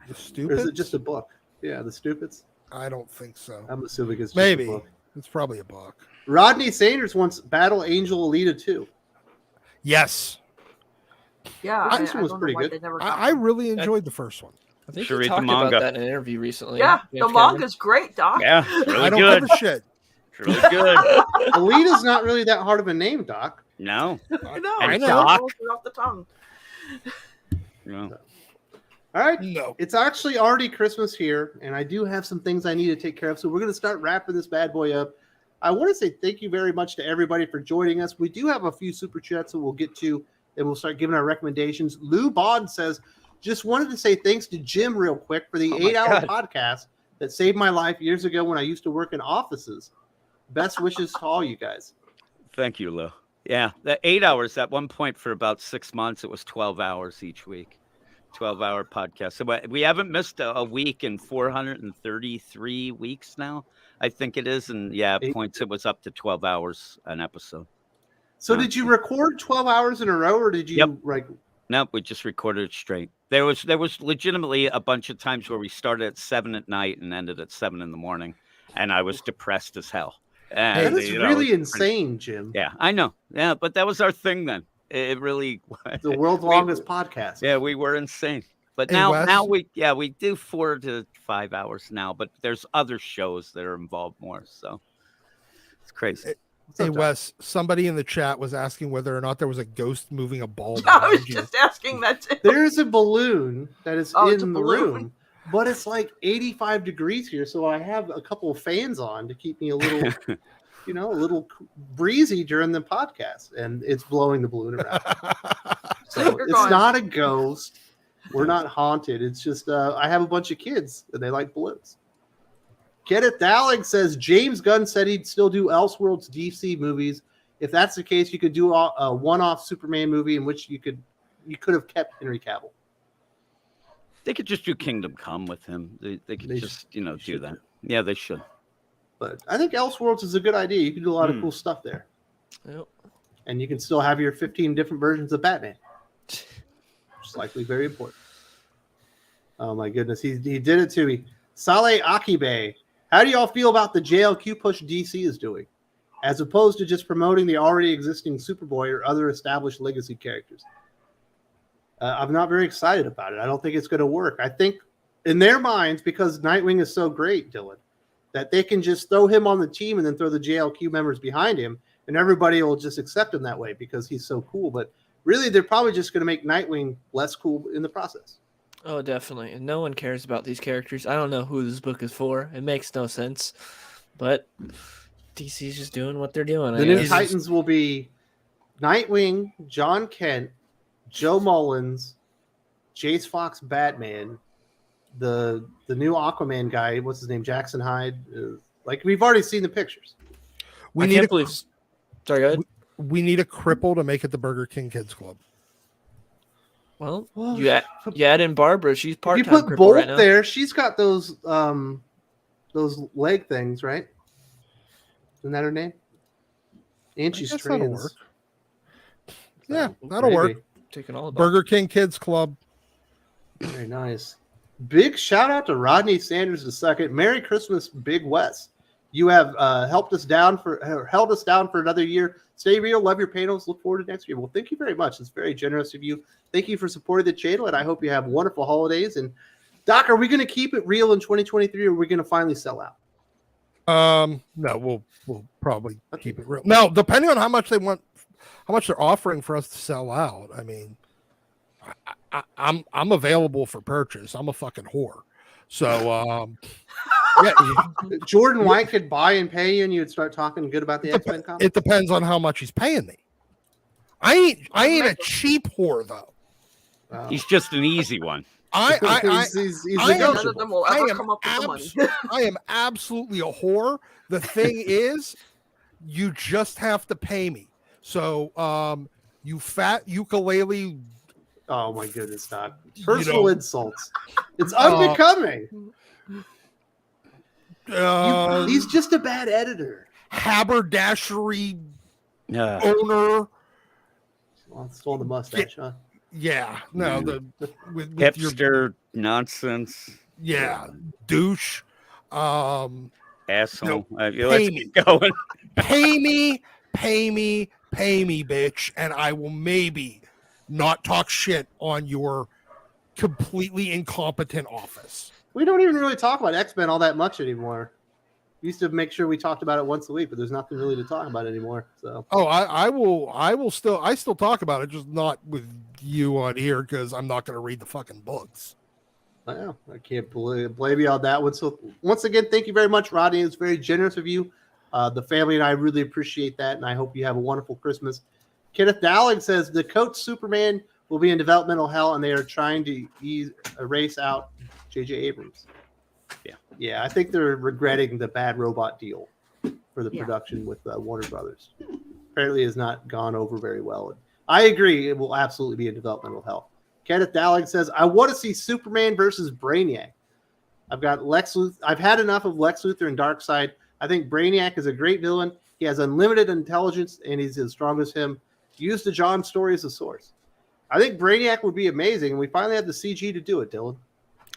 The or stupid. is it just a book? Yeah, The Stupids. I don't think so. I'm assuming it's just Maybe a book. it's probably a book. Rodney Sanders wants Battle Angel Alita 2. Yes, Yeah, This one was don't know pretty why good. they never got I one. really enjoyed the first one. I think Should you read the talked about manga. that in an interview recently. Yeah, James the Cameron. manga's great, Doc. Yeah. Really I don't good. give a shit. It's really good. Alita's not really that hard of a name, Doc. No. I know. And It Doc. rolls right off the tongue. No. All right. No. It's actually already Christmas here, and I do have some things I need to take care of. So we're going to start wrapping this bad boy up. I want to say thank you very much to everybody for joining us. We do have a few super chats that we'll get to, and we'll start giving our recommendations. Lou Bond says, just wanted to say thanks to Jim real quick for the Oh my 8-hour God. podcast that saved my life years ago when I used to work in offices. Best wishes to all you guys. Thank you, Lou. Yeah. The 8 hours at one point for about 6 months, it was 12 hours each week. 12-hour podcast. So we haven't missed a week in 433 weeks now, I think it is. And yeah, at points it was up to 12 hours an episode. So did you record 12 hours in a row, or did you Yep. like? Nope, we just recorded it straight. There was legitimately a bunch of times where we started at 7 at night and ended at 7 in the morning, and I was depressed as hell. That And, is you know, really it was pretty- insane, Jim. Yeah, I know. Yeah, but that was our thing then. It really was. The world's longest podcast. Yeah, we were insane. But Hey, Wes? now we do 4 to 5 hours now, but there's other shows that are involved more, so it's crazy. Hey Wes, somebody in the chat was asking whether or not there was a ghost moving a ball. I was behind you. just asking that too. There's a balloon that is Oh, it's in a the balloon. room, but it's like 85 degrees here, so I have a couple of fans on to keep me a little, a little breezy during the podcast, and it's blowing the balloon around. So You're it's going- not a ghost. We're not haunted. It's just I have a bunch of kids and they like balloons. Kenneth Dowling says James Gunn said he'd still do Elseworlds DC movies. If that's the case, you could do a one-off Superman movie in which you could have kept Henry Cavill. They could just do Kingdom Come with him. They could They just, do should. that. Yeah, they should. But I think Elseworlds is a good idea. You can do a lot of cool stuff there. Yep. And you can still have your 15 different versions of Batman. Which is likely very important. Oh my goodness, he did it to me. Saleh Akibe, how do y'all feel about the JLQ push DC is doing, as opposed to just promoting the already existing Superboy or other established legacy characters? I'm not very excited about it. I don't think it's going to work. I think in their minds, because Nightwing is so great, Dylan, that they can just throw him on the team and then throw the JLQ members behind him, and everybody will just accept him that way because he's so cool. But really, they're probably just going to make Nightwing less cool in the process. Oh, definitely. And no one cares about these characters. I don't know who this book is for. It makes no sense. But DC's just doing what they're doing. The new Titans will be Nightwing, John Kent, Joe Mullins, Jace Fox Batman, the new Aquaman guy, what's his name, Jackson Hyde. Like we've already seen the pictures. We I need can't a, believe. Sorry, go ahead. we need a cripple to make it the Burger King Kids Club. Well, you add in Barbara. She's If part you time put cripple Bolt right now. there, she's got those leg things, right? Isn't that her name? And she's guess that'll trans. work. Yeah, that'll work. Taking all about. Burger King Kids Club. Very nice. Big shout out to Rodney Sanders II. Merry Christmas, Big West. You have held us down for another year. Stay real. Love your panels. Look forward to next year. Well, thank you very much. It's very generous of you. Thank you for supporting the channel, and I hope you have wonderful holidays. And Doc, are we going to keep it real in 2023, or are we going to finally sell out? No, we'll probably keep it real. Now, depending on how much they want, how much they're offering for us to sell out. I mean, I'm available for purchase. I'm a fucking whore. So, yeah, Jordan White could buy and pay you, and you would start talking good about the X-Men comic. it depends on how much he's paying me. I ain't a cheap whore though. He's just an easy one. He's None of them will ever come up with the money. I am absolutely a whore. The thing is, you just have to pay me. So, you fat ukulele. Oh my goodness, Doc. Personal insults. It's unbecoming. He's just a bad editor. Haberdashery Yeah. owner. Well, stole the mustache, huh? Yeah, no, with Hipster your nonsense. douche. Asshole. No, Let's pay me. keep going. Pay me, bitch, and I will maybe not talk shit on your completely incompetent office. We don't even really talk about X-Men all that much anymore. We used to make sure we talked about it once a week, but there's nothing really to talk about anymore. So I will still talk about it, just not with you on here because I'm not going to read the fucking books. I can't blame you on that one. So once again, thank you very much, Rodney. It's very generous of you. The family and I really appreciate that, and I hope you have a wonderful Christmas. Kenneth Dowling says the Coach Superman will be in developmental hell, and they are trying to erase out J.J. Abrams. Yeah, I think they're regretting the Bad Robot deal for the production with Warner Brothers. Apparently, it has not gone over very well. I agree; it will absolutely be in developmental hell. Kenneth Dowling says, "I want to see Superman versus Brainiac. I've got Lex Luthor. I've had enough of Lex Luthor and Darkseid. I think Brainiac is a great villain. He has unlimited intelligence, and he's as strong as him. Use the John story as a source. I think Brainiac would be amazing, and we finally have the CG to do it, Dylan."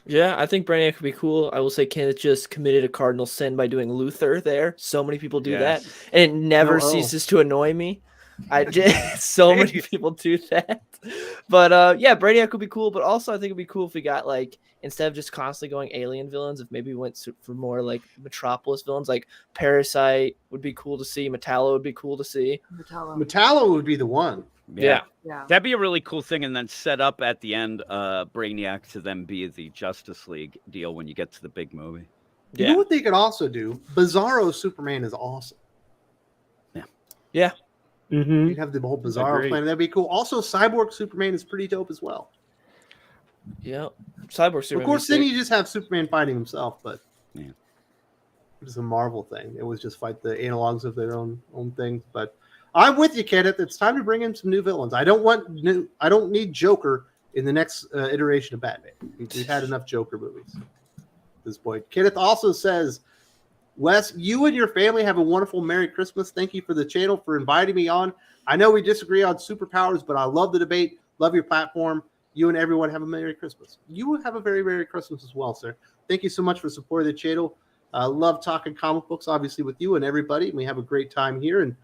Yeah, I think Brainiac would be cool. I will say Kenneth just committed a cardinal sin by doing Luthor there. So many people do that, and it never ceases to annoy me. So many people do that. But yeah, Brainiac would be cool. But also, I think it'd be cool if we got, like, instead of just constantly going alien villains, if maybe we went for more like Metropolis villains, like Parasite would be cool to see. Metallo would be cool to see. Metallo would be the one. Yeah. That'd be a really cool thing, and then set up at the end Brainiac to then be the Justice League deal when you get to the big movie. You know what they could also do? Bizarro Superman is awesome. Yeah. You'd have the whole Bizarro planet. That'd be cool. Also, Cyborg Superman is pretty dope as well. Yeah. Cyborg Superman. Of course, then you just have Superman fighting himself, but it's a Marvel thing. It was just fight the analogs of their own things. But I'm with you, Kenneth. It's time to bring in some new villains. I don't need Joker in the next iteration of Batman. We've had enough Joker movies at this point. Kenneth also says, Wes, you and your family have a wonderful Merry Christmas. Thank you for the channel, for inviting me on. I know we disagree on superpowers, but I love the debate. Love your platform. You and everyone have a Merry Christmas. You will have a very Merry Christmas as well, sir. Thank you so much for supporting the channel. Love talking comic books, obviously, with you and everybody. And we have a great time here. And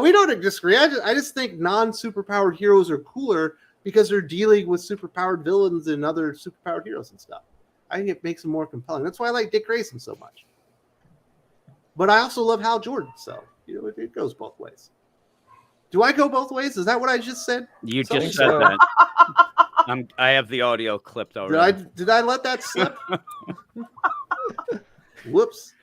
we don't disagree. I just think non-superpowered heroes are cooler because they're dealing with superpowered villains and other superpowered heroes and stuff. I think it makes them more compelling. That's why I like Dick Grayson so much. But I also love Hal Jordan, so it goes both ways. Do I go both ways? Is that what I just said? You just said that. I have the audio clipped already. Did I let that slip? Whoops.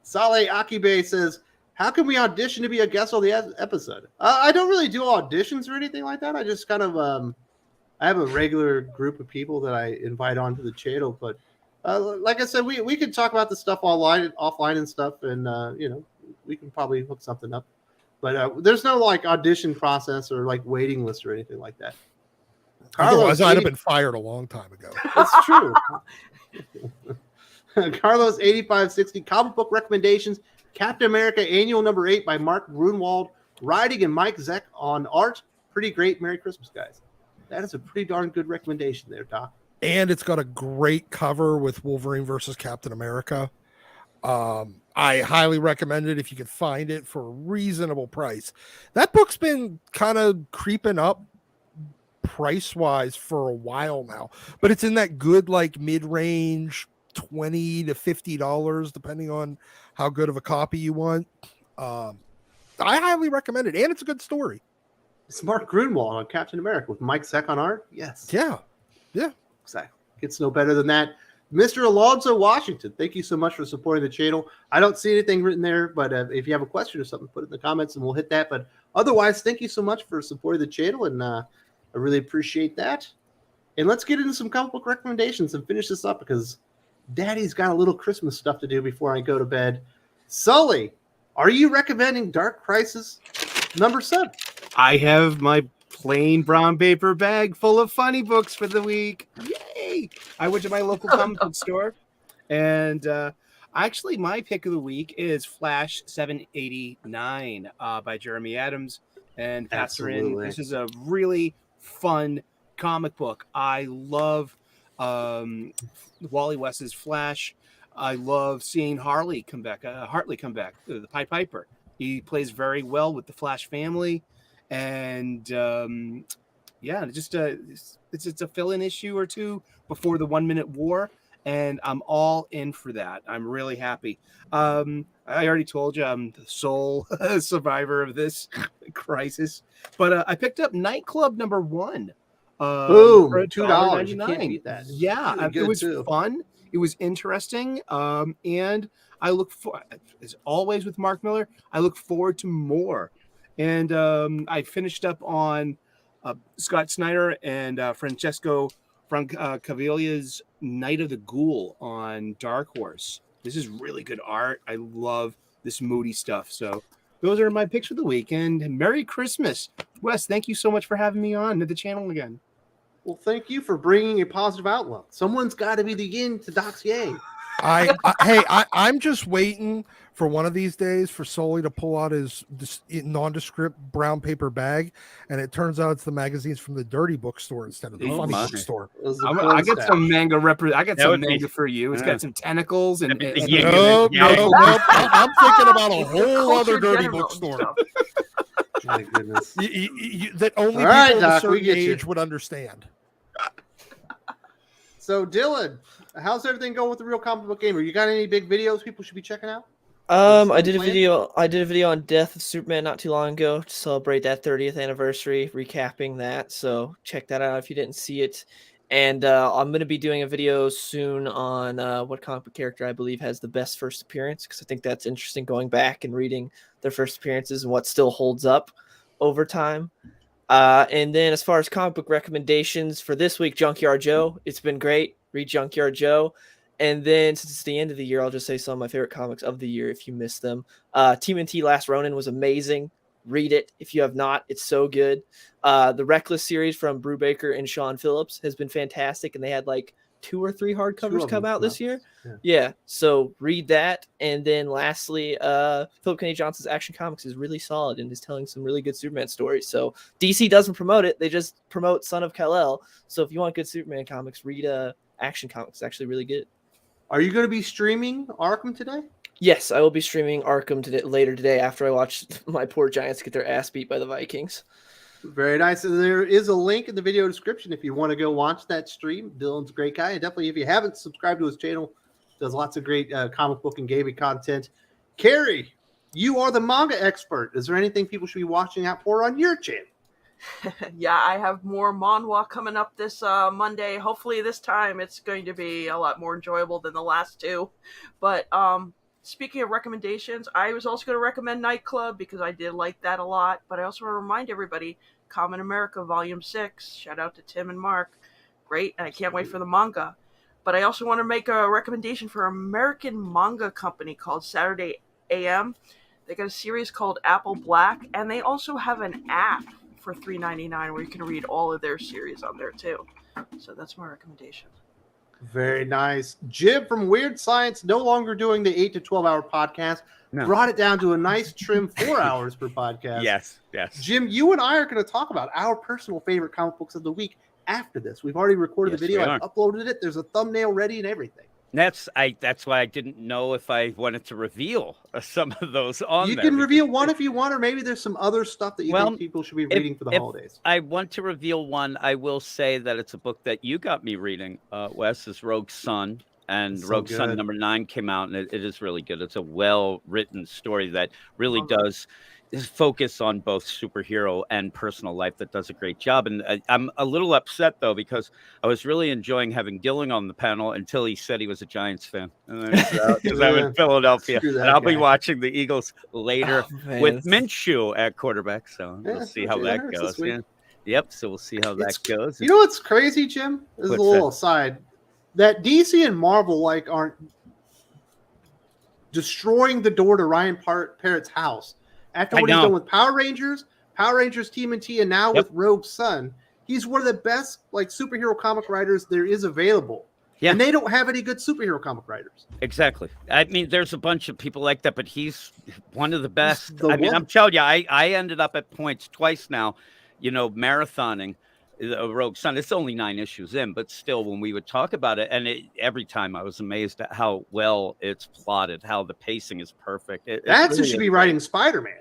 Saleh Akibe says, how can we audition to be a guest on the episode? I don't really do auditions or anything like that. I just kind of I have a regular group of people that I invite onto the channel, but like I said, we could talk about the stuff offline and stuff, and we can probably hook something up. But there's no like audition process or like waiting list or anything like that. Otherwise, I'd have been fired a long time ago. That's true. Carlos 8560 comic book recommendations. Captain America Annual number 8 by Mark Grunwald, writing and Mike Zeck on art. Pretty great. Merry Christmas, guys. That is a pretty darn good recommendation there, Doc. And it's got a great cover with Wolverine versus Captain America. I highly recommend it if you can find it for a reasonable price. That book's been kind of creeping up price-wise for a while now, but it's in that good like mid-range $20 to $50, depending on how good of a copy you want. I highly recommend it, and it's a good story. It's Mark Grunwald on Captain America with Mike Zeck on art. Yes. Yeah. Exactly. Gets no better than that. Mr. Alonzo Washington, thank you so much for supporting the channel. I don't see anything written there, but if you have a question or something, put it in the comments and we'll hit that. But otherwise, thank you so much for supporting the channel, and I really appreciate that. And let's get into some comic book recommendations and finish this up because Daddy's got a little Christmas stuff to do before I go to bed. Sully, are you recommending Dark Crisis number 7? I have my plain brown paper bag full of funny books for the week. Yay! I went to my local comic book store, and actually my pick of the week is Flash 789 by Jeremy Adams and Passerin. This is a really fun comic book. I love Wally West's Flash. I love seeing Hartley come back, the Pied Piper. He plays very well with the Flash family. And it's a fill-in issue or two before the 1 Minute War, and I'm all in for that. I'm really happy. I already told you I'm the sole survivor of this crisis, but I picked up Nightclub number 1. Boom, for $2. You can't beat that. Yeah, it was fun. It was interesting, and I look for, as always with Mark Miller, I look forward to more. And I finished up on Scott Snyder and Francesco Francavalia's Night of the Ghoul on Dark Horse. This is really good art. I love this moody stuff. So those are my picks for the week. And Merry Christmas. Wes, thank you so much for having me on to the channel again. Well, thank you for bringing a positive outlook. Someone's got to be the yin to Doc's yang. I'm just waiting for one of these days for Sully to pull out his nondescript brown paper bag, and it turns out it's the magazines from the Dirty Bookstore instead of the Funny Bookstore. I got some manga I got some manga for you. It's got some tentacles and no. I'm thinking about a whole other Dirty Bookstore. My goodness. That only people right, of Doc, a certain age would understand. So, Dylan, how's everything going with the Real Comic Book Gamer? You got any big videos people should be checking out? I did a video on Death of Superman not too long ago to celebrate that 30th anniversary, recapping that. So check that out if you didn't see it. And I'm going to be doing a video soon on what comic book character I believe has the best first appearance, because I think that's interesting, going back and reading their first appearances and what still holds up over time. And then as far as comic book recommendations for this week, Junkyard Joe. It's been great. Read Junkyard Joe. And then since it's the end of the year, I'll just say some of my favorite comics of the year if you missed them. TMNT Last Ronin was amazing. Read it if you have not. It's so good. The Reckless series from Brubaker and Sean Phillips has been fantastic, and they had like 2 or 3 hardcovers come out this year. Yeah, so read that. And then lastly, Philip Kennedy Johnson's Action Comics is really solid and is telling some really good Superman stories. So DC doesn't promote it. They just promote Son of Kal-El. So if you want good Superman comics, read Action Comics. It's actually really good. Are you going to be streaming Arkham today? Yes, I will be streaming Arkham later today after I watch my poor Giants get their ass beat by the Vikings. Very nice. And there is a link in the video description if you want to go watch that stream. Dylan's a great guy. And definitely, if you haven't subscribed to his channel, does lots of great comic book and gaming content. Carrie, you are the manga expert. Is there anything people should be watching out for on your channel? Yeah, I have more manhwa coming up this Monday. Hopefully this time it's going to be a lot more enjoyable than the last 2. But speaking of recommendations, I was also going to recommend Nightclub because I did like that a lot. But I also want to remind everybody, Common America Volume 6. Shout out to Tim and Mark. Great, and I can't wait for the manga. But I also want to make a recommendation for an American manga company called Saturday AM. They got a series called Apple Black, and they also have an app for $3.99 where you can read all of their series on there too. So that's my recommendation. Very nice. Jim from Weird Science, no longer doing the 8 to 12 hour podcast, brought it down to a nice trim 4 hours per podcast. Yes. Jim, you and I are going to talk about our personal favorite comic books of the week after this. We've already recorded the video. I've uploaded it. There's a thumbnail ready and everything. That's why I didn't know if I wanted to reveal some of those on You there. can reveal one if you want, or maybe there's some other stuff that you think people should be reading for the holidays. I want to reveal one. I will say that it's a book that you got me reading, Wes, is Rogue Sun. And Rogue Sun number 9 came out, and it is really good. It's a well-written story that really does focus on both superhero and personal life that does a great job. And I'm a little upset, though, because I was really enjoying having Gilling on the panel until he said he was a Giants fan. Because I'm in Philadelphia. And I'll be watching the Eagles later with Minshew at quarterback. So we'll see how that goes. Yep, so we'll see how that goes. You know what's crazy, Jim? This is a little aside. That DC and Marvel aren't destroying the door to Ryan Parrott's house. After what he's done with Power Rangers TMNT, and now with Rogue Sun, he's one of the best superhero comic writers there is available. Yeah. And they don't have any good superhero comic writers. Exactly. I mean, there's a bunch of people like that, but he's one of the best. I'm telling you, I ended up at points twice now, marathoning Rogue Sun. It's only 9 issues in, but still, when we would talk about it, and every time I was amazed at how well it's plotted, how the pacing is perfect. That's who should be writing Spider-Man.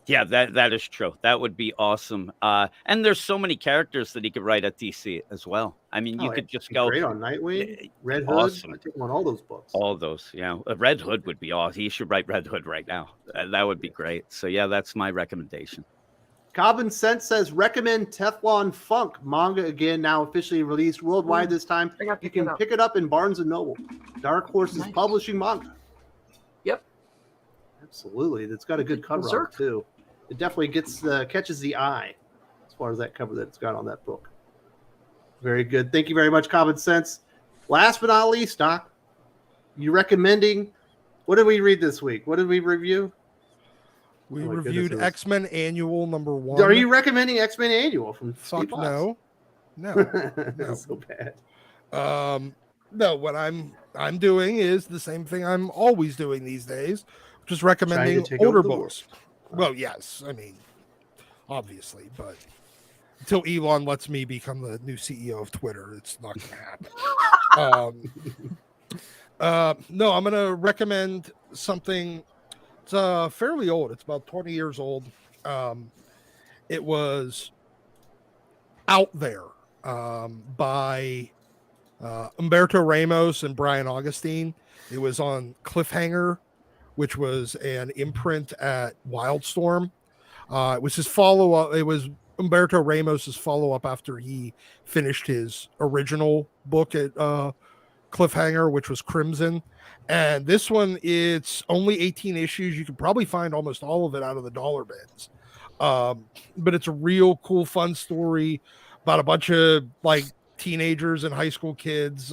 Yeah, that is true. That would be awesome. And there's so many characters that he could write at DC as well. I mean, you could just go great on Nightwing, Red Hood. Awesome. I take him on all those books. All those, yeah. Red Hood would be awesome. He should write Red Hood right now. That would be great. So yeah, that's my recommendation. Common Sense says recommend Teflon Funk manga again, now officially released worldwide this time. You can pick it up in Barnes and Noble. Dark Horse is publishing manga. Yep, absolutely. It's got a good cover on it too. It definitely catches the eye as far as that cover that it's got on that book. Very good. Thank you very much, Common Sense. Last but not least, Doc, you recommending? What did we read this week? What did we review? We reviewed X-Men Annual number 1. Are you recommending X-Men Annual from Fuck no. That's so bad. No, what I'm doing is the same thing I'm always doing these days, just recommending older books. Well, yes, I mean, obviously, but until Elon lets me become the new CEO of Twitter, it's not going to happen. No, I'm going to recommend something. It's fairly old. It's about 20 years old. It was Out There by Humberto Ramos and Brian Augustine. It was on Cliffhanger, which was an imprint at Wildstorm. It was his follow-up. It was Humberto Ramos's follow-up after he finished his original book at Cliffhanger, which was Crimson. And this one, it's only 18 issues. You can probably find almost all of it out of the dollar bins. But it's a real cool, fun story about a bunch of teenagers and high school kids,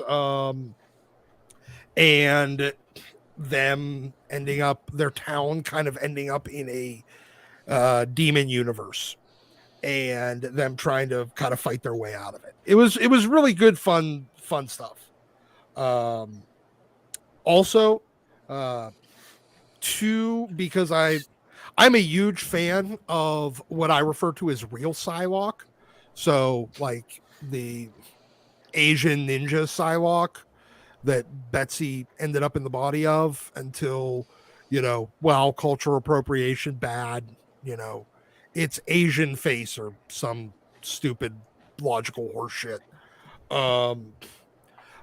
and them ending up, their town kind of ending up in a demon universe, and them trying to kind of fight their way out of it. It was really good, fun stuff. Also, because I'm a huge fan of what I refer to as real Psylocke. So the Asian ninja Psylocke that Betsy ended up in the body of until, cultural appropriation, bad, it's Asian face or some stupid logical horseshit.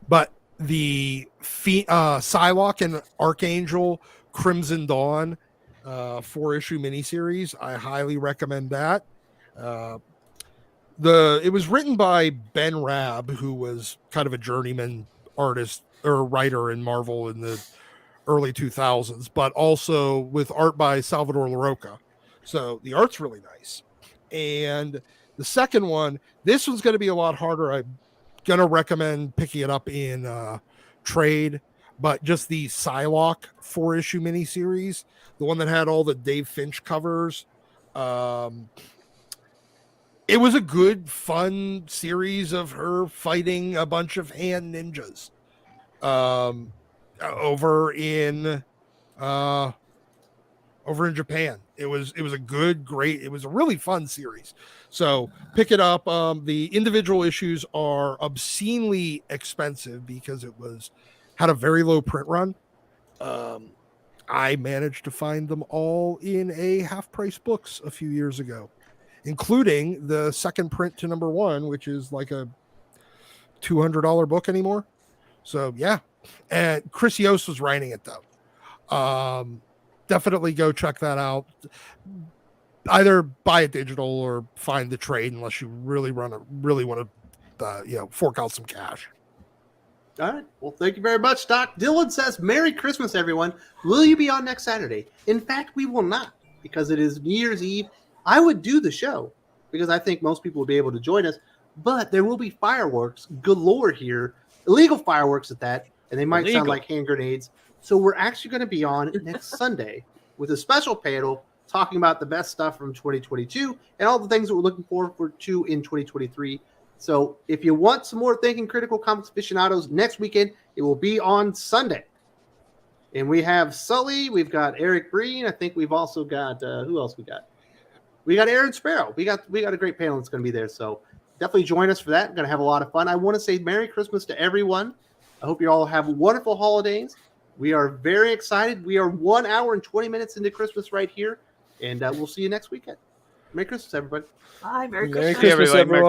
But the Psylocke and Archangel Crimson Dawn 4-issue miniseries, I highly recommend that. It was written by Ben Rabb, who was kind of a journeyman artist or writer in Marvel in the early 2000s, but also with art by Salvador Larroca. So the art's really nice. And The second one, this one's going to be a lot harder. I'm going to recommend picking it up in trade, but just the Psylocke 4-issue miniseries, the one that had all the Dave Finch covers. It was a good, fun series of her fighting a bunch of hand ninjas over in Japan. It was a good, great. It was a really fun series. So pick it up. The individual issues are obscenely expensive because it had a very low print run. I managed to find them all in a half price books a few years ago, including the second print to number 1, which is like a $200 book anymore. So yeah. And Chris Yost was writing it though. Definitely go check that out. Either buy it digital or find the trade unless you really want to fork out some cash. All right. Well, thank you very much, Doc. Dylan says, Merry Christmas, everyone. Will you be on next Saturday? In fact, we will not, because it is New Year's Eve. I would do the show because I think most people would be able to join us, but there will be fireworks galore here, illegal fireworks at that, and they might sound like hand grenades. So we're actually going to be on next Sunday with a special panel talking about the best stuff from 2022 and all the things that we're looking forward to in 2023. So if you want some more Thinking Critical Comics Aficionados next weekend, it will be on Sunday. And we have Sully, we've got Eric Breen. I think we've also got, who else we got? We got Aaron Sparrow. We got a great panel that's going to be there. So definitely join us for that. We're going to have a lot of fun. I want to say Merry Christmas to everyone. I hope you all have wonderful holidays. We are very excited. We are 1 hour and 20 minutes into Christmas right here. And we'll see you next weekend. Merry Christmas, everybody. Bye. Merry Merry Christmas. Christmas, everyone.